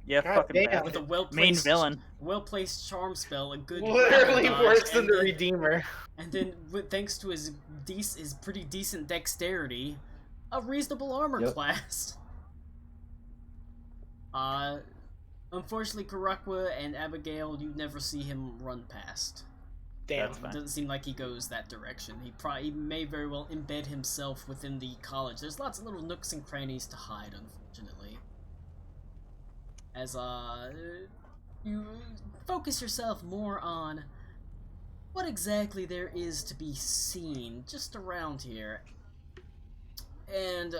H: Yeah,
F: God
H: fucking
F: damn.
H: bad.
A: With a
H: Main villain.
A: well-placed charm spell, a good
F: Literally
A: dodge,
F: worse than
A: and
F: the
A: then-
F: Redeemer.
A: And then, thanks to his pretty decent dexterity, a reasonable armor
B: Yep.
A: class. Unfortunately, Karakwa and Abigail, you never see him run past.
F: Damn.
H: That's
A: It
H: fine.
A: doesn't seem like he goes that direction. He may very well embed himself within the college. There's lots of little nooks and crannies to hide, unfortunately. As you focus yourself more on what exactly there is to be seen just around here. And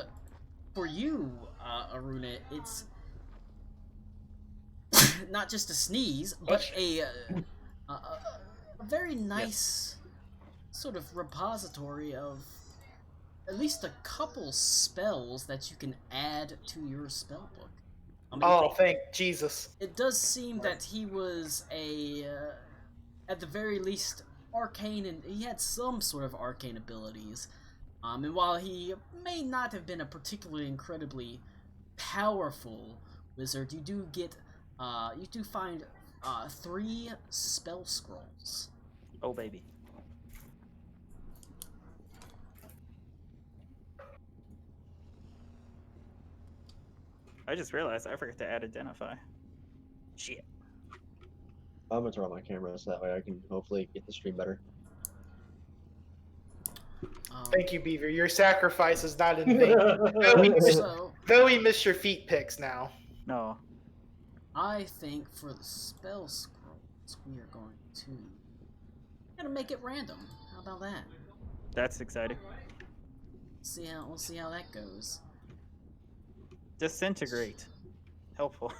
A: for you, Aruna, it's not just a sneeze, but a very nice sort of repository of at least a couple spells that you can add to your spellbook. I mean,
F: Oh, thank Jesus.
A: it does seem that he was at the very least, arcane, and he had some sort of arcane abilities. And while he may not have been a particularly incredibly powerful wizard, you do find 3 spell scrolls.
D: Oh, baby. I just realized I forgot to add identify. Shit.
B: I'm gonna turn on my camera so that way I can hopefully get the stream better.
F: Thank you, Beaver. Your sacrifice is not in vain. Though we miss your feet pics now.
D: No.
A: I think for the spell scrolls, we are going to make it random. How about that?
D: That's exciting.
A: We'll see how that goes.
D: Disintegrate. Helpful.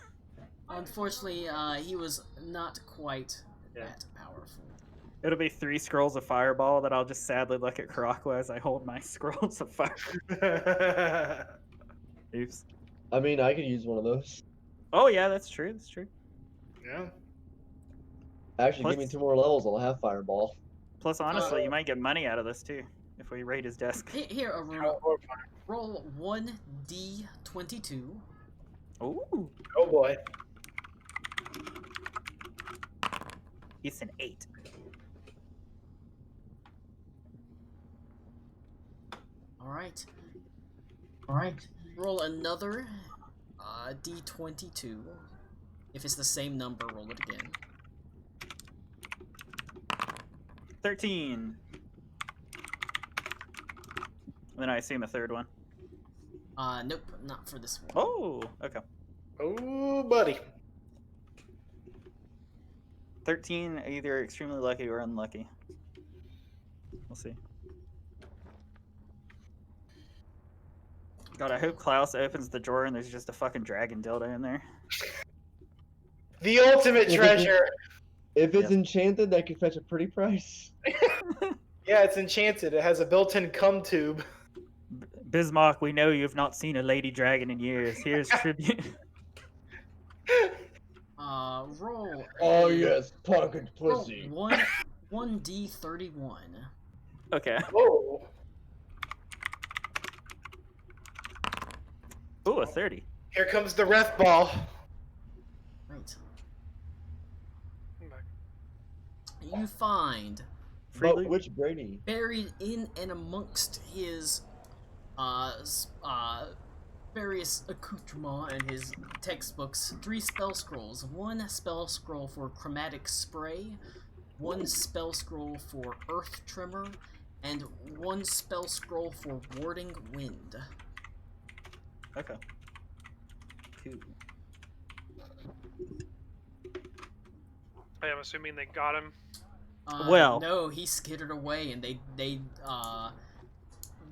A: Unfortunately, he was not quite that powerful.
H: It'll be 3 scrolls of fireball that I'll just sadly look at Karakwa as I hold my scrolls of fire. Oops.
B: I mean, I could use one of those.
H: Oh yeah, that's true. That's true.
F: Yeah.
B: Actually, give me 2 more levels, I'll have fireball.
H: Plus, honestly, you might get money out of this too if we raid his desk.
A: Here, Aruna, roll 1d22.
H: Ooh.
F: Oh boy.
H: It's an 8.
A: Alright. Alright. Roll another d22. If it's the same number, roll it again.
H: 13. And then I assume a third one.
A: Nope, not for this one.
H: Oh, okay.
F: Oh, buddy.
H: 13, either extremely lucky or unlucky. We'll see. God, I hope Klaus opens the drawer and there's just a fucking dragon dildo in there.
F: The ultimate treasure.
B: If it's enchanted, that could fetch a pretty price.
F: Yeah, it's enchanted. It has a built-in cum tube.
H: Bismarck, we know you've not seen a lady dragon in years. Here's tribute.
A: Roll.
B: Oh
A: a-
B: yes, pocket
A: roll
B: pussy.
A: 1d31.
D: Okay.
F: Whoa.
D: Ooh, a 30.
F: Here comes the ref ball.
A: Right.
E: I'm back.
A: You find
B: But
D: Freely.
B: which Brady?
A: buried in and amongst his various accoutrements and his textbooks 3 spell scrolls. 1 spell scroll for chromatic spray, 1 spell scroll for earth tremor, and 1 spell scroll for warding wind.
D: Okay. Cool.
E: I'm assuming they got him.
D: Well-
A: No, he skittered away, and they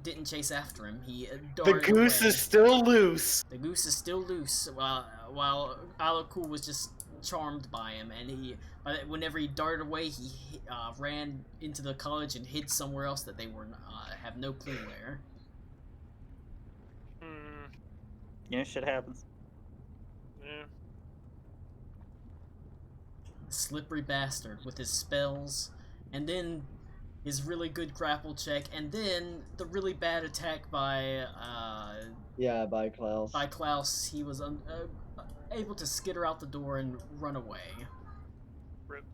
A: didn't chase after him. He
F: The
A: darted
F: goose
A: away.
F: is still loose.
A: The goose is still loose, while Alakul was just charmed by him, and whenever he darted away, he ran into the college and hid somewhere else that they were have no clue where.
D: Yeah, shit happens.
E: Yeah.
A: Slippery bastard with his spells, and then his really good grapple check, and then the really bad attack by
B: By Klaus.
A: Klaus. He was able to skitter out the door and run away.
E: Rip.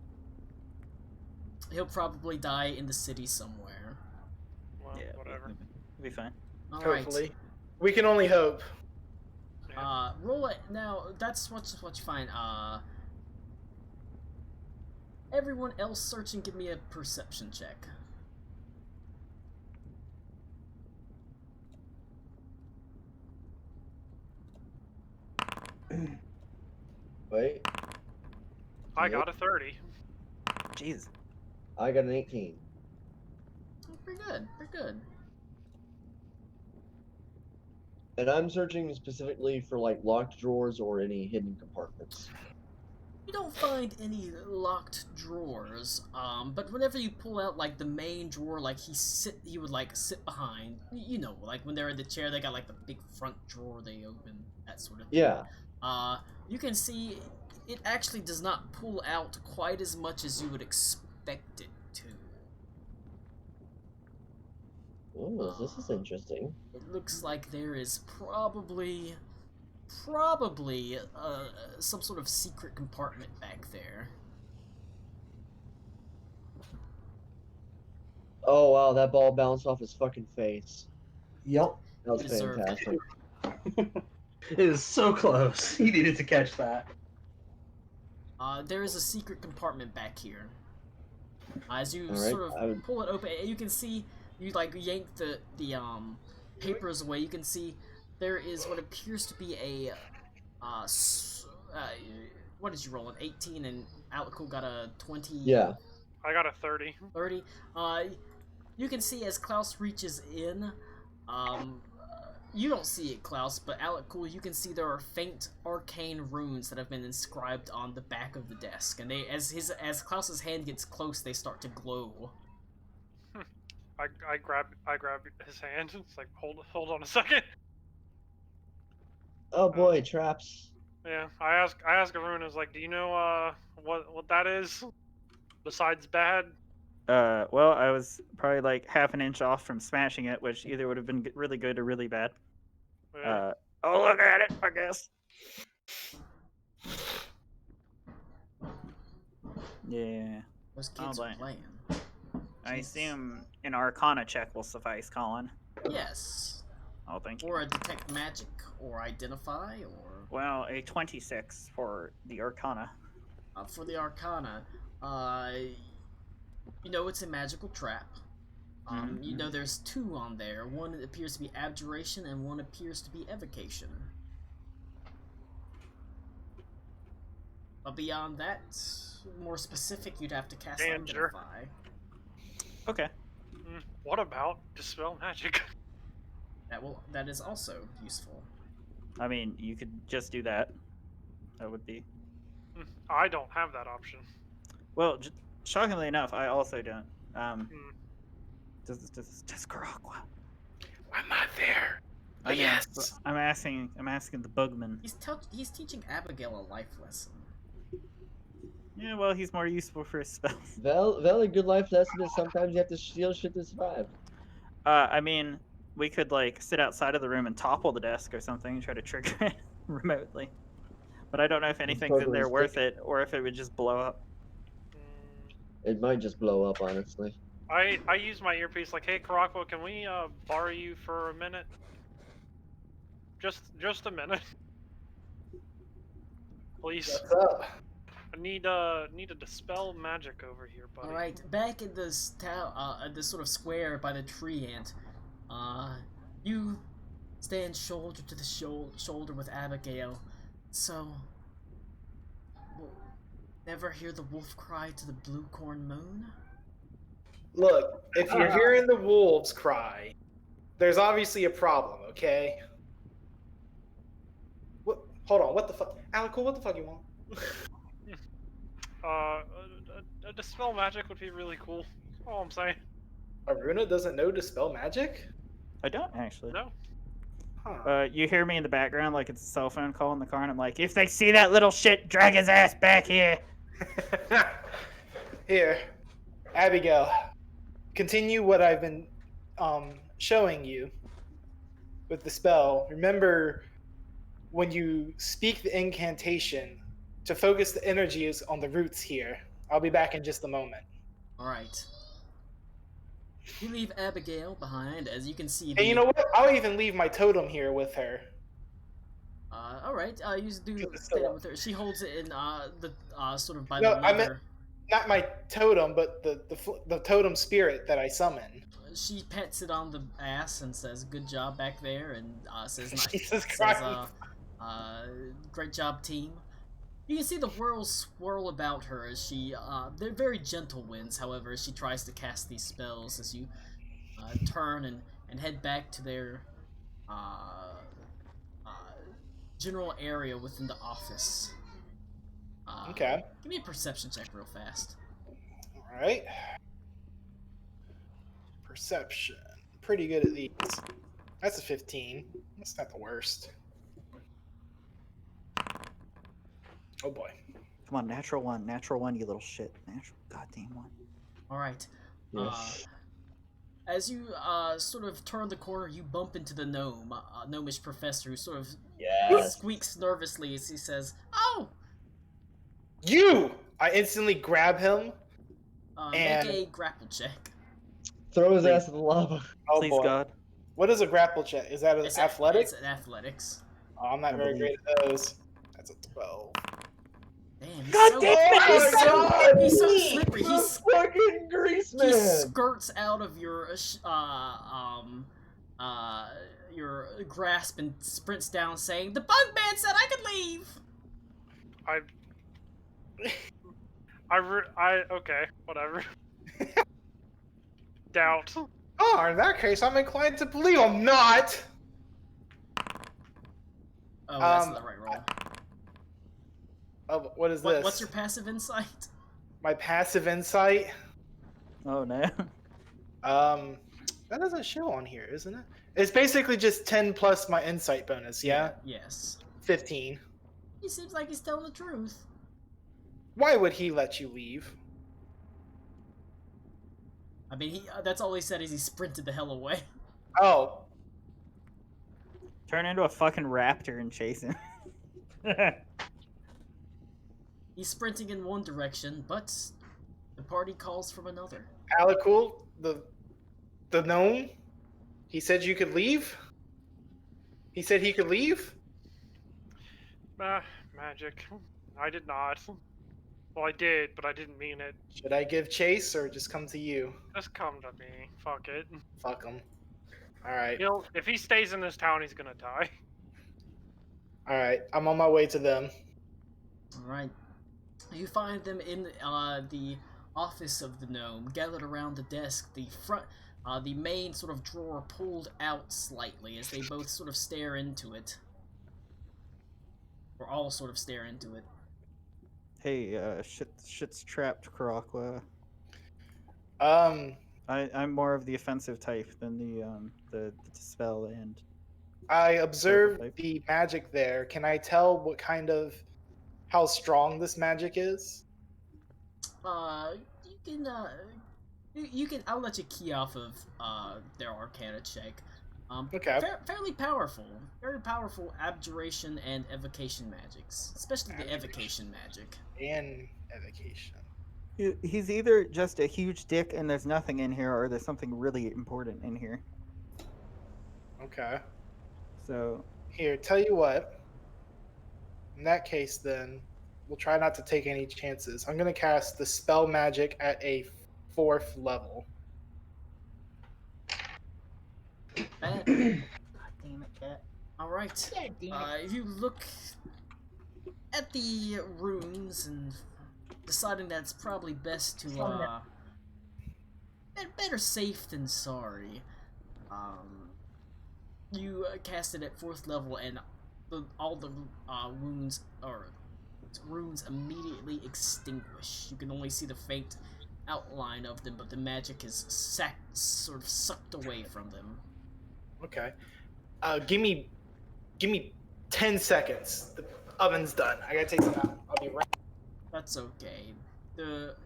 A: He'll probably die in the city somewhere.
E: Well,
D: Yeah,
E: whatever.
D: We'll be fine.
A: Alright.
F: Hopefully. We can only hope.
A: Roll it now. That's what you find. Everyone else searching, give me a perception check.
B: Wait,
E: I got a 30.
D: Jeez.
B: I got an 18.
A: Oh, pretty good. Pretty good.
B: And I'm searching specifically for like locked drawers or any hidden compartments.
A: You don't find any locked drawers, but whenever you pull out like the main drawer, like he would like sit behind. You know, like when they're in the chair, they got like the big front drawer they open, that sort of thing.
B: Yeah.
A: You can see it actually does not pull out quite as much as you would expect it to.
B: Oh, this is interesting.
A: It looks like there is probably some sort of secret compartment back there.
B: Oh wow, that ball bounced off his fucking face.
K: Yep.
B: That was
A: Deserved it.
B: fantastic.
K: It is so close. He needed to catch that.
A: There is a secret compartment back here. As you
B: Alright,
A: sort
B: I
A: of
B: would-
A: pull it open, you can see, you like yank the papers away, you can see there is what appears to be a, what did you roll, an 18, and Alakul got a 20?
B: Yeah.
E: I got a 30.
A: 30. You can see as Klaus reaches in, you don't see it, Klaus, but Alakul, you can see there are faint arcane runes that have been inscribed on the back of the desk, and they, as Klaus's hand gets close, they start to glow.
E: I grab his hand. It's like hold on a second.
B: Oh boy, traps.
E: Yeah, I ask Arun, I was like, do you know what that is? Besides bad?
D: Well, I was probably like half an inch off from smashing it, which either would have been really good or really bad.
E: Yeah.
D: Oh, look at it, I guess. Yeah.
A: Those
D: I'll
A: kids are
D: blame.
A: playing.
D: I assume an Arcana check will suffice, Colin.
A: Yes.
D: Oh, thank you.
A: Or a detect magic, or identify, or
D: Well, a 26 for the Arcana.
A: for the Arcana, you know it's a magical trap. You know there's 2 on there. One appears to be abjuration, and one appears to be evocation. But beyond that, more specific, you'd have to cast
E: Danger.
A: identify.
D: Okay.
E: What about dispel magic?
A: That is also useful.
D: I mean, you could just do that. That would be.
E: I don't have that option.
D: Well, shockingly enough, I also don't. Does Karagwa?
F: I'm not there.
D: I know,
F: Yes.
D: but I'm asking the Bugman.
A: He's teaching Abigail a life lesson.
D: Yeah, well, he's more useful for his spells.
B: Vel, a good life lesson is sometimes you have to steal shit to survive.
D: I mean, we could like sit outside of the room and topple the desk or something and try to trigger it remotely. But I don't know if anything's in there worth it or if it would just blow up.
B: It might just blow up, honestly.
E: I use my earpiece like, hey, Karakwa, can we borrow you for a minute? Just a minute. Please.
F: What's up?
E: I need to dispel magic over here, buddy.
A: All right, back in this this sort of square by the tree ant, you stand shoulder to the shoulder with Abigail. So, never hear the wolf cry to the blue corn moon?
F: Look, if you're hearing the wolves cry, there's obviously a problem, okay? What? Hold on, what the fuck? Alico, what the fuck you want?
E: A dispel magic would be really cool. That's all I'm saying.
F: Aruna doesn't know dispel magic?
D: I don't actually.
E: No.
F: Huh.
D: You hear me in the background like it's a cell phone call in the car, and I'm like, if they see that little shit, drag his ass back here.
F: Here, Abigail, continue what I've been showing you with the spell. Remember, when you speak the incantation, to focus the energy is on the roots here. I'll be back in just a moment.
A: All right. You leave Abigail behind, as you can see.
F: And you know what? I'll even leave my totem here with her.
A: All right. You do stay with her. She holds it in the sort of by
F: No,
A: the
F: I meant
A: leather.
F: not my totem, but the totem spirit that I summon.
A: She pets it on the ass and says, "Good job back there," and says,
F: Jesus
A: says,
F: Christ.
A: "Great job, team." You can see the whirls swirl about her as she, they're very gentle winds, however, as she tries to cast these spells as you turn and head back to their general area within the office.
F: Okay.
A: Give me a perception check real fast.
F: Alright. Perception. Pretty good at these. That's a 15. That's not the worst. Oh boy.
D: Come on, natural one, you little shit. Natural goddamn one.
A: Alright.
B: Yes.
A: As you sort of turn the corner, you bump into the gnome, gnomish professor, who sort of squeaks nervously as he says, "Oh!"
F: You! I instantly grab him.
A: Make a grapple check.
B: Throw his ass in the lava.
F: Oh
D: Please,
F: boy.
D: God.
F: What is a grapple check? Is that
A: It's
F: athletics?
A: It's an athletics.
F: Oh, I'm not
D: I
F: very
D: believe.
F: great at those. That's a 12.
A: Damn, he's
D: God
A: so,
D: damn it!
A: he's so slippery.
B: The fucking grease
A: He
B: man.
A: skirts out of your grasp and sprints down, saying, "The bug man said I could leave."
E: Okay, whatever. Doubt.
F: Oh, in that case, I'm inclined to believe I'm not.
A: Oh, that's not the right roll.
F: Oh, what is this?
A: What's your passive insight?
F: My passive insight?
D: Oh no.
F: That doesn't show on here, isn't it? It's basically just 10 plus my insight bonus, yeah?
A: Yes.
F: 15.
A: He seems like he's telling the truth.
F: Why would he let you leave?
A: I mean, that's all he said is he sprinted the hell away.
F: Oh.
D: Turn into a fucking raptor and chase him.
A: He's sprinting in one direction, but the party calls from another.
F: Alikul, the gnome, he said you could leave? He said he could leave?
E: Magic. I did not. Well, I did, but I didn't mean it.
F: Should I give chase or just come to you?
E: Just come to me. Fuck it.
F: Fuck him. Alright.
E: If he stays in this town, he's gonna die.
F: Alright, I'm on my way to them.
A: Alright. You find them in the office of the gnome, gathered around the desk, the main sort of drawer pulled out slightly as they both sort of stare into it. Or all sort of stare into it.
D: Hey, shit's trapped, Karakwa.
F: I'm
D: more of the offensive type than the dispel and.
F: I observed the magic there. Can I tell how strong this magic is?
A: you can you can. I'll let you key off of their Arcana check.
F: Okay.
A: Fairly powerful, very powerful abjuration and evocation magics, especially the evocation magic.
F: And evocation.
H: He's either just a huge dick and there's nothing in here, or there's something really important in here.
F: Okay.
H: So
F: Here, tell you what. In that case, then, we'll try not to take any chances. I'm going to cast the spell magic at a 4th level.
A: God
I: damn it, chat.
A: All right.
I: God damn it.
A: You look at the runes and deciding that it's probably best to better safe than sorry. You cast it at 4th level, and all the runes immediately extinguish. You can only see the faint outline of them, but the magic is sort of sucked away from them.
F: Okay. Give me 10 seconds. The oven's done. I gotta take some out. I'll be right.
A: That's okay.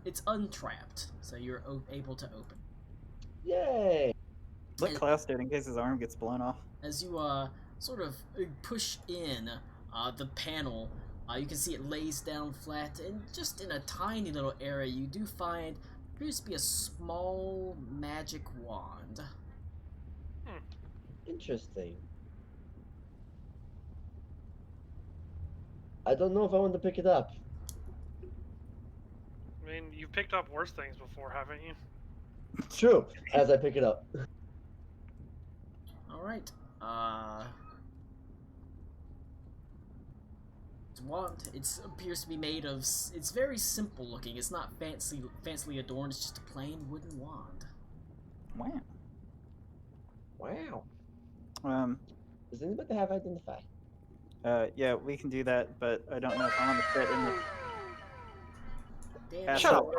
A: It's untrapped, so you're able to open.
B: Yay!
H: let Klaus do it in case his arm gets blown off.
A: As you sort of push in the panel, you can see it lays down flat, and just in a tiny little area you do find appears to be a small magic wand.
B: Interesting. I don't know if I want to pick it up.
E: I mean, you've picked up worse things before, haven't you?
B: True, as I pick it up.
A: Alright, it's wand. It appears to be made of, it's very simple looking. It's not fancily adorned, it's just a plain wooden wand.
H: Wow.
B: Wow.
H: Does
B: anybody have identify?
H: Yeah, we can do that, but I don't know if I want to fit in the.
A: Damn,
F: Shut up,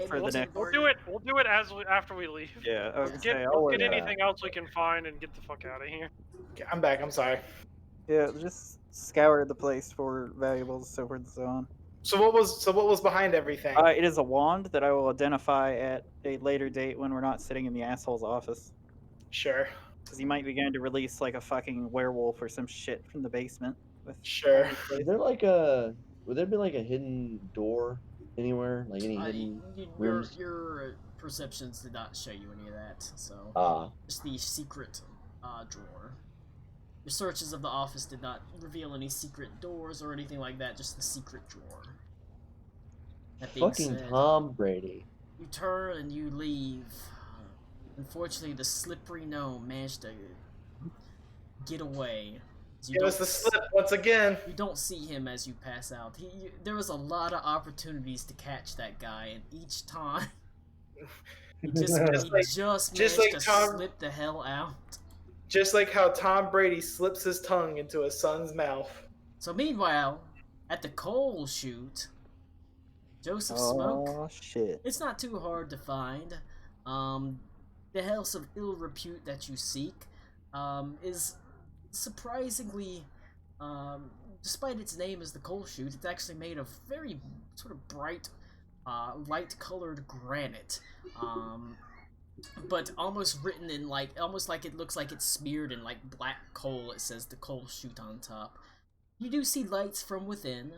H: for the next.
E: We'll do it after we leave.
H: Yeah,
E: Let's
H: okay.
E: get anything else we can find and get the fuck out of here.
F: Okay, I'm back. I'm sorry.
H: Yeah, just scour the place for valuables, so forth and so on.
F: So what was behind everything?
H: It is a wand that I will identify at a later date when we're not sitting in the asshole's office.
F: Sure.
H: Because he might be going to release like a fucking werewolf or some shit from the basement.
F: Sure.
B: Is there like a? Would there be like a hidden door anywhere? Like any hidden rooms?
A: Your perceptions did not show you any of that, so just the secret drawer. Your searches of the office did not reveal any secret doors or anything like that. Just the secret drawer. That being
B: Fucking
A: said,
B: Tom Brady.
A: you turn and you leave. Unfortunately, the slippery gnome managed to get away.
F: Give us the slip once again.
A: You don't see him as you pass out. There was a lot of opportunities to catch that guy, and each time he just managed to slip the hell out.
F: Just like how Tom Brady slips his tongue into his son's mouth.
A: So meanwhile, at the coal chute, Joseph Smoke.
H: Oh shit!
A: It's not too hard to find. The house of ill repute that you seek is surprisingly, despite its name as the coal chute, it's actually made of very sort of bright, light-colored granite. But almost written in almost like it looks like it's smeared in like black coal. It says the coal chute on top. You do see lights from within,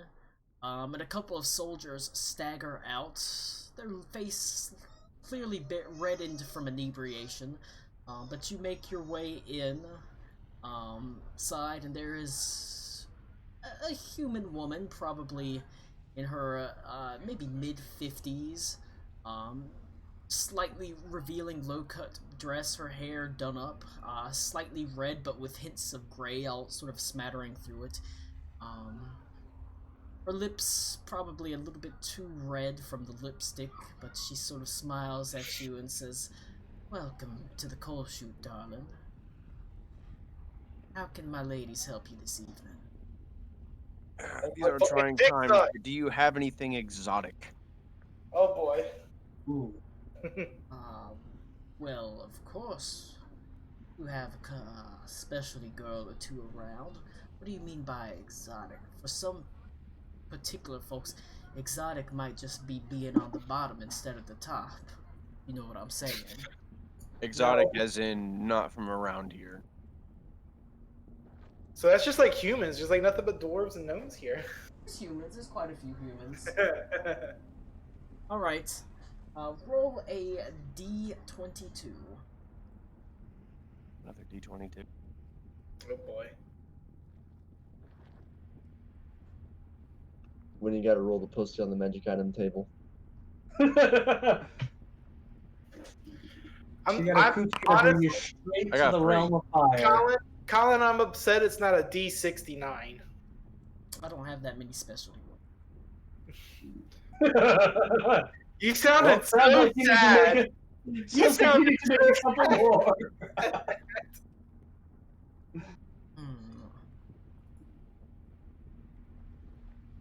A: and a couple of soldiers stagger out. Their face clearly reddened from inebriation, but you make your way in. Side, and there is a human woman, probably in her maybe mid-50s, slightly revealing low-cut dress, her hair done up, slightly red but with hints of gray all sort of smattering through it. Her lips probably a little bit too red from the lipstick, but she sort of smiles at you and says, "Welcome to the coal chute, darling. How can my ladies help you this evening?"
G: These are trying times. Do you have anything exotic?
F: Oh boy.
K: Ooh.
A: Well, of course. You have a specialty girl or two around. What do you mean by exotic? For some particular folks, exotic might just be being on the bottom instead of the top. You know what I'm saying?
G: Exotic as in not from around here.
F: So that's just like humans, just like nothing but dwarves and gnomes here.
A: There's humans. There's quite a few humans. All right. Roll a d22.
G: Another D22.
F: Oh boy.
B: When you gotta roll the pussy on the magic item table.
F: I'm
K: bring
F: honestly,
K: you straight
G: I
K: to
G: got
K: the
G: 3.
K: realm of fire.
F: Colin, I'm upset it's not a D69.
A: I don't have that many specialty ones.
F: You sounded
K: Well,
F: so
K: sounds like you need to
F: sad.
K: make it.
F: You
K: Sounds like you need to make a couple more.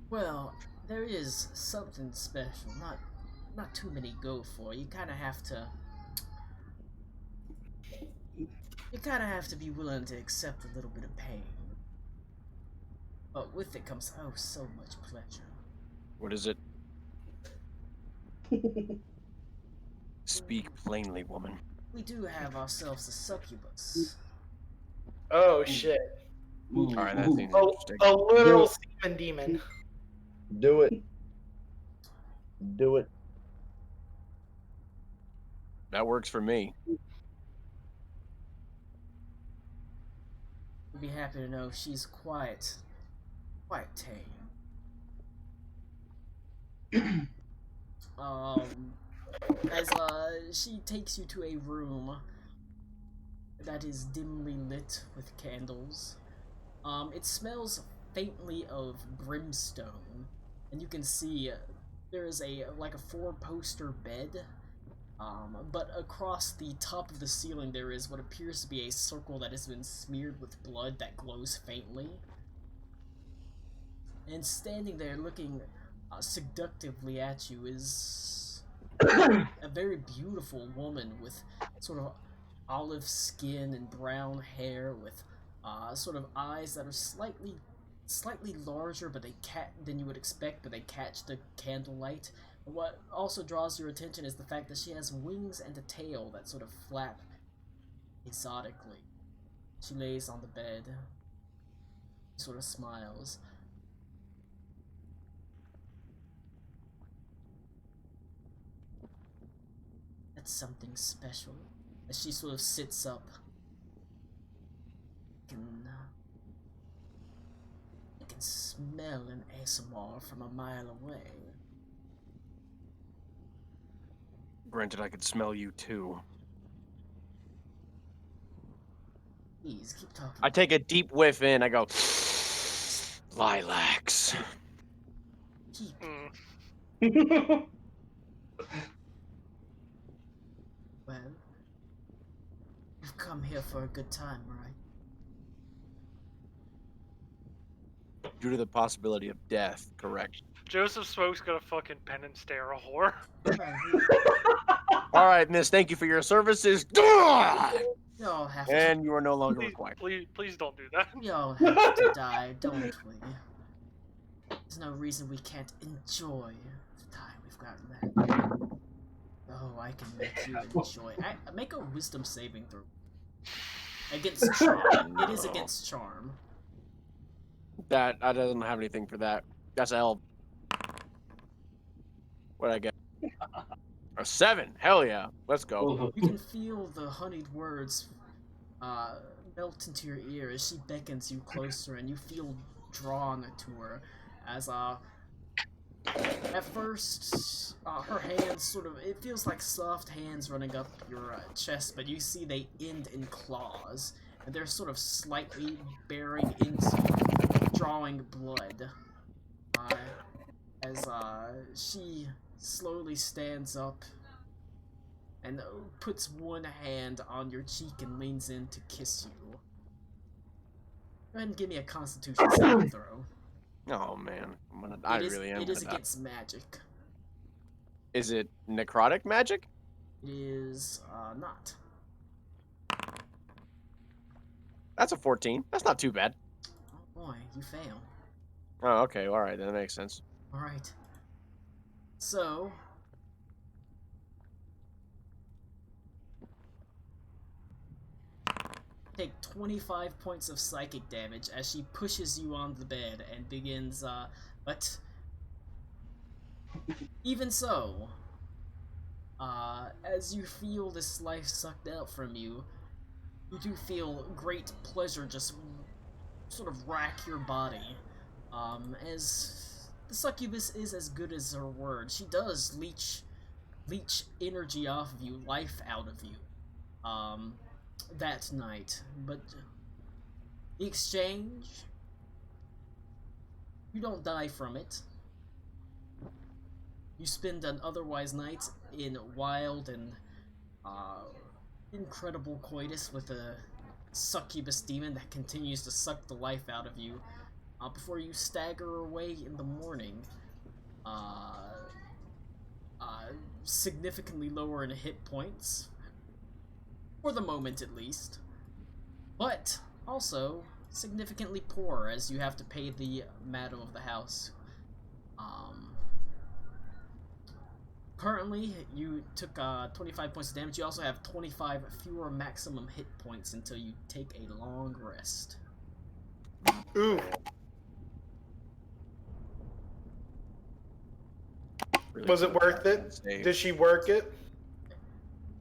A: Well, there is something special. Not too many go for. You kind of have to. You kind of have to be willing to accept a little bit of pain. But with it comes oh so much pleasure.
G: What is it? Speak plainly, woman.
A: We do have ourselves a succubus.
F: Oh shit.
G: Alright, that seems
F: Oh,
G: interesting.
F: a literal semen demon.
B: Do it. Do it.
G: That works for me.
A: You'd be happy to know she's quite tame. As she takes you to a room that is dimly lit with candles. It smells faintly of brimstone, and you can see there is a 4-poster bed. But across the top of the ceiling there is what appears to be a circle that has been smeared with blood that glows faintly. And standing there looking seductively at you is a very beautiful woman with sort of olive skin and brown hair with sort of eyes that are slightly larger but than you would expect, but they catch the candlelight. What also draws your attention is the fact that she has wings and a tail that sort of flap exotically. She lays on the bed, sort of smiles. That's something special. As she sort of sits up, you can smell an ASMR from a mile away.
G: Granted, I could smell you too.
A: Please, keep talking.
G: I take a deep whiff in, I go, lilacs.
A: Well, you've come here for a good time, right?
G: Due to the possibility of death, correct.
E: Joseph Smoke's gonna fucking pen and stare a whore.
G: Alright, miss, thank you for your services.
A: We all have to.
G: And you are no longer required.
E: Please don't do that.
A: We all have to die, don't we? There's no reason we can't enjoy the time we've got left. Oh, I can make you enjoy. Make a wisdom saving throw. Against charm. It is against charm.
G: That doesn't have anything for that. That's a L. What'd I get? A 7. Hell yeah. Let's go.
A: You can feel the honeyed words melt into your ear as she beckons you closer, and you feel drawn to her. As at first, her hands sort of, it feels like soft hands running up your chest, but you see they end in claws, and they're sort of slightly bearing into drawing blood. As she slowly stands up and puts one hand on your cheek and leans in to kiss you. Go ahead and give me a Constitution saving throw.
G: Oh man, I really am.
A: It is against magic.
G: Is it necrotic magic?
A: It is not.
G: That's a 14. That's not too bad.
A: Oh boy, you fail.
G: Oh, okay. All right, that makes sense.
A: All right. So, take 25 points of psychic damage as she pushes you on the bed and begins, but even so, as you feel this life sucked out from you, you do feel great pleasure just sort of rack your body, as the succubus is as good as her word. She does leech energy off of you, life out of you, that night. But the exchange, you don't die from it. You spend an otherwise night in wild and incredible coitus with a succubus demon that continues to suck the life out of you, before you stagger away in the morning, significantly lower in hit points, for the moment at least, but also significantly poorer as you have to pay the madam of the house. Currently, you took 25 points of damage. You also have 25 fewer maximum hit points until you take a long rest.
F: Ooh.
G: Really
F: Was it worth it?
G: insane.
F: Did she work it?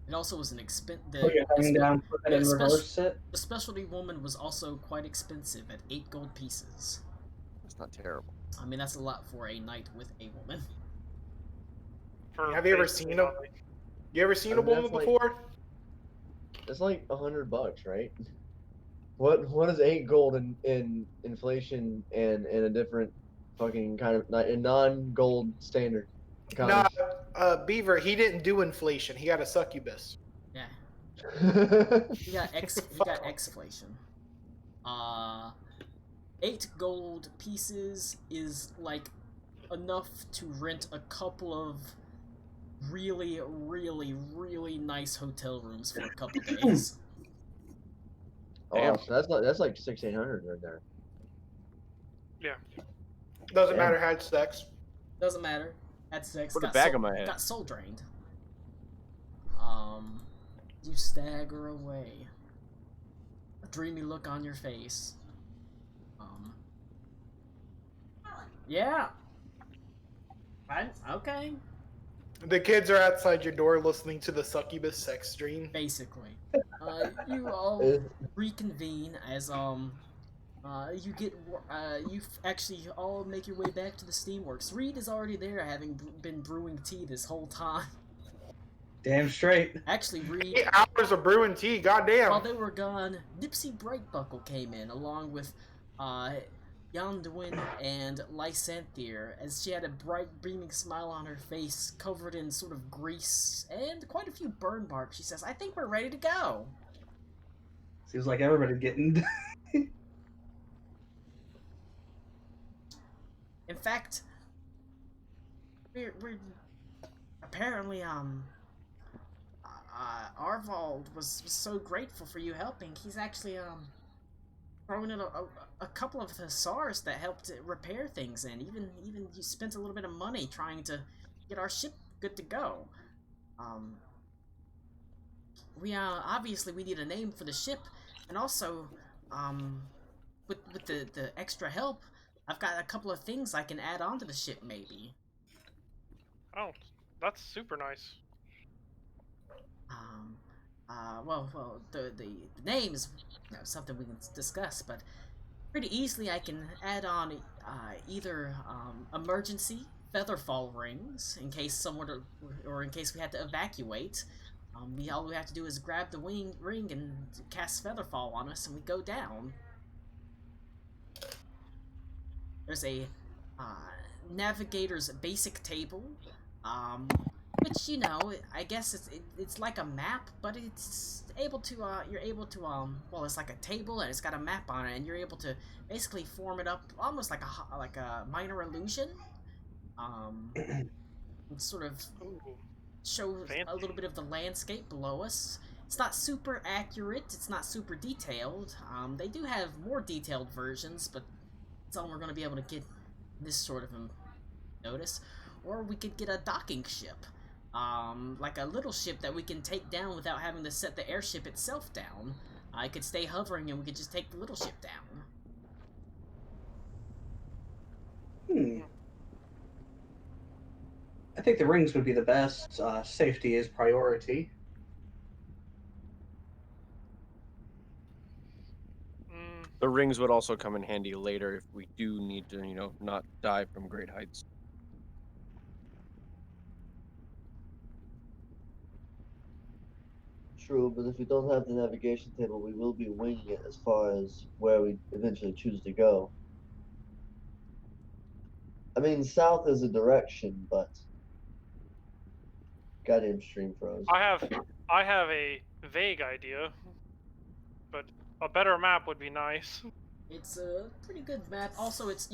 A: It also was an expense.
K: Put your hand down, put it in reverse it.
A: The specialty woman was also quite expensive at 8 gold pieces.
G: It's not terrible.
A: I mean, that's a lot for a night with a woman.
F: Have you ever seen a? You ever seen a woman
B: that's like-
F: before?
B: It's like $100, right? What is 8 gold in inflation and in a different fucking kind of a non-gold standard?
F: Nah, Beaver. He didn't do inflation. He got a succubus.
A: Yeah,
B: Nah.
A: you got exflation. 8 gold pieces is like enough to rent a couple of really, really, really nice hotel rooms for a couple days.
B: Oh, so that's like 600-800 right there.
F: Doesn't
B: Yeah.
F: matter. Had sex.
A: Doesn't matter. Had sex.
G: Put a
A: got
G: bag
A: soul,
G: on my head.
A: Got soul drained. You stagger away. A dreamy look on your face. Yeah. Fine. Okay.
F: The kids are outside your door listening to the succubus sex dream.
A: Basically. You all reconvene as you actually all make your way back to the Steamworks. Reed is already there, having been brewing tea this whole time.
K: Damn straight.
A: Actually, Reed,
F: 8 hours of brewing tea. Goddamn.
A: while they were gone, Nipsey Brightbuckle came in along with Yonduin and Lysanthier, as she had a bright, beaming smile on her face, covered in sort of grease and quite a few burn marks. She says, "I think we're ready to go."
K: Seems like everybody's getting.
A: In fact, we're apparently Arvald was so grateful for you helping. He's actually thrown in a couple of hussars that helped repair things, and even you spent a little bit of money trying to get our ship good to go. We obviously we need a name for the ship, and also with the extra help, I've got a couple of things I can add on to the ship, maybe.
E: Oh, that's super nice.
A: Well, the name is something we can discuss, but pretty easily I can add on either emergency featherfall rings in case someone or in case we had to evacuate. All we have to do is grab the ring and cast featherfall on us, and we go down. There's a navigator's basic table, which, you know, I guess it's like a map, but it's able to you're able to well, it's like a table and it's got a map on it, and you're able to basically form it up almost like a minor illusion. Sort of shows a little bit of the landscape below us. It's not super accurate, it's not super detailed. They do have more detailed versions, but it's all we're going to be able to get this sort of notice. or we could get a docking ship. Like a little ship that we can take down without having to set the airship itself down. I could stay hovering and we could just take the little ship down.
K: I think the rings would be the best. Safety is priority.
G: The rings would also come in handy later if we do need to, not die from great heights.
B: True, but if we don't have the navigation table, we will be winging it as far as where we eventually choose to go. I mean, south is a direction, but goddamn stream froze.
E: I have a vague idea, but a better map would be nice.
A: It's a pretty good map. Also, it's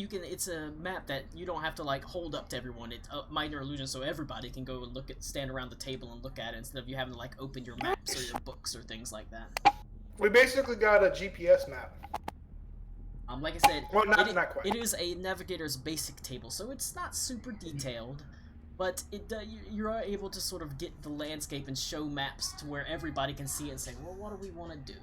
A: a map that you don't have to like hold up to everyone. It's a minor illusion, so everybody can go and stand around the table and look at it instead of you having to like open your maps or your books or things like that.
F: We basically got a GPS map.
A: Like I said,
F: well, not quite.
A: It is a navigator's basic table, so it's not super detailed, but you are able to sort of get the landscape and show maps to where everybody can see it and say, well, what do we want to do?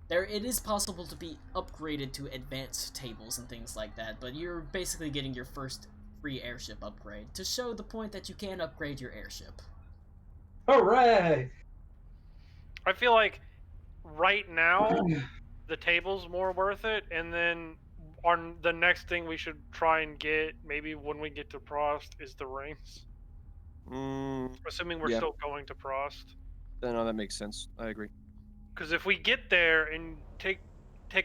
A: It is possible to be upgraded to advanced tables and things like that, but you're basically getting your first free airship upgrade to show the point that you can upgrade your airship.
K: Hooray!
E: I feel like right now the table's more worth it, and then the next thing we should try and get, maybe when we get to Prost, is the rings. Assuming we're still going to Prost.
G: No, that makes sense. I agree.
E: Because if we get there and take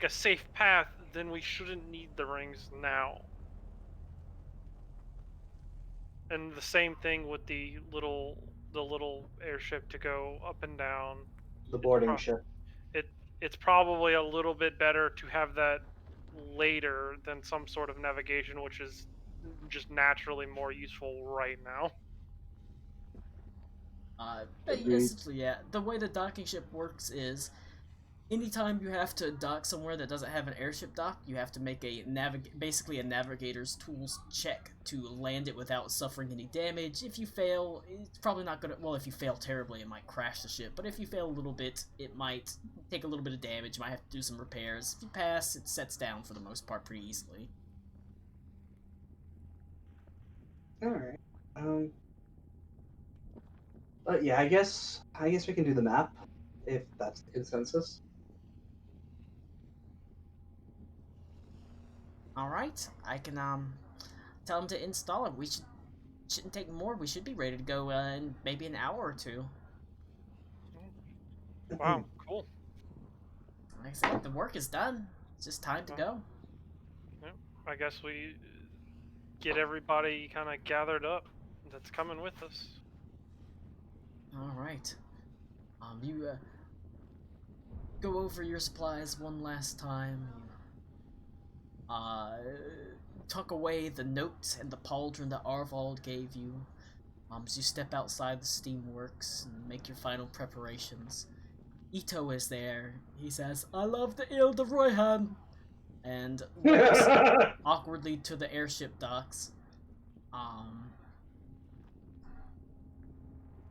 E: a safe path, then we shouldn't need the rings now. And the same thing with the little airship to go up and down.
K: The boarding ship.
E: It's probably a little bit better to have that later than some sort of navigation, which is just naturally more useful right now.
A: Essentially, yeah. The way the docking ship works is, anytime you have to dock somewhere that doesn't have an airship dock, you have to make basically a navigator's tools check to land it without suffering any damage. If you fail, it's probably not gonna. Well, if you fail terribly, it might crash the ship. But if you fail a little bit, it might take a little bit of damage. You might have to do some repairs. If you pass, it sets down for the most part pretty easily.
K: All right. But yeah, I guess we can do the map if that's the consensus.
A: All right, I can tell him to install it. We shouldn't take more. We should be ready to go in maybe an hour or two.
E: Wow, cool.
A: Like I said, the work is done. It's just time to go.
E: Yeah, I guess we get everybody kind of gathered up that's coming with us.
A: All right. You go over your supplies one last time. Tuck away the notes and the pauldron that Arvald gave you. As you step outside the steamworks and make your final preparations. Ito is there. He says, "I love the Ile de Royhan," and walks awkwardly to the airship docks.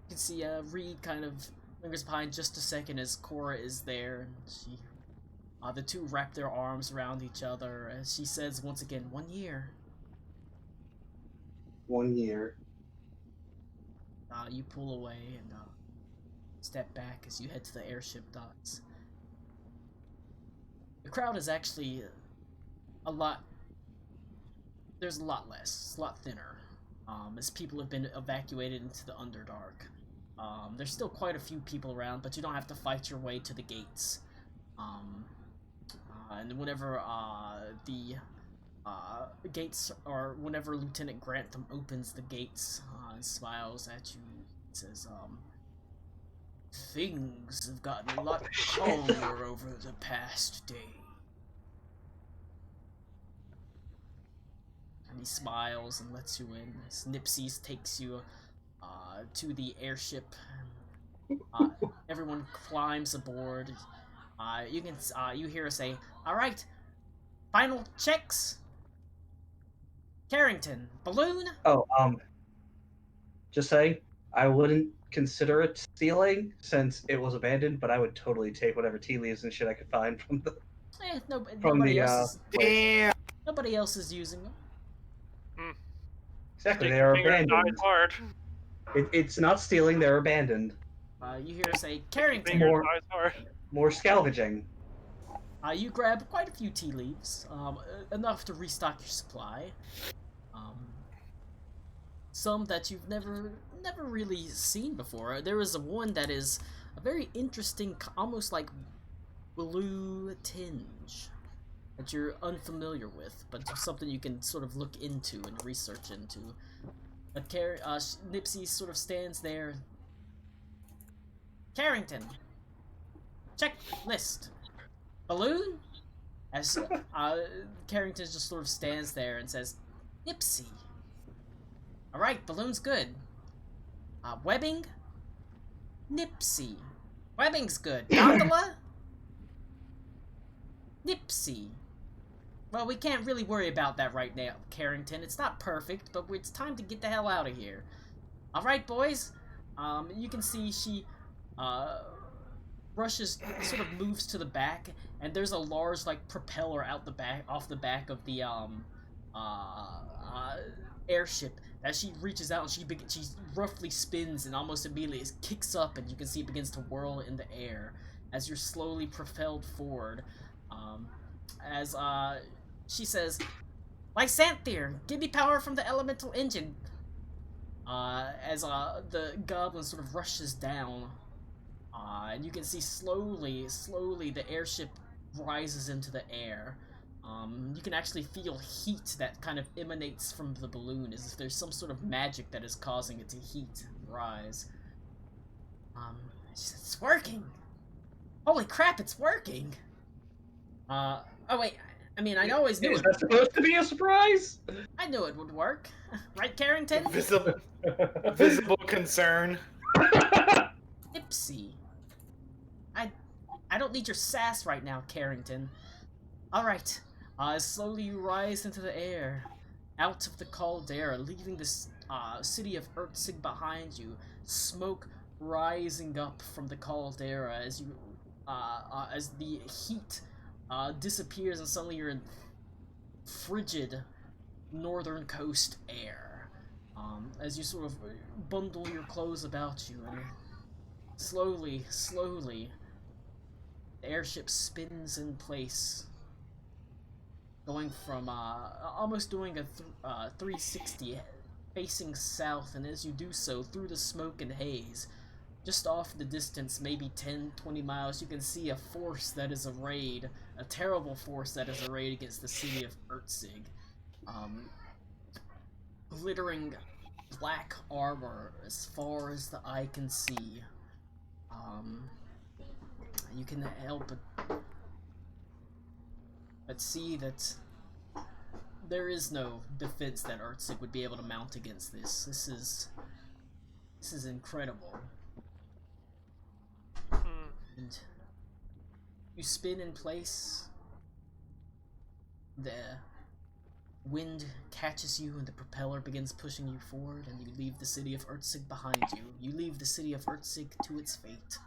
A: You can see Reed kind of lingers behind just a second as Cora is there, and the two wrap their arms around each other as she says once again, 1 year.
K: 1 year.
A: You pull away and step back as you head to the airship docks. The crowd is actually there's a lot less, it's a lot thinner, as people have been evacuated into the Underdark. There's still quite a few people around, but you don't have to fight your way to the gates. And whenever the gates, or whenever Lieutenant Grantham opens the gates and smiles at you, it says, "Things have gotten a lot calmer over the past day." And he smiles and lets you in. Nipsey takes you to the airship. Everyone climbs aboard. You hear her say, "All right, final checks. Carrington, balloon?
K: Oh, just saying, I wouldn't consider it stealing since it was abandoned, but I would totally take whatever tea leaves and shit I could find from the from
A: Nobody
K: the
A: else is,
F: Damn.
A: nobody else is using them.
K: Exactly,
E: Stick
K: they
E: your
K: are
E: finger in the
K: abandoned.
E: eyes hard.
K: It's not stealing; they're abandoned.
A: You hear say, Carrington.
E: Finger in
K: More-
E: the eyes hard.
K: More scavenging.
A: You grab quite a few tea leaves, enough to restock your supply. Some that you've never really seen before. There is one that is a very interesting, almost like blue tinge that you're unfamiliar with, but something you can sort of look into and research into. But Nipsey sort of stands there. Carrington, check list. Balloon? As Carrington just sort of stands there and says, Nipsey. Alright, balloon's good. Webbing? Nipsey. Webbing's good. Gondola? Nipsey. Well, we can't really worry about that right now, Carrington. It's not perfect, but it's time to get the hell out of here. Alright, boys. You can see she, rushes, sort of moves to the back, and there's a large, like, propeller off the back of the, airship that she reaches out and she roughly spins and almost immediately kicks up, and you can see it begins to whirl in the air as you're slowly propelled forward. As she says, Lysanthier, give me power from the elemental engine. As the goblin sort of rushes down, and you can see slowly the airship rises into the air. You can actually feel heat that kind of emanates from the balloon, as if there's some sort of magic that is causing it to heat and rise. She says, it's working! Holy crap, it's working! Oh wait, I mean, I always knew
K: Is
A: it.
K: that supposed to be a surprise?
A: I knew it would work. Right, Carrington?
F: Visible concern.
A: Nipsey. I don't need your sass right now, Carrington. Alright, slowly you rise into the air, out of the caldera, leaving this city of Ertzig behind you, smoke rising up from the caldera as you, as the heat disappears and suddenly you're in frigid northern coast air. As you sort of bundle your clothes about you, and slowly, the airship spins in place, going from almost doing a 360, facing south, and as you do so, through the smoke and haze, just off in the distance, maybe 10-20 miles, you can see a force that is arrayed, a terrible force that is arrayed against the city of Ertzig. Glittering black armor as far as the eye can see. You can help but see that there is no defense that Ertzig would be able to mount against this. This is incredible. And you spin in place. The wind catches you and the propeller begins pushing you forward, and you leave the city of Ertzig behind you. You leave the city of Ertzig to its fate.